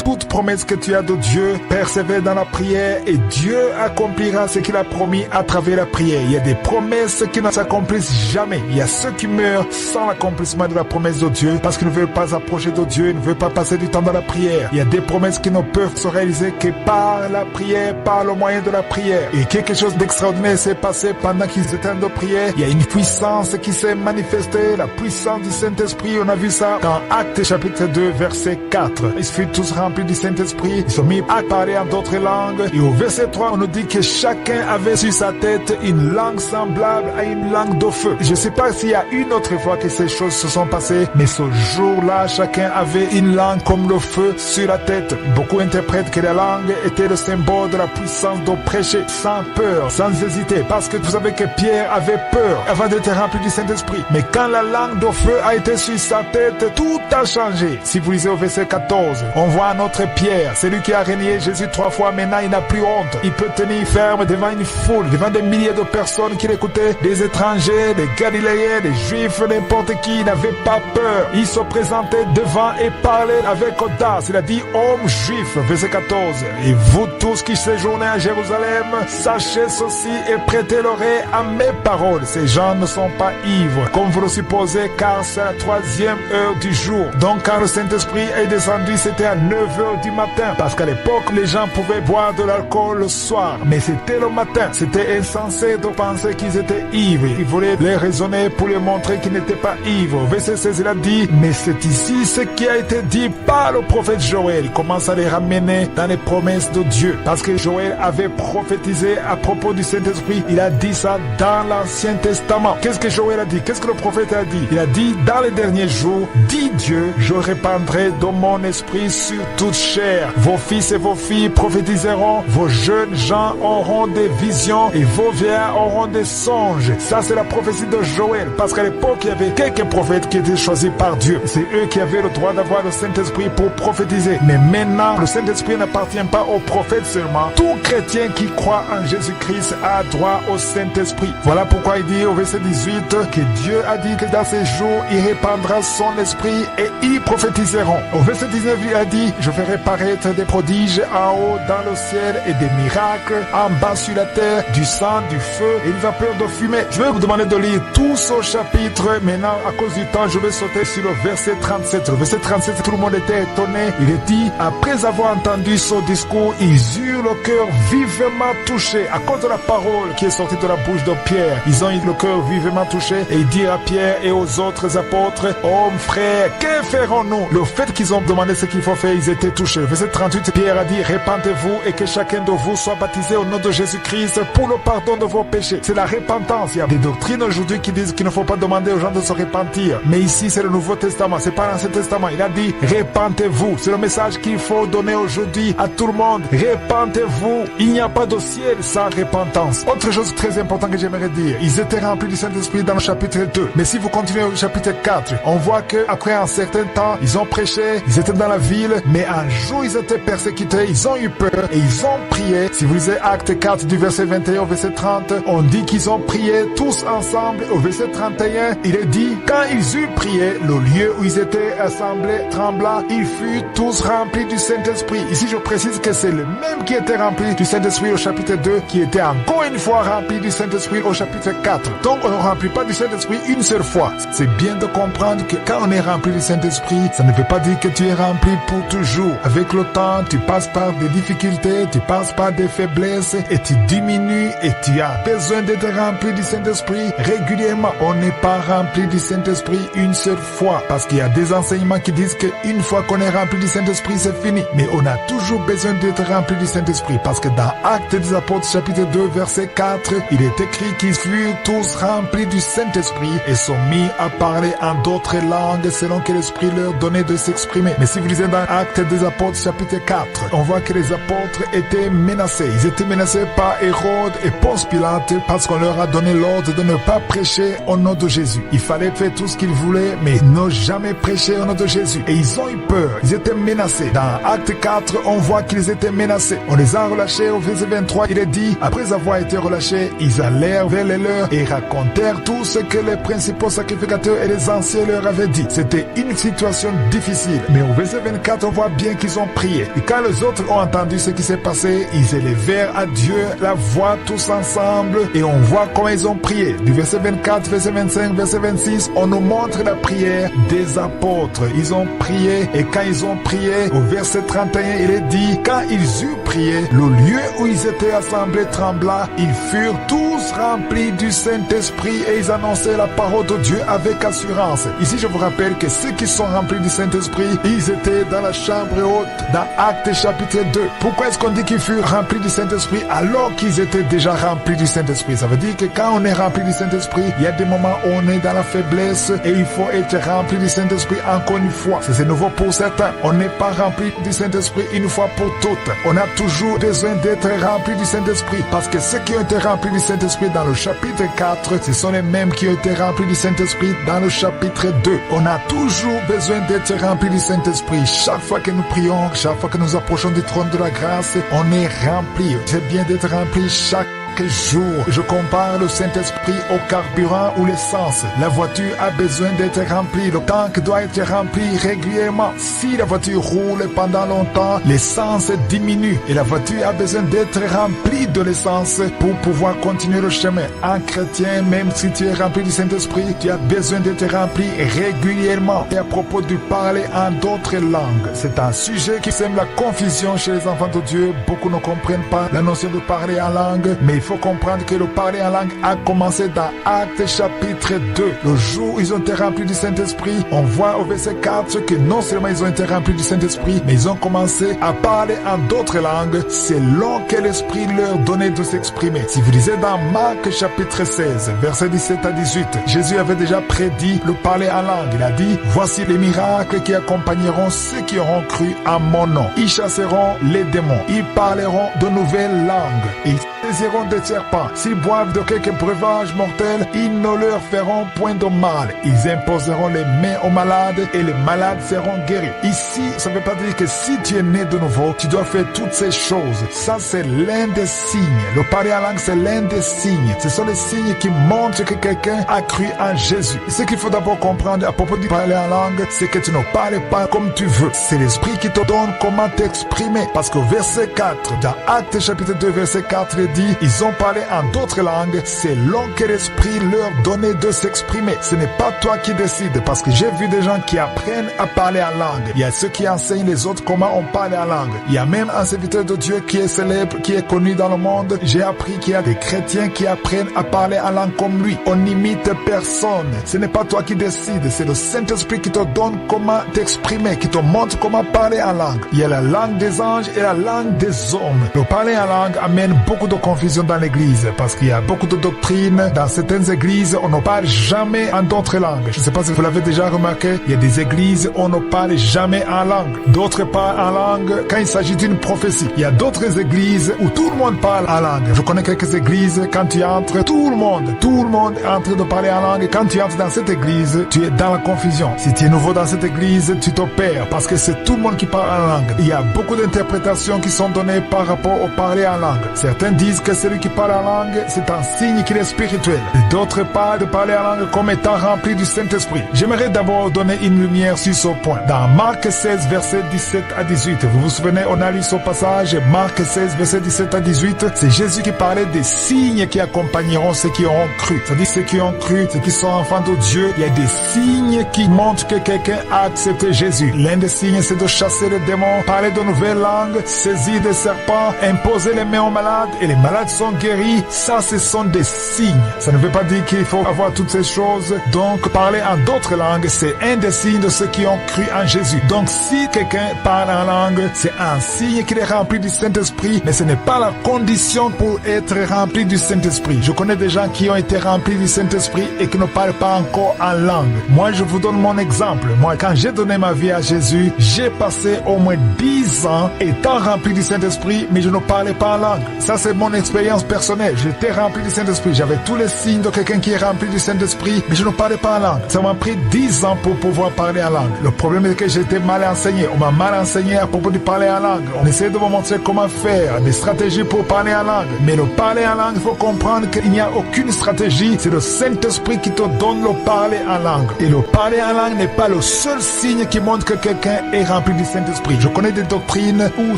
Toute promesse que tu as de Dieu, persévère dans la prière et Dieu accomplira ce qu'il a promis à travers la prière. Il y a des promesses qui ne s'accomplissent jamais. Il y a ceux qui meurent sans l'accomplissement de la promesse de Dieu parce qu'ils ne veulent pas approcher de Dieu, ils ne veulent pas passer du temps dans la prière. Il y a des promesses qui ne peuvent se réaliser que par la prière, par le moyen de la prière. Et quelque chose d'extraordinaire s'est passé pendant qu'ils étaient en prière. Il y a une puissance qui s'est manifestée, la puissance du Saint-Esprit. On a vu ça dans Actes chapitre 2, verset 4. Ils furent tous remplis du Saint-Esprit, ils sont mis à parler en d'autres langues. Et au verset 3, on nous dit que chacun avait sur sa tête une langue semblable à une langue de feu. Je ne sais pas s'il y a une autre fois que ces choses se sont passées, mais ce jour-là, chacun avait une langue comme le feu sur la tête. Beaucoup interprètent que la langue était le symbole de la puissance de prêcher sans peur, sans hésiter, parce que vous savez que Pierre avait peur avant d'être rempli du Saint-Esprit. Mais quand la langue de feu a été sur sa tête, tout a changé. Si vous lisez au verset 14, on voit notre Pierre, celui qui a renié Jésus 3 fois, maintenant il n'a plus honte. Il peut tenir ferme devant une foule, devant des milliers de personnes qui l'écoutaient, des étrangers, des Galiléens, des Juifs, n'importe qui, il n'avait pas peur. Il se présentait devant et parlait avec audace. Il a dit, hommes juifs, verset 14, et vous tous qui séjournez à Jérusalem, sachez ceci et prêtez l'oreille à mes paroles. Ces gens ne sont pas ivres, comme vous le supposez, car c'est la 3e heure du jour. Donc quand le Saint-Esprit est descendu, c'était à 9h du matin, parce qu'à l'époque les gens pouvaient boire de l'alcool le soir, mais c'était le matin. C'était insensé de penser qu'ils étaient ivres. Il voulait les raisonner pour les montrer qu'ils n'étaient pas ivres. Verset 16, il a dit, mais c'est ici ce qui a été dit par le prophète Joël. Il commence à les ramener dans les promesses de Dieu, parce que Joël avait prophétisé à propos du Saint-Esprit. Il a dit ça dans l'Ancien Testament. Qu'est-ce que Joël a dit? Qu'est-ce que le prophète a dit? Il a dit, dans les derniers jours, dit Dieu, je répandrai de mon esprit sur toute chair. Vos fils et vos filles prophétiseront, vos jeunes gens auront des visions et vos vieillards auront des songes. Ça, c'est la prophétie de Joël, parce qu'à l'époque, il y avait quelques prophètes qui étaient choisis par Dieu. C'est eux qui avaient le droit d'avoir le Saint-Esprit pour prophétiser. Mais maintenant, le Saint-Esprit n'appartient pas aux prophètes seulement. Tout chrétien qui croit en Jésus-Christ a droit au Saint-Esprit. Voilà pourquoi il dit au verset 18 que Dieu a dit que dans ces jours, il répandra son esprit et ils prophétiseront. Au verset 19, il a dit, je ferai paraître des prodiges en haut dans le ciel et des miracles en bas sur la terre, du sang, du feu et une vapeur de fumée. Je vais vous demander de lire tout ce chapitre. Maintenant, à cause du temps, je vais sauter sur le verset 37. Le verset 37, tout le monde était étonné. Il est dit, après avoir entendu ce discours, ils eurent le cœur vivement touché à cause de la parole qui est sortie de la bouche de Pierre. Ils ont eu le cœur vivement touché et ils dirent à Pierre et aux autres apôtres, hommes, frères, que ferons-nous? Le fait qu'ils ont demandé ce qu'il faut faire, ils étaient été touché. Verset 38, Pierre a dit, répentez-vous et que chacun de vous soit baptisé au nom de Jésus-Christ pour le pardon de vos péchés. C'est la repentance. Il y a des doctrines aujourd'hui qui disent qu'il ne faut pas demander aux gens de se repentir. Mais ici, c'est le Nouveau Testament. C'est pas l'Ancien Testament. Il a dit, répentez-vous. C'est le message qu'il faut donner aujourd'hui à tout le monde. Répentez-vous. Il n'y a pas de ciel sans repentance. Autre chose très importante que j'aimerais dire, ils étaient remplis du Saint-Esprit dans le chapitre 2. Mais si vous continuez au chapitre 4, on voit qu'après un certain temps, ils ont prêché, ils étaient dans la ville, mais un jour ils étaient persécutés, ils ont eu peur et ils ont prié. Si vous lisez Acte 4 du verset 21 au verset 30, on dit qu'ils ont prié tous ensemble. Au verset 31, il est dit, quand ils eurent prié, le lieu où ils étaient assemblés trembla, ils furent tous remplis du Saint-Esprit. Ici, je précise que c'est le même qui était rempli du Saint-Esprit au chapitre 2, qui était encore une fois rempli du Saint-Esprit au chapitre 4. Donc, on ne remplit pas du Saint-Esprit une seule fois. C'est bien de comprendre que quand on est rempli du Saint-Esprit, ça ne veut pas dire que tu es rempli pour toujours. Avec le temps, tu passes par des difficultés, tu passes par des faiblesses et tu diminues et tu as besoin d'être rempli du Saint-Esprit régulièrement. On n'est pas rempli du Saint-Esprit une seule fois parce qu'il y a des enseignements qui disent qu'une fois qu'on est rempli du Saint-Esprit, c'est fini. Mais on a toujours besoin d'être rempli du Saint-Esprit parce que dans Actes des Apôtres chapitre 2 verset 4, il est écrit qu'ils furent tous remplis du Saint-Esprit et sont mis à parler en d'autres langues selon que l'Esprit leur donnait de s'exprimer. Mais si vous lisez dans Actes des Apôtres chapitre 4, on voit que les apôtres étaient menacés. Ils étaient menacés par Hérode et Ponce Pilate parce qu'on leur a donné l'ordre de ne pas prêcher au nom de Jésus. Il fallait faire tout ce qu'ils voulaient, mais ils n'ont jamais prêché au nom de Jésus. Et ils ont eu peur. Ils étaient menacés. Dans Acte 4, on voit qu'ils étaient menacés. On les a relâchés au verset 23. Il est dit, après avoir été relâchés, ils allèrent vers les leurs et racontèrent tout ce que les principaux sacrificateurs et les anciens leur avaient dit. C'était une situation difficile. Mais au verset 24, on voit bien qu'ils ont prié. Et quand les autres ont entendu ce qui s'est passé, ils élevèrent à Dieu la voix tous ensemble et on voit comment ils ont prié. Du verset 24, verset 25, verset 26, on nous montre la prière des apôtres. Ils ont prié et quand ils ont prié, au verset 31, il est dit, quand ils eurent prié, le lieu où ils étaient assemblés trembla, ils furent tous remplis du Saint-Esprit et ils annonçaient la parole de Dieu avec assurance. Ici, je vous rappelle que ceux qui sont remplis du Saint-Esprit, ils étaient dans la chambre haute, dans Actes chapitre 2. Pourquoi est-ce qu'on dit qu'ils furent remplis du Saint-Esprit alors qu'ils étaient déjà remplis du Saint-Esprit? Ça veut dire que quand on est rempli du Saint-Esprit, il y a des moments où on est dans la faiblesse et il faut être rempli du Saint-Esprit encore une fois. C'est nouveau pour certains. On n'est pas rempli du Saint-Esprit une fois pour toutes. On a toujours besoin d'être rempli du Saint-Esprit parce que ceux qui ont été remplis du Saint-Esprit dans le chapitre 4, ce sont les mêmes qui ont été remplis du Saint-Esprit dans le chapitre 2. On a toujours besoin d'être rempli du Saint-Esprit. Chaque fois que nous prions, chaque fois que nous approchons du trône de la grâce, on est rempli. C'est bien d'être rempli chaque jour. Je compare le Saint-Esprit au carburant ou l'essence. La voiture a besoin d'être remplie. Le tank doit être rempli régulièrement. Si la voiture roule pendant longtemps, l'essence diminue et la voiture a besoin d'être remplie de l'essence pour pouvoir continuer le chemin. Un chrétien, même si tu es rempli du Saint-Esprit, tu as besoin d'être rempli régulièrement. Et à propos de parler en d'autres langues, c'est un sujet qui sème la confusion chez les enfants de Dieu. Beaucoup ne comprennent pas la notion de parler en langue, mais il faut comprendre que le parler en langue a commencé dans Actes chapitre 2. Le jour où ils ont été remplis du Saint-Esprit, on voit au verset 4 que non seulement ils ont été remplis du Saint-Esprit, mais ils ont commencé à parler en d'autres langues selon que l'Esprit leur donnait de s'exprimer. Si vous lisez dans Marc chapitre 16, versets 17 à 18, Jésus avait déjà prédit le parler en langue. Il a dit, voici les miracles qui accompagneront ceux qui auront cru à mon nom. Ils chasseront les démons. Ils parleront de nouvelles langues. Et ils saisiront des serpents. S'ils boivent de quelques breuvages mortels, ils ne leur feront point de mal. Ils imposeront les mains aux malades et les malades seront guéris. Ici, ça ne veut pas dire que si tu es né de nouveau, tu dois faire toutes ces choses. Ça, c'est l'un des signes. Le parler en langue, c'est l'un des signes. Ce sont les signes qui montrent que quelqu'un a cru en Jésus. Ce qu'il faut d'abord comprendre à propos du parler en langue, c'est que tu ne parles pas comme tu veux. C'est l'Esprit qui te donne comment t'exprimer. Parce que verset 4, dans Actes chapitre 2, verset 4, il dit, ils ont parlé en d'autres langues selon que l'Esprit leur donnait de s'exprimer. Ce n'est pas toi qui décides, parce que j'ai vu des gens qui apprennent à parler en langue. Il y a ceux qui enseignent les autres comment on parle en langue. Il y a même un serviteur de Dieu qui est célèbre, qui est connu dans le monde. J'ai appris qu'il y a des chrétiens qui apprennent à parler en langue comme lui. On n'imite personne. Ce n'est pas toi qui décides, c'est le Saint-Esprit qui te donne comment t'exprimer, qui te montre comment parler en langue. Il y a la langue des anges et la langue des hommes. Le parler en langue amène beaucoup de confusion dans l'église, parce qu'il y a beaucoup de doctrines. Dans certaines églises, on ne parle jamais en d'autres langues. Je ne sais pas si vous l'avez déjà remarqué, il y a des églises où on ne parle jamais en langue. D'autres parlent en langue quand il s'agit d'une prophétie. Il y a d'autres églises où tout le monde parle en langue. Je connais quelques églises, quand tu entres, tout le monde est en train de parler en langue. Quand tu entres dans cette église, tu es dans la confusion. Si tu es nouveau dans cette église, tu te perds, parce que c'est tout le monde qui parle en langue. Il y a beaucoup d'interprétations qui sont données par rapport au parler en langue. Certains disent que celui qui parle en langue, c'est un signe qu'il est spirituel. D'autres parlent de parler en langue comme étant rempli du Saint-Esprit. J'aimerais d'abord donner une lumière sur ce point. Dans Marc 16, versets 17 à 18, vous vous souvenez, on a lu ce passage, Marc 16, versets 17 à 18, c'est Jésus qui parlait des signes qui accompagneront ceux qui auront cru. C'est-à-dire ceux qui ont cru, ceux qui sont enfants de Dieu, il y a des signes qui montrent que quelqu'un a accepté Jésus. L'un des signes, c'est de chasser les démons, parler de nouvelles langues, saisir des serpents, imposer les mains aux malades, et les malades sont guéris. Ça, ce sont des signes. Ça ne veut pas dire qu'il faut avoir toutes ces choses. Donc, parler en d'autres langues, c'est un des signes de ceux qui ont cru en Jésus. Donc, si quelqu'un parle en langue, c'est un signe qu'il est rempli du Saint-Esprit, mais ce n'est pas la condition pour être rempli du Saint-Esprit. Je connais des gens qui ont été remplis du Saint-Esprit et qui ne parlent pas encore en langue. Moi, je vous donne mon exemple. Moi, quand j'ai donné ma vie à Jésus, j'ai passé au moins 10 ans étant rempli du Saint-Esprit, mais je ne parlais pas en langue. Ça, c'est mon expérience personnelle. J'étais rempli du Saint-Esprit. J'avais tous les signes de quelqu'un qui est rempli du Saint-Esprit, mais je ne parlais pas en langue. Ça m'a pris 10 ans pour pouvoir parler en langue. Le problème est que j'étais mal enseigné. On m'a mal enseigné à propos de parler en langue. On essayait de me montrer comment faire, des stratégies pour parler en langue. Mais le parler en langue, il faut comprendre qu'il n'y a aucune stratégie. C'est le Saint-Esprit qui te donne le parler en langue. Et le parler en langue n'est pas le seul signe qui montre que quelqu'un est rempli du Saint-Esprit. Je connais des doctrines où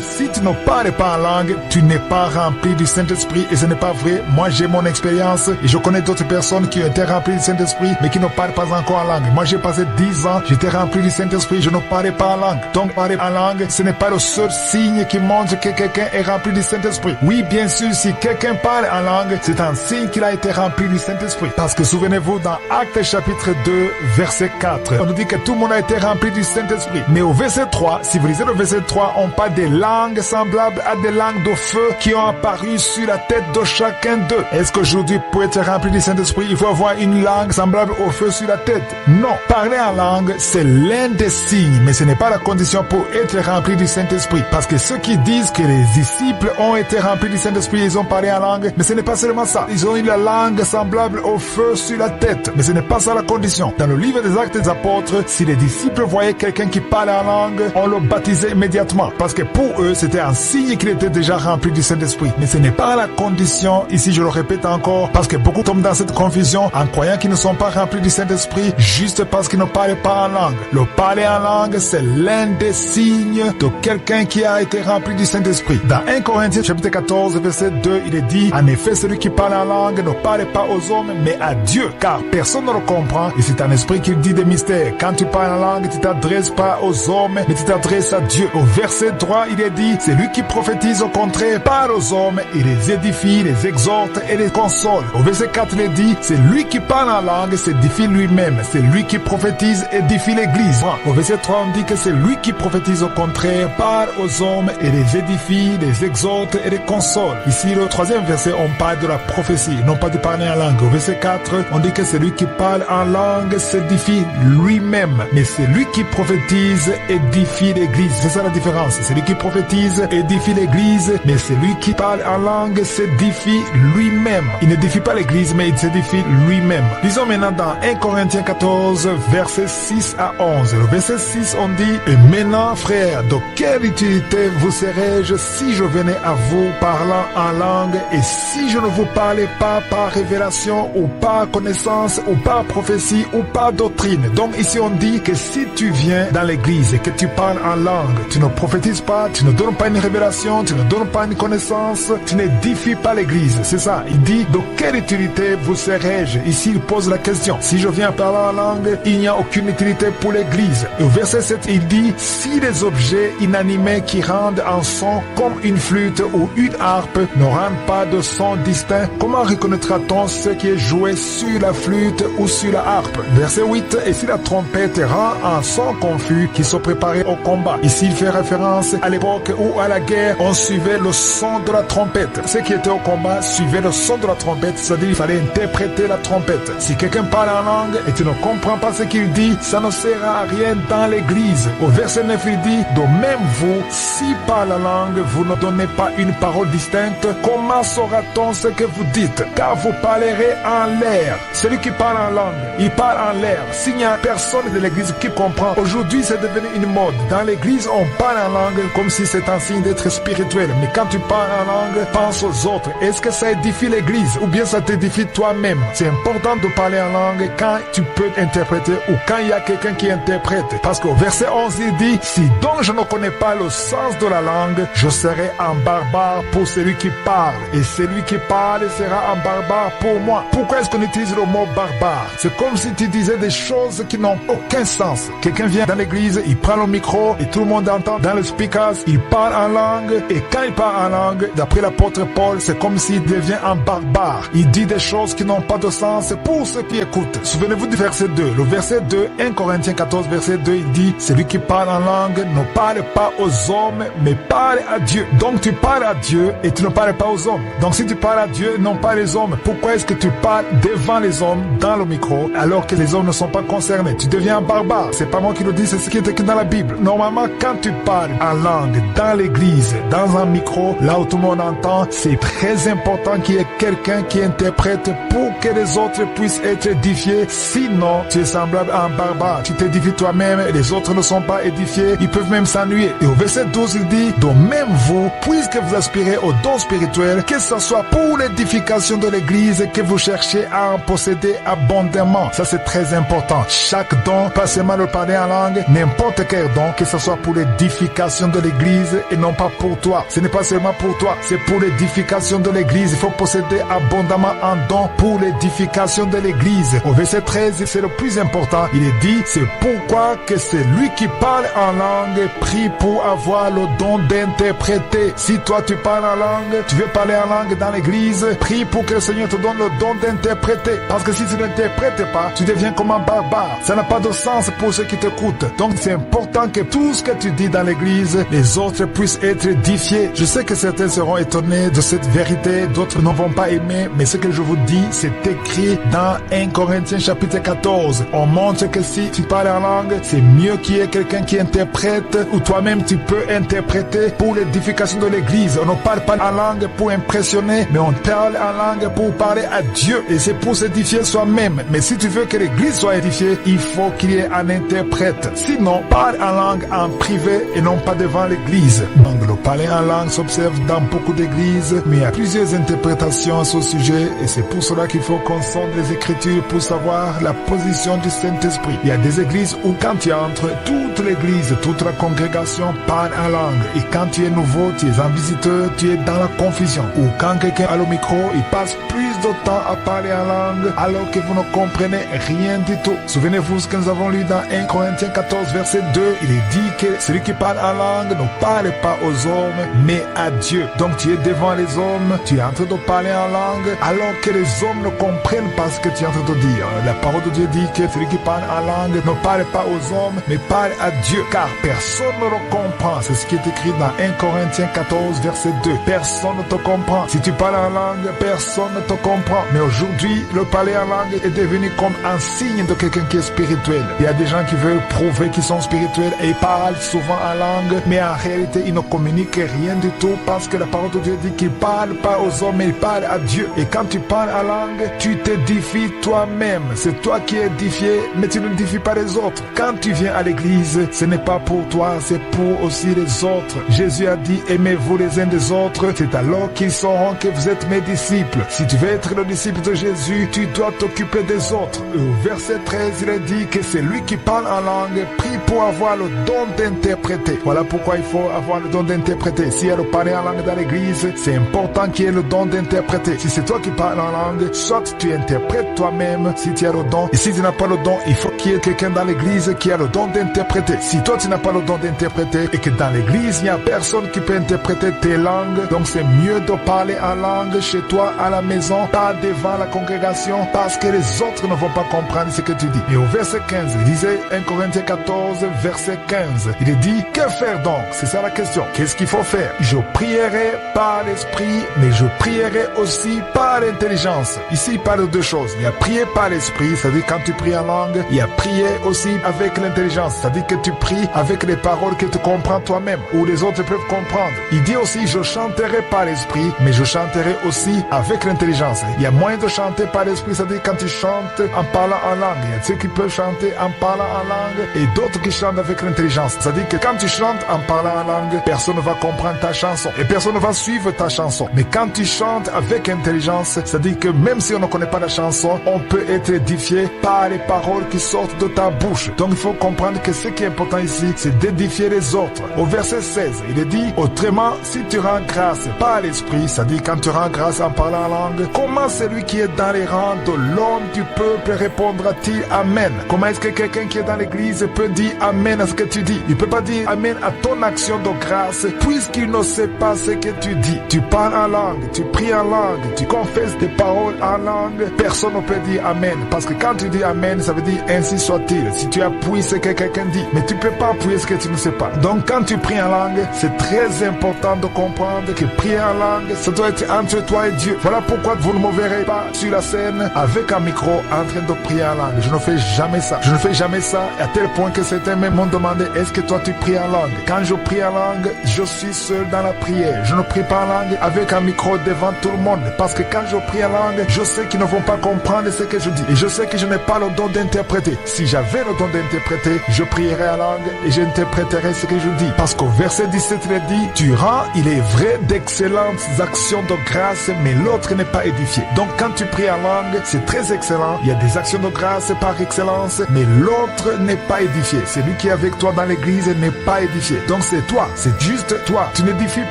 si tu ne parles pas en langue, tu n'es pas rempli du Saint-Esprit, et ce n'est pas vrai. Moi, j'ai mon expérience et je connais d'autres personnes qui ont été remplies du Saint-Esprit mais qui ne parlent pas encore en langue. Moi, j'ai passé 10 ans, j'étais rempli du Saint-Esprit, je ne parlais pas en langue. Donc, parler en langue, ce n'est pas le seul signe qui montre que quelqu'un est rempli du Saint-Esprit. Oui, bien sûr, si quelqu'un parle en langue, c'est un signe qu'il a été rempli du Saint-Esprit. Parce que souvenez-vous, dans Actes chapitre 2, verset 4, on nous dit que tout le monde a été rempli du Saint-Esprit. Mais au verset 3, si vous lisez le verset 3, on parle des langues semblables à des langues de feu qui ont apparu sur la tête de chacun d'eux. Est-ce qu'aujourd'hui, pour être rempli du Saint-Esprit, il faut avoir une langue semblable au feu sur la tête? Non. Parler en langue, c'est l'un des signes, mais ce n'est pas la condition pour être rempli du Saint-Esprit. Parce que ceux qui disent que les disciples ont été remplis du Saint-Esprit, ils ont parlé en langue, mais ce n'est pas seulement ça. Ils ont eu la langue semblable au feu sur la tête, mais ce n'est pas ça la condition. Dans le livre des Actes des Apôtres, si les disciples voyaient quelqu'un qui parlait en langue, on le baptisait immédiatement. Parce que pour eux, c'était un signe qu'il était déjà rempli du Saint-Esprit. Mais ce n'est pas la condition, ici je le répète encore, parce que beaucoup tombent dans cette confusion en croyant qu'ils ne sont pas remplis du Saint-Esprit juste parce qu'ils ne parlent pas en langue. Le parler en langue, c'est l'un des signes de quelqu'un qui a été rempli du Saint-Esprit. Dans 1 Corinthiens chapitre 14, verset 2, il est dit, en effet, celui qui parle en langue ne parle pas aux hommes, mais à Dieu, car personne ne le comprend, et c'est un esprit qui dit des mystères. Quand tu parles en langue, tu t'adresses pas aux hommes, mais tu t'adresses à Dieu. Au verset 3, il est dit, c'est lui qui prophétise au contraire, parle aux hommes, et les édifie, les exhorte et les console. Au verset 4, il est dit, c'est lui qui parle en langue, s'édifie lui-même. C'est lui qui prophétise, édifie l'église. Au verset 3, on dit que c'est lui qui prophétise au contraire, parle aux hommes et les édifie, les exhorte et les console. Ici, le troisième verset, on parle de la prophétie, non pas de parler en langue. Au verset 4, on dit que c'est lui qui parle en langue, s'édifie lui-même. Mais c'est lui qui prophétise, édifie l'église. C'est ça la différence. C'est lui qui prophétise, édifie l'église, mais c'est lui qui parle en langue, s'édifie lui-même. Il n'édifie pas l'église, mais il s'édifie lui-même. Lisons maintenant dans 1 Corinthiens 14, versets 6 à 11. Le verset 6, on dit, et maintenant, frères, de quelle utilité vous serais-je si je venais à vous parlant en langue, et si je ne vous parlais pas par révélation, ou par connaissance, ou par prophétie, ou par doctrine? Donc ici on dit que si tu viens dans l'église et que tu parles en langue, tu ne prophétises pas, tu ne donnes pas une révélation, tu ne donnes pas une connaissance, tu n'édifie pas l'église. C'est ça. Il dit, de quelle utilité vous serais-je? Ici, il pose la question. Si je viens parler en langue, il n'y a aucune utilité pour l'église. Et au verset 7, il dit, si les objets inanimés qui rendent un son comme une flûte ou une harpe ne rendent pas de son distinct, comment reconnaîtra-t-on ce qui est joué sur la flûte ou sur la harpe? Verset 8, et si la trompette rend un son confus qui se préparait au combat. Ici, il fait référence à l'époque où à la guerre, on suivait le son de la trompette. Ceux qui étaient au combat suivaient le son de la trompette, c'est-à-dire il fallait interpréter la trompette. Si quelqu'un parle en langue et tu ne comprends pas ce qu'il dit, ça ne sert à rien dans l'église. Au verset 9, il dit, de même vous, si par la langue vous ne donnez pas une parole distincte, comment saura-t-on ce que vous dites? Car vous parlerez en l'air. Celui qui parle en langue, il parle en l'air. S'il n'y a personne de l'église qui comprend, aujourd'hui c'est devenu une mode. Dans l'église, on parle en langue comme si c'est un signe d'être spirituel. Mais quand tu parles en langue, pense aux autres. Est-ce que ça édifie l'église ou bien ça t'édifie toi-même? C'est important de parler en langue quand tu peux interpréter ou quand il y a quelqu'un qui interprète. Parce qu'au verset 11, il dit, si donc je ne connais pas le sens de la langue, je serai un barbare pour celui qui parle. Et celui qui parle sera un barbare pour moi. Pourquoi est-ce qu'on utilise le mot barbare? C'est comme si tu disais des choses qui n'ont aucun sens. Quelqu'un vient dans l'église, il prend le micro et tout le monde entend dans le speakers, il parle en langue et quand il parle en langue, d'après l'apôtre Paul, c'est comme s'il devient un barbare. Il dit des choses qui n'ont pas de sens pour ceux qui écoutent. Souvenez-vous du verset 2. Le verset 2, 1 Corinthiens 14, verset 2, il dit, celui qui parle en langue ne parle pas aux hommes, mais parle à Dieu. Donc tu parles à Dieu et tu ne parles pas aux hommes. Donc si tu parles à Dieu, non pas les hommes, pourquoi est-ce que tu parles devant les hommes, dans le micro, alors que les hommes ne sont pas concernés? Tu deviens un barbare. C'est pas moi qui le dis, c'est ce qui est écrit dans la Bible. Normalement, quand tu parles en langue, dans l'église, dans un micro, là où tout le monde entend, c'est très important qu'il y ait quelqu'un qui interprète pour que les autres puissent être édifiés. Sinon, tu es semblable à un barbare. Tu t'édifies toi-même et les autres ne sont pas édifiés. Ils peuvent même s'ennuyer. Et au verset 12, il dit, donc même vous, puisque vous aspirez au don spirituel, que ce soit pour l'édification de l'église que vous cherchez à en posséder abondamment. Ça, c'est très important. Chaque don, pas seulement le parler en langue, n'importe quel don, que ce soit pour l'édification de l'église et non pas pour toi. Ce n'est pas seulement pour toi, c'est pour l'édification de l'église. Il faut posséder abondamment un don pour l'édification de l'église. Au verset 13, c'est le plus important. Il est dit, c'est pourquoi que c'est lui qui parle en langue prie pour avoir le don d'interpréter. Si toi tu parles en langue, tu veux parler en langue dans l'église, prie pour que le Seigneur te donne le don d'interpréter. Parce que si tu n'interprètes pas, tu deviens comme un barbare. Ça n'a pas de sens pour ceux qui t'écoutent. Donc c'est important que tout ce que tu dis dans l'église, les autres puissent être édifiés. Je sais que certains seront étonnés de cette vérité, d'autres ne vont pas aimer, mais ce que je vous dis, c'est écrit dans 1 Corinthiens chapitre 14. On montre que si tu parles en langue, c'est mieux qu'il y ait quelqu'un qui interprète ou toi-même tu peux interpréter pour l'édification de l'église. On ne parle pas en langue pour impressionner, mais on parle en langue pour parler à Dieu et c'est pour s'édifier soi-même. Mais si tu veux que l'église soit édifiée, il faut qu'il y ait un interprète. Sinon, parle en langue en privé et non pas devant l'église. Donc le parler en langue s'observe dans beaucoup d'églises, mais il y a plusieurs interprétations à ce sujet et c'est pour cela qu'il faut qu'on sonde les Écritures pour savoir la position du Saint-Esprit. Il y a des églises où quand tu entres, toute l'église, toute la congrégation parle en langue. Et quand tu es nouveau, tu es un visiteur, tu es dans la confusion. Ou quand quelqu'un a le micro, il passe plus de temps à parler en langue alors que vous ne comprenez rien du tout. Souvenez-vous ce que nous avons lu dans 1 Corinthiens 14, verset 2. Il est dit que celui qui parle en langue ne parle pas aux hommes, mais à Dieu. Donc tu es devant les hommes, tu es en train de parler en langue alors que les hommes ne comprennent pas ce que tu es en train de dire. La parole de Dieu dit que celui qui parle en langue ne parle pas aux hommes, mais parle à Dieu, car personne ne le comprend. C'est ce qui est écrit dans 1 Corinthiens 14, verset 2. Personne ne te comprend. Si tu parles en langue, personne ne te comprend. Mais aujourd'hui, le parler en langue est devenu comme un signe de quelqu'un qui est spirituel. Il y a des gens qui veulent prouver qu'ils sont spirituels et ils parlent souvent en langue, mais en réalité, ils ne communiquent rien du tout parce que la parole de Dieu dit qu'ils ne parlent pas aux hommes, mais ils parlent à Dieu. Et quand tu parles en langue, tu t'édifies toi-même. C'est toi qui es édifié, mais tu n'édifies pas les autres. Quand tu viens à l'église, ce n'est pas pour toi, c'est pour aussi les autres. Jésus a dit, aimez-vous les uns des autres, c'est alors qu'ils sauront que vous êtes mes disciples. Si tu veux être être le disciple de Jésus, tu dois t'occuper des autres. Au verset 13, il est dit que c'est lui qui parle en langue, prie pour avoir le don d'interpréter. Voilà pourquoi il faut avoir le don d'interpréter. Si il y a le parler en langue dans l'église, c'est important qu'il y ait le don d'interpréter. Si c'est toi qui parles en langue, soit tu interprètes toi-même si tu as le don. Et si tu n'as pas le don, il faut qu'il y ait quelqu'un dans l'église qui a le don d'interpréter. Si toi tu n'as pas le don d'interpréter et que dans l'église il n'y a personne qui peut interpréter tes langues, donc c'est mieux de parler en langue chez toi à la maison, pas devant la congrégation, parce que les autres ne vont pas comprendre ce que tu dis. Et au verset 15, il disait 1 Corinthiens 14, verset 15, il est dit, que faire donc? C'est ça la question. Qu'est-ce qu'il faut faire? Je prierai par l'esprit, mais je prierai aussi par l'intelligence. Ici, il parle de deux choses. Il y a prier par l'esprit, c'est-à-dire quand tu pries en langue, il y a prier aussi avec l'intelligence, c'est-à-dire que tu pries avec les paroles que tu comprends toi-même, ou les autres peuvent comprendre. Il dit aussi, je chanterai par l'esprit, mais je chanterai aussi avec l'intelligence. Il y a moyen de chanter par l'esprit, c'est-à-dire quand tu chantes en parlant en langue. Il y a ceux qui peuvent chanter en parlant en langue et d'autres qui chantent avec l'intelligence. C'est-à-dire que quand tu chantes en parlant en langue, personne ne va comprendre ta chanson et personne ne va suivre ta chanson. Mais quand tu chantes avec intelligence, c'est-à-dire que même si on ne connaît pas la chanson, on peut être édifié par les paroles qui sortent de ta bouche. Donc il faut comprendre que ce qui est important ici, c'est d'édifier les autres. Au verset 16, il est dit, autrement, si tu rends grâce par l'esprit, c'est-à-dire quand tu rends grâce en parlant en langue, comment celui qui est dans les rangs de l'homme du peuple répondra-t-il Amen? Comment est-ce que quelqu'un qui est dans l'église peut dire Amen à ce que tu dis? Il ne peut pas dire Amen à ton action de grâce puisqu'il ne sait pas ce que tu dis. Tu parles en langue, tu pries en langue, tu confesses tes paroles en langue, personne ne peut dire Amen. Parce que quand tu dis Amen, ça veut dire ainsi soit-il. Si tu appuies ce que quelqu'un dit, mais tu ne peux pas appuyer ce que tu ne sais pas. Donc quand tu pries en langue, c'est très important de comprendre que prier en langue, ça doit être entre toi et Dieu. Voilà pourquoi vous ne me verrez pas sur la scène avec un micro en train de prier en langue. Je ne fais jamais ça. Je ne fais jamais ça à tel point que certains même m'ont demandé est-ce que toi tu pries en langue? Quand je prie en langue, je suis seul dans la prière. Je ne prie pas en langue avec un micro devant tout le monde parce que quand je prie en langue, je sais qu'ils ne vont pas comprendre ce que je dis et je sais que je n'ai pas le don d'interpréter. Si j'avais le don d'interpréter, je prierais en langue et j'interpréterais ce que je dis. Parce qu'au verset 17, il est dit, tu rends, il est vrai, d'excellentes actions de grâce, mais l'autre n'est pas édifié. Donc quand tu pries en langue, c'est très excellent. Il y a des actions de grâce par excellence, mais l'autre n'est pas édifié. Celui qui est avec toi dans l'église n'est pas édifié. Donc c'est toi, c'est juste toi. Tu n'édifies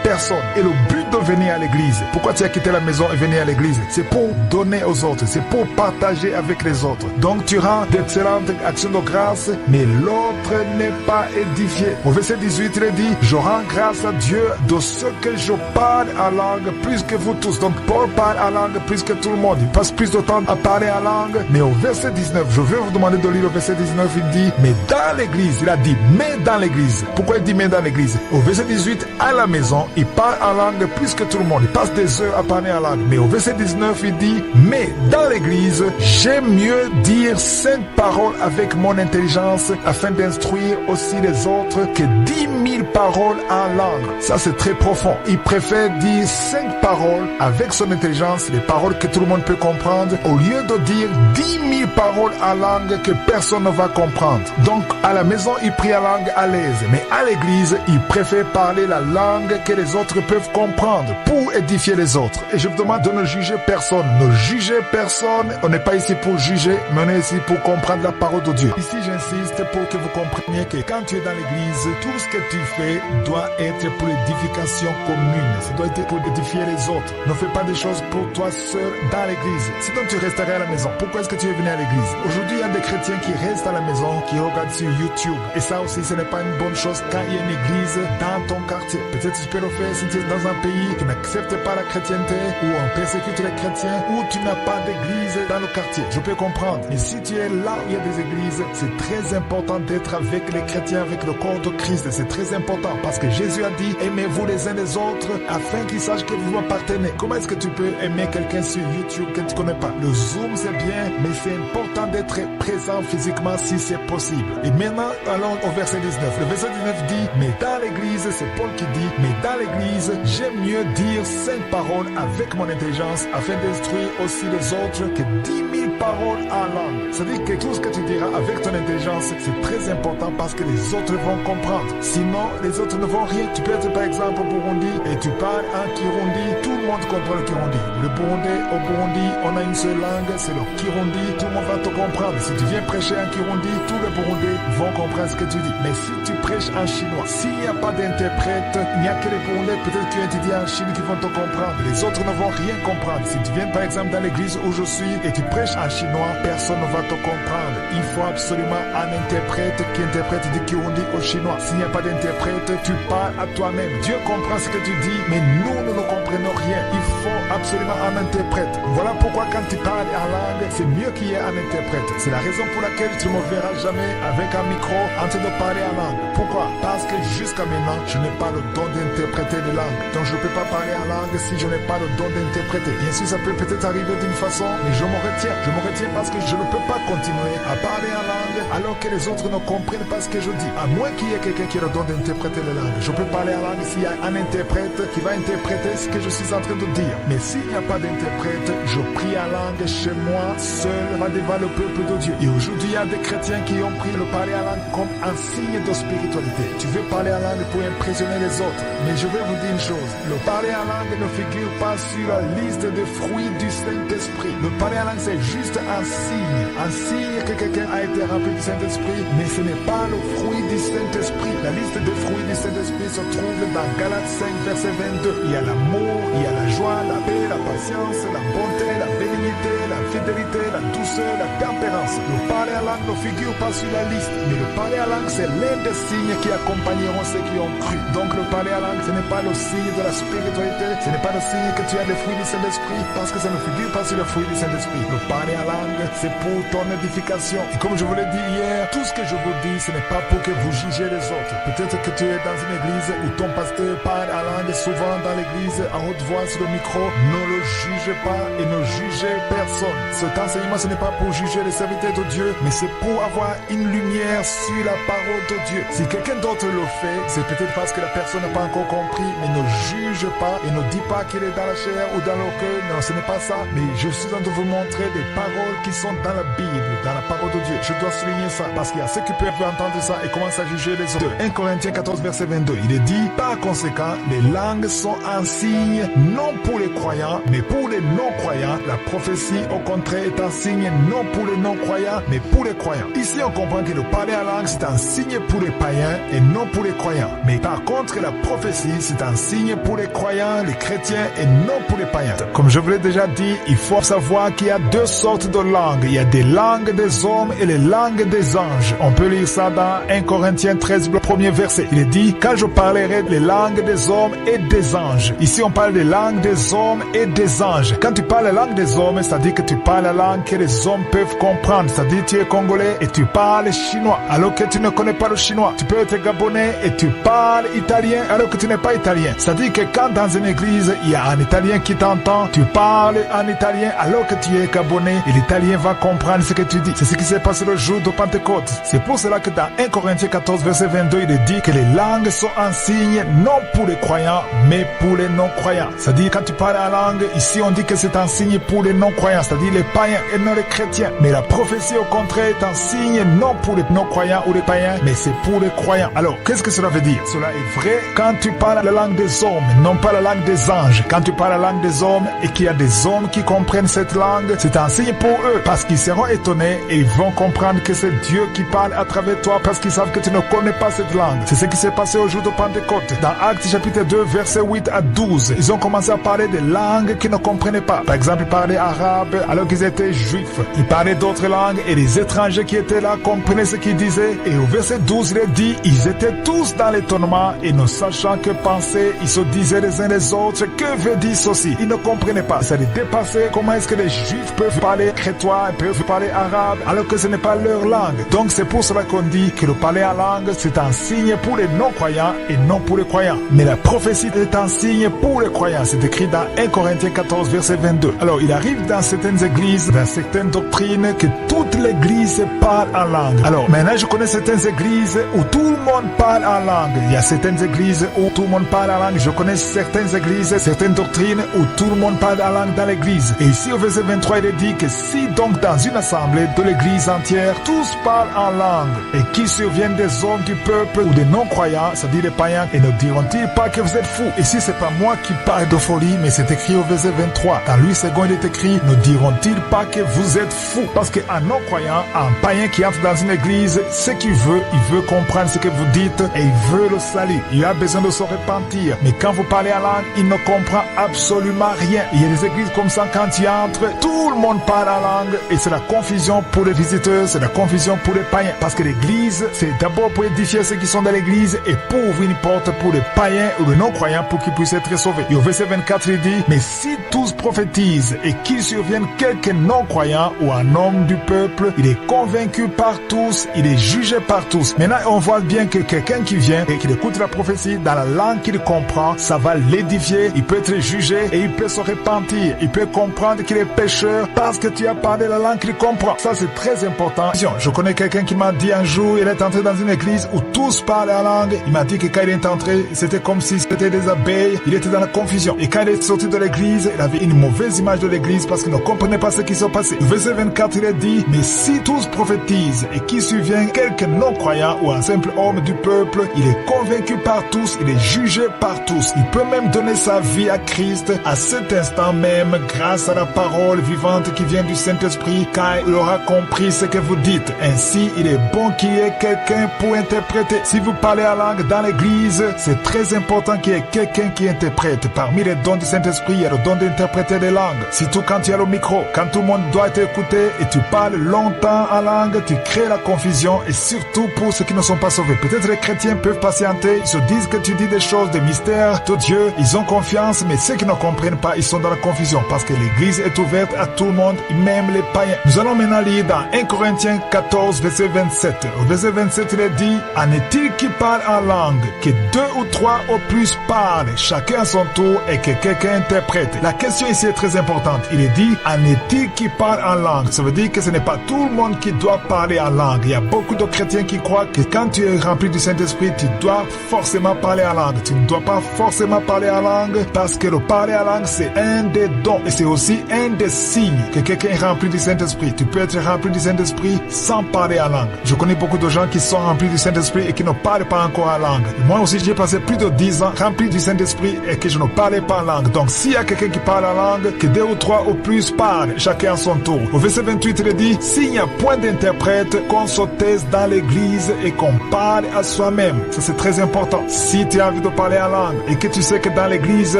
personne. Et le but de venir à l'église, pourquoi tu as quitté la maison et venir à l'église? C'est pour donner aux autres, c'est pour partager avec les autres. Donc tu rends d'excellentes actions de grâce, mais l'autre n'est pas édifié. Au verset 18, il est dit, je rends grâce à Dieu de ce que je parle en langue plus que vous tous. Donc Paul parle en langue plus que tout le monde. Il passe plus de temps à parler en langue. Mais au verset 19, je vais vous demander de lire le verset 19, il dit, mais dans l'église, il a dit, mais dans l'église. Pourquoi il dit mais dans l'église? Au verset 18, à la maison, il parle en langue plus que tout le monde. Il passe des heures à parler en langue. Mais au verset 19, il dit, mais dans l'église, j'aime mieux dire 5 paroles avec mon intelligence afin d'instruire aussi les autres que 10 000 paroles en langue. Ça, c'est très profond. Il préfère dire 5 paroles avec son intelligence, les paroles que tout le monde peut comprendre, au lieu de dire 10 000 paroles en langue que personne ne va comprendre. Donc, à la maison, il prie en langue à l'aise. Mais à l'église, il préfère parler la langue que les autres peuvent comprendre pour édifier les autres. Et je vous demande de ne juger personne. Ne jugez personne. On n'est pas ici pour juger, mais on est ici pour comprendre la parole de Dieu. Ici, j'insiste pour que vous compreniez que quand tu es dans l'église, tout ce que tu fais doit être pour l'édification commune. Ça doit être pour édifier les autres. Ne fais pas des choses pour toi seul dans l'église. Sinon, tu resterais à la maison. Pourquoi est-ce que tu es venu à l'église? Aujourd'hui, il y a des chrétiens qui restent à la maison, qui regardent sur YouTube. Et ça aussi, ce n'est pas une bonne chose quand il y a une église dans ton quartier. Peut-être tu peux le faire si tu es dans un pays qui n'accepte pas la chrétienté, où on persécute les chrétiens, où tu n'as pas d'église dans le quartier. Je peux comprendre. Mais si tu es là où il y a des églises, c'est très important d'être avec les chrétiens, avec le corps de Christ. C'est très important parce que Jésus a dit, aimez-vous les uns les autres afin qu'ils sachent que vous m'appartenez. Comment est-ce que tu peux aimer quelqu'un sur YouTube que tu ne connais pas? Le Zoom, c'est bien, mais c'est important d'être présent physiquement si c'est possible. Et maintenant, allons au verset 19. Le verset 19 dit, mais dans l'église, c'est Paul qui dit, mais dans l'église, j'aime mieux dire 5 paroles avec mon intelligence afin d'instruire aussi les autres que 10 000 paroles en langue. C'est-à-dire que tout ce que tu diras avec ton intelligence, c'est très important parce que les autres vont comprendre. Sinon, les autres ne vont rien. Tu peux être par exemple au Burundi et tu parles en Kirundi, tout le monde comprend le Kirundi. Le Burundi Burundais. Au Burundi, on a une seule langue, c'est le Kirundi. Tout le monde va te comprendre. Si tu viens prêcher en Kirundi, tous les Burundais vont comprendre ce que tu dis. Mais si tu prêches en chinois, s'il n'y a pas d'interprète, il n'y a que les Burundais, peut-être qui ont étudié en Chine, qui vont te comprendre. Les autres ne vont rien comprendre. Si tu viens par exemple dans l'église où je suis et tu prêches en chinois, personne ne va te comprendre. Il faut absolument un interprète qui interprète du Kirundi au chinois. S'il n'y a pas d'interprète, tu parles à toi-même. Dieu comprend ce que tu dis, mais nous ne comprenons rien. Il faut absolument un interprète. Voilà pourquoi quand tu parles en langue, c'est mieux qu'il y ait un interprète. C'est la raison pour laquelle tu ne me verras jamais avec un micro en train de parler en langue. Pourquoi? Parce que jusqu'à maintenant, je n'ai pas le don d'interpréter les langues. Donc je ne peux pas parler en langue si je n'ai pas le don d'interpréter. Bien sûr, ça peut peut-être arriver d'une façon, mais je me retiens. Je me retiens parce que je ne peux pas continuer à parler en langue alors que les autres ne comprennent pas ce que je dis. À moins qu'il y ait quelqu'un qui ait le don d'interpréter les langues. Je peux parler en langue s'il y a un interprète qui va interpréter ce que je suis en train de dire. Mais s'il n'y a pas d'interprète, je prie en langue chez moi, seul, devant le peuple de Dieu. Et aujourd'hui, il y a des chrétiens qui ont pris le parler en langue comme un signe de spiritualité. Tu veux parler en langue pour impressionner les autres. Mais je vais vous dire une chose. Le parler en langue ne figure pas sur la liste des fruits du Saint-Esprit. Le parler en langue, c'est juste un signe. Un signe que quelqu'un a été rempli du Saint-Esprit, mais ce n'est pas le fruit du Saint-Esprit. La liste des fruits du Saint-Esprit se trouve dans Galates 5, verset 22. Il y a l'amour, il y a la joie, la paix, la patience, la bonté, la bénignité, la fidélité, la douceur, la tempérance. Le parler en langue ne figure pas sur la liste, mais le parler en langue, c'est l'un des signes qui accompagneront ceux qui ont cru. Donc le parler en langue, ce n'est pas le signe de la spiritualité, ce n'est pas le signe que tu as les fruits du Saint-Esprit, parce que ça ne figure pas sur les fruits du Saint-Esprit. Le parler en langue, c'est pour ton édification. Et comme je vous l'ai dit hier, tout ce que je vous dis, ce n'est pas pour que vous jugez les autres. Peut-être que tu es dans une église où ton pasteur parle en langue souvent dans l'église à haute voix sur le micro. Ne le juge pas et ne jugez personne. Cet enseignement, ce n'est pas pour juger les serviteurs de Dieu, mais c'est pour avoir une lumière sur la parole de Dieu. Si quelqu'un d'autre le fait, c'est peut-être parce que la personne n'a pas encore compris, mais ne juge pas et ne dit pas qu'il est dans la chair ou dans le cœur. Non, ce n'est pas ça. Mais je suis en train de vous montrer des paroles qui sont dans la Bible, dans la parole de Dieu. Je dois souligner ça parce qu'il y a ceux qui peuvent entendre ça et commencent à juger les autres. 1 Corinthiens 14, verset 22. Il est dit, par conséquent, les langues sont un signe non pour les croyants, mais pour les non-croyants. La prophétie, au contraire, est un signe non pour les non-croyants, mais pour les croyants. Ici, on comprend que le parler en langue, c'est un signe pour les païens et non pour les croyants. Mais par contre, la prophétie, c'est un signe pour les croyants, les chrétiens et non pour les païens. Comme je vous l'ai déjà dit, il faut savoir qu'il y a deux sortes de langues. Il y a des langues des hommes et les langues des anges. On peut lire ça dans 1 Corinthiens 13, le premier verset. Il est dit, quand je parlerai les langues des hommes et des anges. Ici, on parle des langues des hommes et des anges. Quand tu parles la langue des hommes, c'est-à-dire que tu parles la langue que les hommes peuvent comprendre. C'est-à-dire que tu es congolais et tu parles chinois alors que tu ne connais pas le chinois. Tu peux être gabonais et tu parles italien alors que tu n'es pas italien. C'est-à-dire que quand dans une église, il y a un italien qui t'entend, tu parles en italien alors que tu es gabonais et l'italien va comprendre ce que tu dis. C'est ce qui s'est passé le jour de Pentecôte. C'est pour cela que dans 1 Corinthiens 14, verset 22, il est dit que les langues sont un signe non pour les croyants, mais pour les non-croyants. C'est-à-dire quand tu parles en langue, ici on dit que c'est un signe pour les non-croyants, c'est-à-dire les païens et non les chrétiens. Mais la prophétie au contraire est un signe non pour les non-croyants ou les païens, mais c'est pour les croyants. Alors, qu'est-ce que cela veut dire? Cela est vrai quand tu parles la langue des hommes, non pas la langue des anges. Quand tu parles la langue des hommes et qu'il y a des hommes qui comprennent cette langue, c'est un signe pour eux parce qu'ils seront étonnés et ils vont comprendre que c'est Dieu qui parle à travers toi parce qu'ils savent que tu ne connais pas cette langue. C'est ce qui s'est passé au jour de Pentecôte. Dans Actes chapitre 2, verset 8 à 12, ils ont commencé à parler des langues qu'ils ne comprenaient pas. Par exemple, ils parlaient arabe alors qu'ils étaient juifs. Ils parlaient d'autres langues et les étrangers qui étaient là comprenaient ce qu'ils disaient. Et au verset 12, il est dit, ils étaient tous dans l'étonnement et ne sachant que penser, ils se disaient les uns les autres, que veut dire ceci? Ils ne comprenaient pas. Ça les dépassait. Comment est-ce que les juifs peuvent parler crétois, peuvent parler arabe alors que ce n'est pas leur langue? Donc c'est pour cela qu'on dit que le parler en langue, c'est un signe pour les non-croyants et non pour les croyants. Mais la prophétie est un signe pour les croyants. C'est écrit dans 1 Corinthiens 14, verset 22. Alors il arrive dans certaines églises, dans certaines doctrines, que toute l'église l'église parle en langue. Alors, maintenant, je connais certaines églises où tout le monde parle en langue. Il y a certaines églises où tout le monde parle en langue. Je connais certaines églises, certaines doctrines où tout le monde parle en langue dans l'église. Et ici, au verset 23, il est dit que si donc dans une assemblée de l'église entière, tous parlent en langue, et qu'il survienne des hommes du peuple ou des non-croyants, c'est-à-dire des païens, et ne diront-ils pas que vous êtes fous? Ici, c'est pas moi qui parle de folie, mais c'est écrit au verset 23. Dans Louis II, il est écrit, ne diront-ils pas que vous êtes fous? Parce qu'un non-croyant, un païen qui entre dans une église, ce qu'il veut, il veut comprendre ce que vous dites et il veut le salut. Il a besoin de se repentir. Mais quand vous parlez en langue, il ne comprend absolument rien. Il y a des églises comme ça, quand il entre, tout le monde parle en langue et c'est la confusion pour les visiteurs, c'est la confusion pour les païens. Parce que l'église, c'est d'abord pour édifier ceux qui sont dans l'église et pour ouvrir une porte pour les païens ou les non-croyants pour qu'ils puissent être sauvés. Et au verset 24, il dit, mais si tous prophétisent et qu'il survienne quelqu'un non-croyant ou un homme du peuple, il est convaincu par tous, il est jugé par tous. Maintenant, on voit bien que quelqu'un qui vient et qui écoute la prophétie dans la langue qu'il comprend, ça va l'édifier, il peut être jugé et il peut se repentir, il peut comprendre qu'il est pécheur parce que tu as parlé la langue qu'il comprend. Ça, c'est très important. Je connais quelqu'un qui m'a dit un jour, il est entré dans une église où tous parlent la langue. Il m'a dit que quand il est entré, c'était comme si c'était des abeilles, il était dans la confusion. Et quand il est sorti de l'église, il avait une mauvaise image de l'église parce qu'il ne comprenait pas ce qui s'est passé. Le verset 24, il est dit, mais si tous prophétisent et qu'il survient quelqu'un non-croyant ou un simple homme du peuple, il est convaincu par tous, il est jugé par tous. Il peut même donner sa vie à Christ à cet instant même grâce à la parole vivante qui vient du Saint-Esprit quand il aura compris ce que vous dites. Ainsi, il est bon qu'il y ait quelqu'un pour interpréter. Si vous parlez en langue dans l'église, c'est très important qu'il y ait quelqu'un qui interprète. Parmi les dons du Saint-Esprit, il y a le don d'interpréter des langues. Surtout quand il y a le micro, quand tout le monde doit être écouté et tu parles longtemps en langue, tu crées la confusion et surtout pour ceux qui ne sont pas sauvés. Peut-être les chrétiens peuvent patienter, ils se disent que tu dis des choses, des mystères de Dieu, ils ont confiance, mais ceux qui ne comprennent pas, ils sont dans la confusion parce que l'église est ouverte à tout le monde, même les païens. Nous allons maintenant lire dans 1 Corinthiens 14, verset 27. Au verset 27, il est dit, en est-il qui parle en langue, que 2 ou 3 au plus parlent, chacun à son tour et que quelqu'un interprète. La question ici est très importante. Il est dit, en est-il qui parle en langue? Ça veut dire que ce n'est pas tout le monde qui doit parler en langue. Il y a beaucoup de chrétiens qui croient que quand tu es rempli du Saint-Esprit, tu dois forcément parler en langue. Tu ne dois pas forcément parler en langue parce que le parler en langue, c'est un des dons et c'est aussi un des signes que quelqu'un est rempli du Saint-Esprit. Tu peux être rempli du Saint-Esprit sans parler en langue. Je connais beaucoup de gens qui sont remplis du Saint-Esprit et qui ne parlent pas encore en langue. Et moi aussi, j'ai passé plus de 10 ans rempli du Saint-Esprit et que je ne parlais pas en langue. Donc, s'il y a quelqu'un qui parle en langue, que 2 ou 3 au plus parlent, chacun à son tour. Au verset 28, il dit, s'il n'y a point d'interprète, qu'on se taise dans l'église et qu'on parle à soi-même. Ça, c'est très important. Si tu as envie de parler en langue et que tu sais que dans l'église,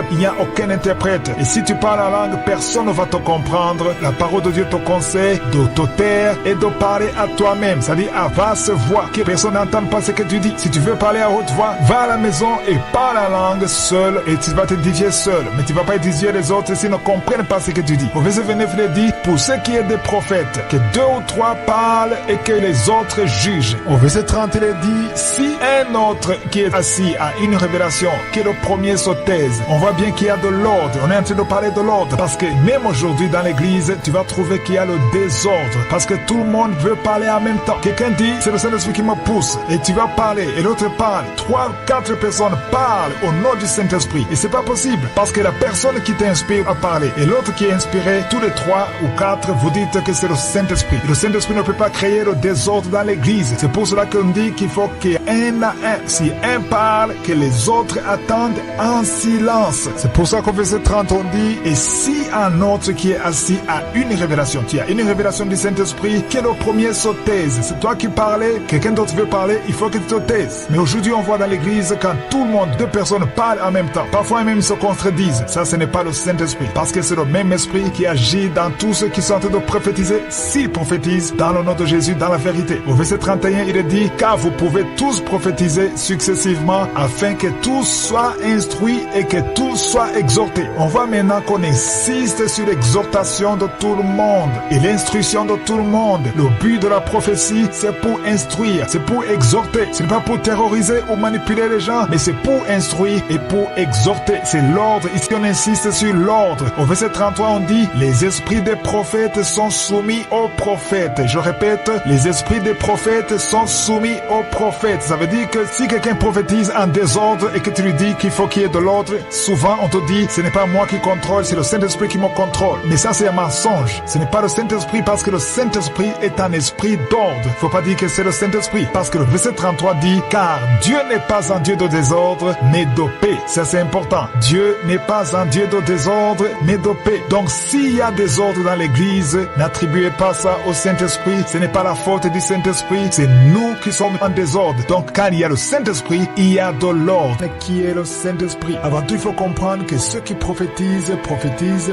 il n'y a aucun interprète, et si tu parles en langue, personne ne va te comprendre, la parole de Dieu te conseille de te taire et de parler à toi-même. C'est-à-dire à basse voix, que personne n'entende pas ce que tu dis. Si tu veux parler à haute voix, va à la maison et parle en langue seul et tu vas t'édifier seul. Mais tu ne vas pas édifier les autres s'ils ne comprennent pas ce que tu dis. Au verset 29, il dit, pour ce qui est des prophètes, que 2 ou 3 parlent et que les autres jugent. Au verset 30, il est dit, si un autre qui est assis a une révélation, que le premier se taise. On voit bien qu'il y a de l'ordre. On est en train de parler de l'ordre parce que même aujourd'hui dans l'église, tu vas trouver qu'il y a le désordre parce que tout le monde veut parler en même temps. Quelqu'un dit, c'est le Saint-Esprit qui me pousse et tu vas parler et l'autre parle. 3, 4 personnes parlent au nom du Saint-Esprit et c'est pas possible parce que la personne qui t'inspire à parler et l'autre qui est inspiré, tous les 3 ou 4, vous dites que c'est le Saint-Esprit. Le Saint-Esprit ne peut pas créer le désordre dans l'église. C'est pour cela qu'on dit qu'il faut qu'il y ait un à un. Si un parle, que les autres attendent en silence. C'est pour ça qu'au verset 30, on dit, et si un autre qui est assis a une révélation, tu as une révélation du Saint-Esprit, que le premier se taise. C'est toi qui parlais, quelqu'un d'autre veut parler, il faut que tu te taises. Mais aujourd'hui, on voit dans l'église, quand tout le monde, 2 personnes parlent en même temps, parfois même ils se contredisent. Ça, ce n'est pas le Saint-Esprit. Parce que c'est le même esprit qui agit dans tous ceux qui sont en train de prophétiser, s'ils prophétisent dans le nom de Jésus, dans la vérité. Au verset 31, il est dit, car vous pouvez tous prophétiser successivement afin que tous soient instruits et que tous soient exhortés. On voit maintenant qu'on insiste sur l'exhortation de tout le monde et l'instruction de tout le monde. Le but de la prophétie, c'est pour instruire, c'est pour exhorter. Ce n'est pas pour terroriser ou manipuler les gens, mais c'est pour instruire et pour exhorter. C'est l'ordre. Ici, on insiste sur l'ordre. Au verset 33, on dit, les esprits des prophètes sont soumis aux prophètes. je répète, les esprits des prophètes sont soumis aux prophètes. Ça veut dire que si quelqu'un prophétise en désordre et que tu lui dis qu'il faut qu'il y ait de l'ordre, souvent on te dit, ce n'est pas moi qui contrôle, c'est le Saint-Esprit qui me contrôle. Mais ça c'est un mensonge. Ce n'est pas le Saint-Esprit parce que le Saint-Esprit est un esprit d'ordre. Il ne faut pas dire que c'est le Saint-Esprit parce que le verset 33 dit, car Dieu n'est pas un Dieu de désordre, mais de paix. Ça c'est important. Dieu n'est pas un Dieu de désordre, mais de paix. Donc s'il y a désordre dans l'église, n'attribuez pas ça au Saint-Esprit. Ce n'est pas la faute du Saint-Esprit, c'est nous qui sommes en désordre. Donc quand il y a le Saint-Esprit, il y a de l'ordre. Qui est le Saint-Esprit? Avant tout, il faut comprendre que ceux qui prophétisent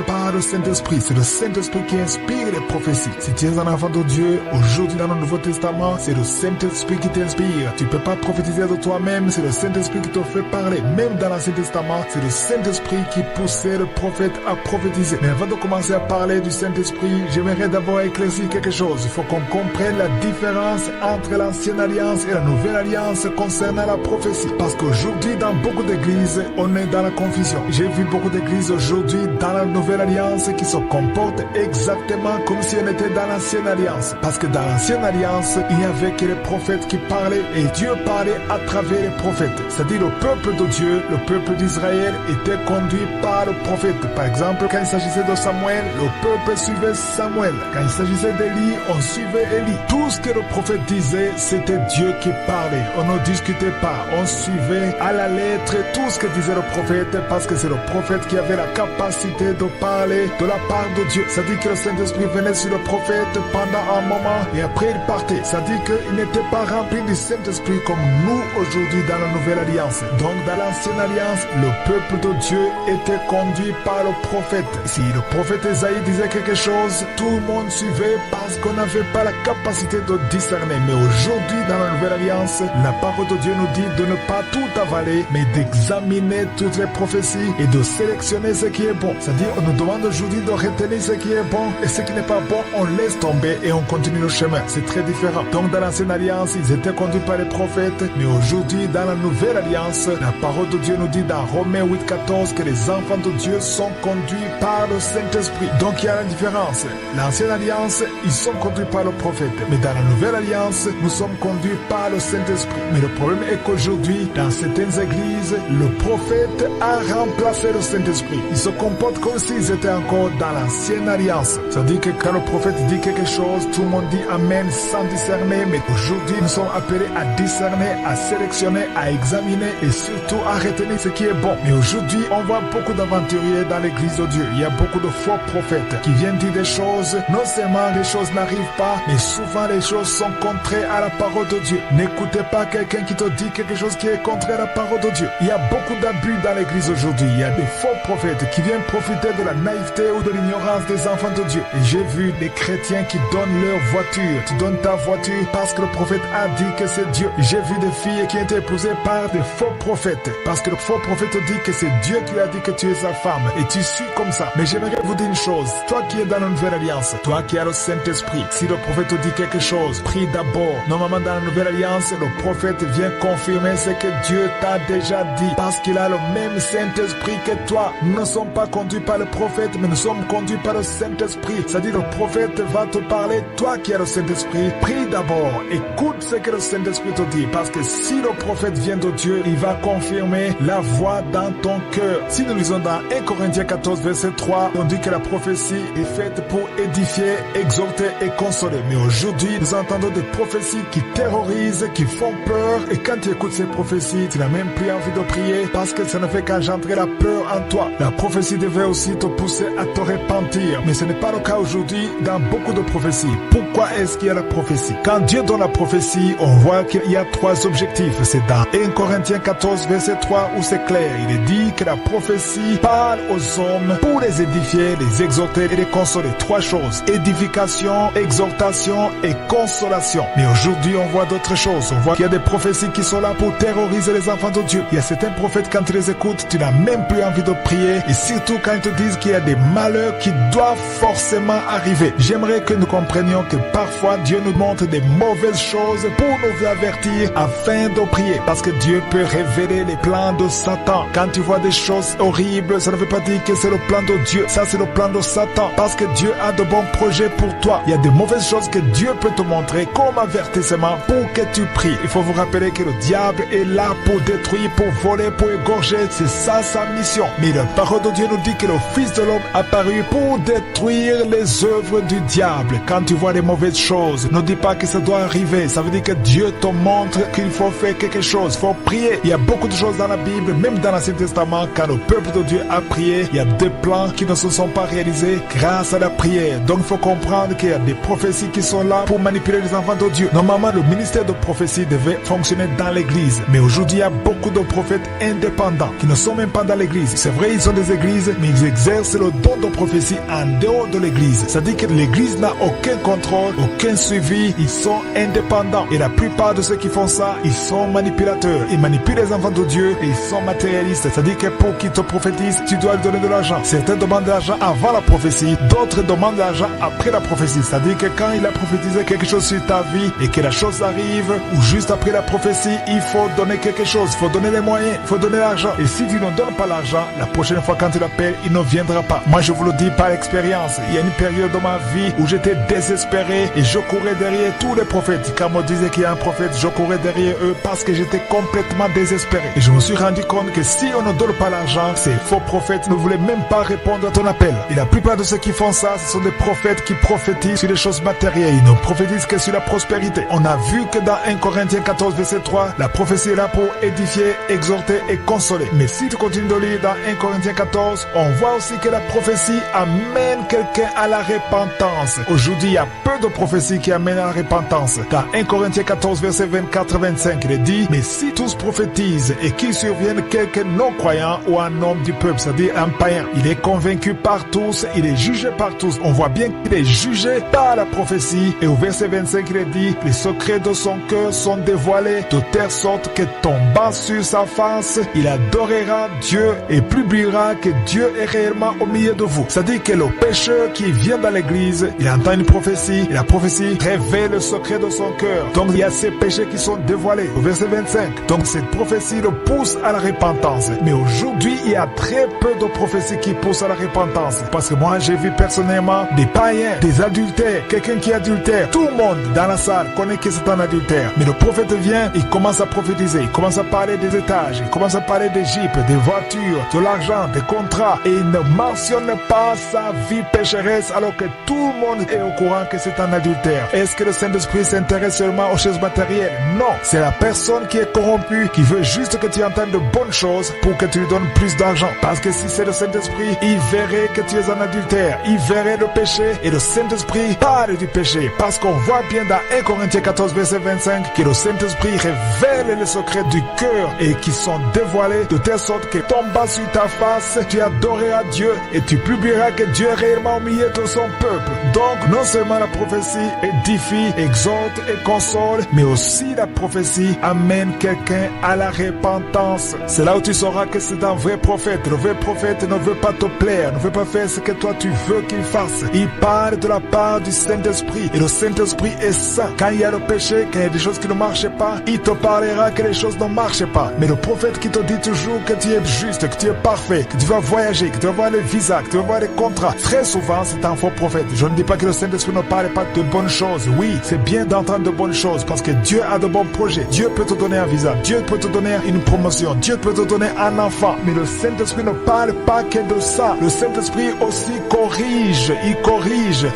par le Saint-Esprit. C'est le Saint-Esprit qui inspire les prophéties. Si tu es un enfant de Dieu, aujourd'hui dans le Nouveau Testament, c'est le Saint-Esprit qui t'inspire. Tu ne peux pas prophétiser de toi-même, c'est le Saint-Esprit qui te fait parler. Même dans l'Ancien Testament, c'est le Saint-Esprit qui poussait le prophète à prophétiser. Mais avant de commencer à parler du Saint-Esprit, j'aimerais d'abord éclaircir quelque chose. Il faut qu'on comprenne la différence entre l'Ancienne Alliance et la Nouvelle Alliance concernant la prophétie. Parce qu'aujourd'hui, dans beaucoup d'églises, on est dans la confusion. J'ai vu beaucoup d'églises aujourd'hui dans la Nouvelle Alliance qui se comportent exactement comme si on était dans l'Ancienne Alliance. Parce que dans l'Ancienne Alliance, il n'y avait que les prophètes qui parlaient et Dieu parlait à travers les prophètes. C'est-à-dire le peuple de Dieu, le peuple d'Israël était conduit par le prophète. Par exemple, quand il s'agissait de Samuel, le peuple suivait Samuel. Quand il s'agissait d'Élie, on suivait Élie. Tout ce que le prophète disait, c'était Dieu qui parlait. On ne discutait pas, on suivait à la lettre tout ce que disait le prophète parce que c'est le prophète qui avait la capacité de parler de la part de Dieu. Ça dit que le Saint-Esprit venait sur le prophète pendant un moment et après il partait. Ça dit qu'il n'était pas rempli du Saint-Esprit comme nous aujourd'hui dans la Nouvelle Alliance. Donc dans l'Ancienne Alliance, le peuple de Dieu était conduit par le prophète. Si le prophète Ésaïe disait quelque chose, tout le monde suivait parce qu'on n'avait pas la capacité de discerner. Mais aujourd'hui dans la Nouvelle Alliance, la parole de Dieu nous dit de ne pas tout avaler, mais d'examiner toutes les prophéties et de sélectionner ce qui est bon. C'est-à-dire, on nous demande aujourd'hui de retenir ce qui est bon et ce qui n'est pas bon, on laisse tomber et on continue le chemin. C'est très différent. Donc, dans l'Ancienne Alliance, ils étaient conduits par les prophètes, mais aujourd'hui, dans la Nouvelle Alliance, la parole de Dieu nous dit dans Romains 8,14 que les enfants de Dieu sont conduits par le Saint-Esprit. Donc, il y a la différence. L'Ancienne Alliance, ils sont conduits par le prophète, mais dans la Nouvelle Alliance, nous sommes conduits par le Saint-Esprit. Mais le problème est qu'aujourd'hui, dans certaines églises, le prophète a remplacé le Saint-Esprit. Ils se comportent comme s'ils étaient encore dans l'Ancienne Alliance. Ça dit que quand le prophète dit quelque chose, tout le monde dit Amen sans discerner. Mais aujourd'hui, nous sommes appelés à discerner, à sélectionner, à examiner et surtout à retenir ce qui est bon. Mais aujourd'hui, on voit beaucoup d'aventuriers dans l'église de Dieu. Il y a beaucoup de faux prophètes qui viennent dire des choses. Non seulement les choses n'arrivent pas, mais souvent les choses sont contraires à la parole de Dieu. N'écoutez pas quelqu'un qui te dit quelque chose qui est contraire à la parole de Dieu. Il y a beaucoup d'abus dans l'église aujourd'hui. Il y a des faux prophètes qui viennent profiter de la naïveté ou de l'ignorance des enfants de Dieu. Et j'ai vu des chrétiens qui donnent leur voiture. Tu donnes ta voiture parce que le prophète a dit que c'est Dieu. J'ai vu des filles qui ont été épousées par des faux prophètes parce que le faux prophète te dit que c'est Dieu qui lui a dit que tu es sa femme et tu suis comme ça. Mais j'aimerais vous dire une chose. Toi qui es dans la Nouvelle Alliance, toi qui as le Saint-Esprit, si le prophète te dit quelque chose, prie d'abord. Normalement dans la Nouvelle Alliance, le prophète vient confirmer ce que Dieu t'a déjà dit parce qu'il a le même Saint-Esprit que toi. Nous ne sommes pas conduits par le prophète, mais nous sommes conduits par le Saint-Esprit. C'est-à-dire le prophète va te parler, toi qui as le Saint-Esprit, prie d'abord, écoute ce que le Saint-Esprit te dit, parce que si le prophète vient de Dieu, il va confirmer la voix dans ton cœur. Si nous lisons dans 1 Corinthiens 14, verset 3, on dit que la prophétie est faite pour édifier, exhorter et consoler. Mais aujourd'hui, nous entendons des prophéties qui terrorisent, qui font peur, et quand tu écoutes ces prophéties, tu n'as même plus envie de prier, parce que ça ne fait qu'engendrer la peur en toi. La prophétie devait aussi te pousser à te repentir, mais ce n'est pas le cas aujourd'hui dans beaucoup de prophéties. Pourquoi est-ce qu'il y a la prophétie? Quand Dieu donne la prophétie, on voit qu'il y a trois objectifs. C'est dans 1 Corinthiens 14, verset 3, où c'est clair. Il est dit que la prophétie parle aux hommes pour les édifier, les exhorter et les consoler. Trois choses: édification, exhortation et consolation. Mais aujourd'hui, on voit d'autres choses. On voit qu'il y a des prophéties qui sont là pour terroriser les enfants de Dieu. Il y a certains prophètes, quand tu les écoutes, tu n'as même plus envie de prier. Et surtout quand ils te disent qu'il y a des malheurs qui doivent forcément arriver. J'aimerais que nous comprenions que parfois Dieu nous montre des mauvaises choses pour nous avertir afin de prier. Parce que Dieu peut révéler les plans de Satan. Quand tu vois des choses horribles, ça ne veut pas dire que c'est le plan de Dieu. Ça, c'est le plan de Satan. Parce que Dieu a de bons projets pour toi. Il y a des mauvais mauvaises choses que Dieu peut te montrer comme avertissement pour que tu pries. Il faut vous rappeler que le diable est là pour détruire, pour voler, pour égorger. C'est ça sa mission. Mais la parole de Dieu nous dit que le Fils de l'homme est apparu pour détruire les œuvres du diable. Quand tu vois les mauvaises choses, ne dis pas que ça doit arriver. Ça veut dire que Dieu te montre qu'il faut faire quelque chose. Il faut prier. Il y a beaucoup de choses dans la Bible, même dans l'Ancien Testament, quand le peuple de Dieu a prié, il y a des plans qui ne se sont pas réalisés grâce à la prière. Donc il faut comprendre qu'il y a des prophéties qui sont là pour manipuler les enfants de Dieu. Normalement, le ministère de prophétie devait fonctionner dans l'église. Mais aujourd'hui, il y a beaucoup de prophètes indépendants qui ne sont même pas dans l'église. C'est vrai, ils ont des églises, mais ils exercent le don de prophétie en dehors de l'église. C'est-à-dire que l'église n'a aucun contrôle, aucun suivi. Ils sont indépendants. Et la plupart de ceux qui font ça, ils sont manipulateurs. Ils manipulent les enfants de Dieu et ils sont matérialistes. C'est-à-dire que pour qu'ils te prophétisent, tu dois lui donner de l'argent. Certains demandent de l'argent avant la prophétie, d'autres demandent de l'argent après la prophétie. C'est-à-dire que quand il a prophétisé quelque chose sur ta vie et que la chose arrive, ou juste après la prophétie, il faut donner quelque chose, il faut donner les moyens, il faut donner l'argent. Et si tu ne donnes pas l'argent, la prochaine fois quand tu l'appelles, il ne viendra pas. Moi, je vous le dis par expérience. Il y a une période de ma vie où j'étais désespéré et je courais derrière tous les prophètes. Quand on me disait qu'il y a un prophète, je courais derrière eux parce que j'étais complètement désespéré. Et je me suis rendu compte que si on ne donne pas l'argent, ces faux prophètes ne voulaient même pas répondre à ton appel. Et la plupart de ceux qui font ça, ce sont des prophètes qui prophétisent sur les choses matérielles. Ils ne prophétisent que sur la prospérité. On a vu que dans 1 Corinthiens 14, verset 3, la prophétie est là pour édifier, exhorter et consoler. Mais si tu continues de lire dans 1 Corinthiens 14, on voit aussi que la prophétie amène quelqu'un à la repentance. Aujourd'hui, il y a peu de prophéties qui amènent à la repentance. Dans 1 Corinthiens 14, verset 24-25, il est dit, mais si tous prophétisent et qu'il survienne quelqu'un non-croyant ou un homme du peuple, c'est-à-dire un païen, il est convaincu par tous, il est jugé par tous. On voit bien qu'il est jugé par la prophétie. Et au verset 25, il est dit, les secrets de son cœur sont dévoilés de telle sorte que tombant sur sa face, il adorera Dieu et publiera que Dieu est réellement au milieu de vous. C'est-à-dire que le pécheur qui vient dans l'église, il entend une prophétie et la prophétie révèle le secret de son cœur. Donc il y a ces péchés qui sont dévoilés. Au verset 25. Donc cette prophétie le pousse à la repentance. Mais aujourd'hui, il y a très peu de prophéties qui poussent à la repentance. Parce que moi, j'ai vu personnellement des païens, des adultères, quelqu'un qui est adultère. Tout le monde dans la salle connaît que c'est un adultère. Mais le prophète vient, il commence à prophétiser, il commence à parler des étages, il commence à parler des jeeps, des voitures, de l'argent, des contrats. Et il ne mentionne pas sa vie pécheresse alors que tout le monde est au courant que c'est un adultère. Est-ce que le Saint-Esprit s'intéresse seulement aux choses matérielles? Non. C'est la personne qui est corrompue, qui veut juste que tu entendes de bonnes choses pour que tu lui donnes plus d'argent. Parce que si c'est le Saint-Esprit, il verrait que tu es un adultère. Il verrait le péché et le Saint-Esprit parle du péché. Parce qu'on voit bien dans 1 Corinthiens 14, verset 25, que le Saint-Esprit révèle les secrets du cœur et qui sont dévoilés de telle sorte que tombant sur ta face, tu adoreras Dieu et tu publieras que Dieu est réellement au milieu de son peuple. Donc, non seulement la prophétie édifie, exhorte et console, mais aussi la prophétie amène quelqu'un à la repentance. C'est là où tu sauras que c'est un vrai prophète. Le vrai prophète ne veut pas te plaire, ne veut pas faire ce que toi tu veux qu'il fasse. Il parle de la part du Saint-Esprit et le Saint-Esprit est saint. Quand il y a le péché, quand il y a des choses qui ne marchent pas, il te parlera que les choses ne marchent pas. Mais le prophète qui te dit toujours que tu es juste, que tu es parfait, que tu vas voyager, que tu vas avoir les visas, que tu vas avoir les contrats, très souvent c'est un faux prophète. Je ne dis pas que le Saint-Esprit ne parle pas de bonnes choses. Oui, c'est bien d'entendre de bonnes choses parce que Dieu a de bons projets. Dieu peut te donner un visa, Dieu peut te donner une promotion, Dieu peut te donner un enfant. Mais le Saint-Esprit ne parle pas que de ça. Le Saint-Esprit aussi corrige,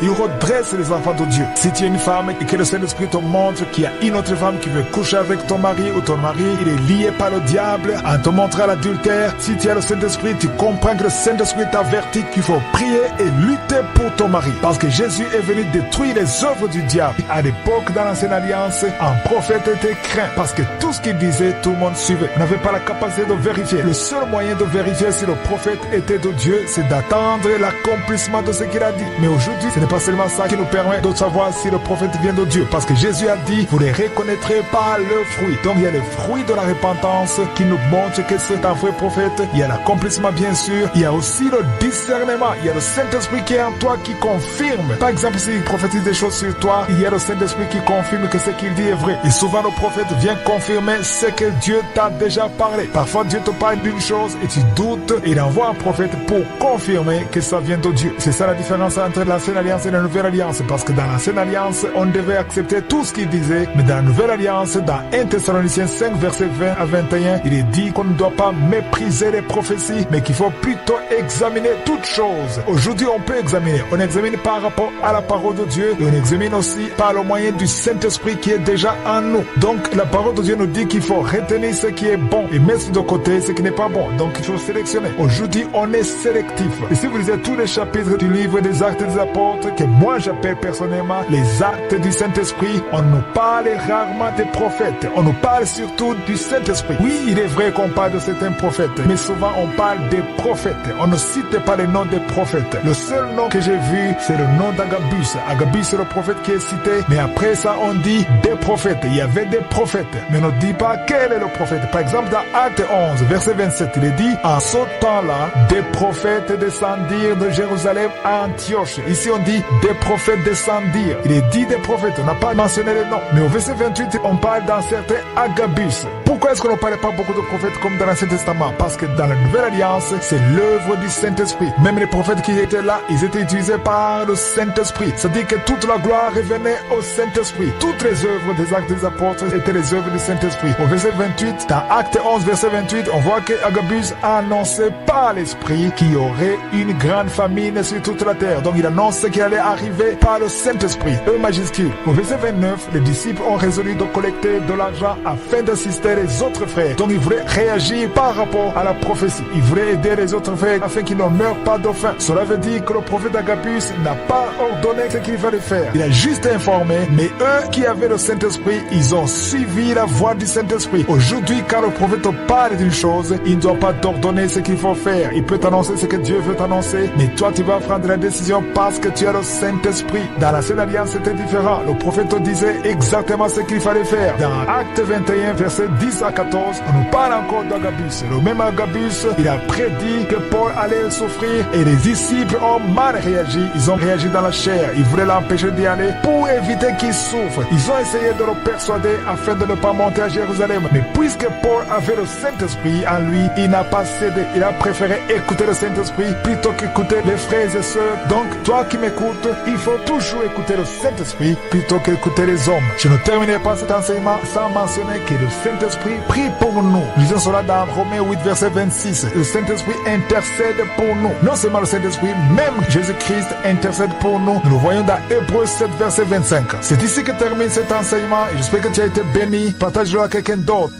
il redresse les enfants de Dieu. Si tu es une femme et que le Saint-Esprit te montre qu'il y a une autre femme qui veut coucher avec ton mari ou ton mari, il est lié par le diable en te montrant l'adultère. Si tu as le Saint-Esprit, tu comprends que le Saint-Esprit t'avertit qu'il faut prier et lutter pour ton mari. Parce que Jésus est venu détruire les œuvres du diable. À l'époque, dans l'Ancienne Alliance, un prophète était craint parce que tout ce qu'il disait, tout le monde suivait. On n'avait pas la capacité de vérifier. Le seul moyen de vérifier si le prophète était de Dieu, c'est d'attendre l'accomplissement de ce qu'il a dit. Mais aujourd'hui, ce n'est pas seulement ça qui nous permet de savoir si le prophète vient de Dieu. Parce que Jésus a dit, vous les reconnaîtrez par leurs fruits. Donc il y a les fruits de la repentance qui nous montrent que c'est un vrai prophète. Il y a l'accomplissement bien sûr. Il y a aussi le discernement. Il y a le Saint-Esprit qui est en toi qui confirme. Par exemple, s'il prophétise des choses sur toi, il y a le Saint-Esprit qui confirme que ce qu'il dit est vrai. Et souvent le prophète vient confirmer ce que Dieu t'a déjà parlé. Parfois Dieu te parle d'une chose et tu doutes. Et il envoie un prophète pour confirmer que ça vient de Dieu. C'est ça la différence entre l'Ancienne Alliance et la Nouvelle Alliance. parce que dans l'ancienne alliance, on devait accepter tout ce qu'il disait, mais dans la nouvelle alliance, dans 1 Thessaloniciens 5, verset 20 à 21, il est dit qu'on ne doit pas mépriser les prophéties, mais qu'il faut plutôt examiner toutes choses. Aujourd'hui, on peut examiner. On examine par rapport à la parole de Dieu et on examine aussi par le moyen du Saint-Esprit qui est déjà en nous. Donc, la parole de Dieu nous dit qu'il faut retenir ce qui est bon et mettre de côté ce qui n'est pas bon. Donc, il faut sélectionner. Aujourd'hui, on est sélectif. Et si vous lisez tous les chapitres du livre des Actes des Apôtres, que moi j'appelle personnellement les actes du Saint-Esprit, on nous parle rarement des prophètes. On nous parle surtout du Saint-Esprit. Oui, il est vrai qu'on parle de certains prophètes, mais souvent on parle des prophètes. On ne cite pas les noms des prophètes. Le seul nom que j'ai vu, c'est le nom d'Agabus. Agabus, c'est le prophète qui est cité, mais après ça, on dit des prophètes. Il y avait des prophètes, mais on ne dit pas quel est le prophète. Par exemple, dans Acte 11, verset 27, il est dit, en ce temps-là, des prophètes descendirent de Jérusalem à Antioche. Ici, on dit des prophètes descendirent. Il est dit des prophètes, on n'a pas mentionné les noms. Mais au verset 28, on parle d'un certain Agabus. Pourquoi est-ce qu'on ne parlait pas beaucoup de prophètes comme dans l'Ancien Testament? Parce que dans la Nouvelle Alliance, c'est l'œuvre du Saint-Esprit. Même les prophètes qui étaient là, ils étaient utilisés par le Saint-Esprit. C'est-à-dire que toute la gloire revenait au Saint-Esprit. Toutes les œuvres des Actes des Apôtres étaient les œuvres du Saint-Esprit. Au verset 28, dans Acte 11, verset 28, on voit que Agabus a annoncé par l'Esprit qu'il y aurait une grande famine sur toute la terre. Donc il annonce qu'il allait arriver par le Saint-Esprit. E majuscule. Au verset 29, les disciples ont résolu de collecter de l'argent afin d'assister les autres frères. Donc ils voulaient réagir par rapport à la prophétie. Ils voulaient aider les autres frères afin qu'ils ne meurent pas de faim. Cela veut dire que le prophète Agabus n'a pas ordonné ce qu'il fallait faire. Il a juste informé, mais eux qui avaient le Saint-Esprit, ils ont suivi la voie du Saint-Esprit. Aujourd'hui, quand le prophète parle d'une chose, il ne doit pas t'ordonner ce qu'il faut faire. Il peut t'annoncer ce que Dieu veut t'annoncer, mais toi tu vas prendre la décision parce que tu as le Saint-Esprit. Dans l'ancienne alliance, c'était différent. Le prophète te disait exactement ce qu'il fallait faire. Dans Acte 21, verset 10 à 14, on nous parle encore d'Agabus. Le même Agabus, il a prédit que Paul allait souffrir et les disciples ont mal réagi. Ils ont réagi dans la chair. Ils voulaient l'empêcher d'y aller pour éviter qu'il souffre. Ils ont essayé de le persuader afin de ne pas monter à Jérusalem. Mais puisque Paul avait le Saint-Esprit en lui, il n'a pas cédé. Il a préféré écouter le Saint-Esprit plutôt qu'écouter les frères et sœurs. Donc, toi qui m'écoutes, il faut toujours écouter le Saint-Esprit plutôt qu'écouter les hommes. Je ne terminerai pas cet enseignement sans mentionner que le Saint-Esprit prie pour nous. Lisons cela dans Romains 8, verset 26. Le Saint-Esprit intercède pour nous. Non seulement le Saint-Esprit, même Jésus-Christ intercède pour nous. Nous le voyons dans Hébreux 7, verset 25. C'est ici que termine cet enseignement et j'espère que tu as été béni. Partage-le à quelqu'un d'autre.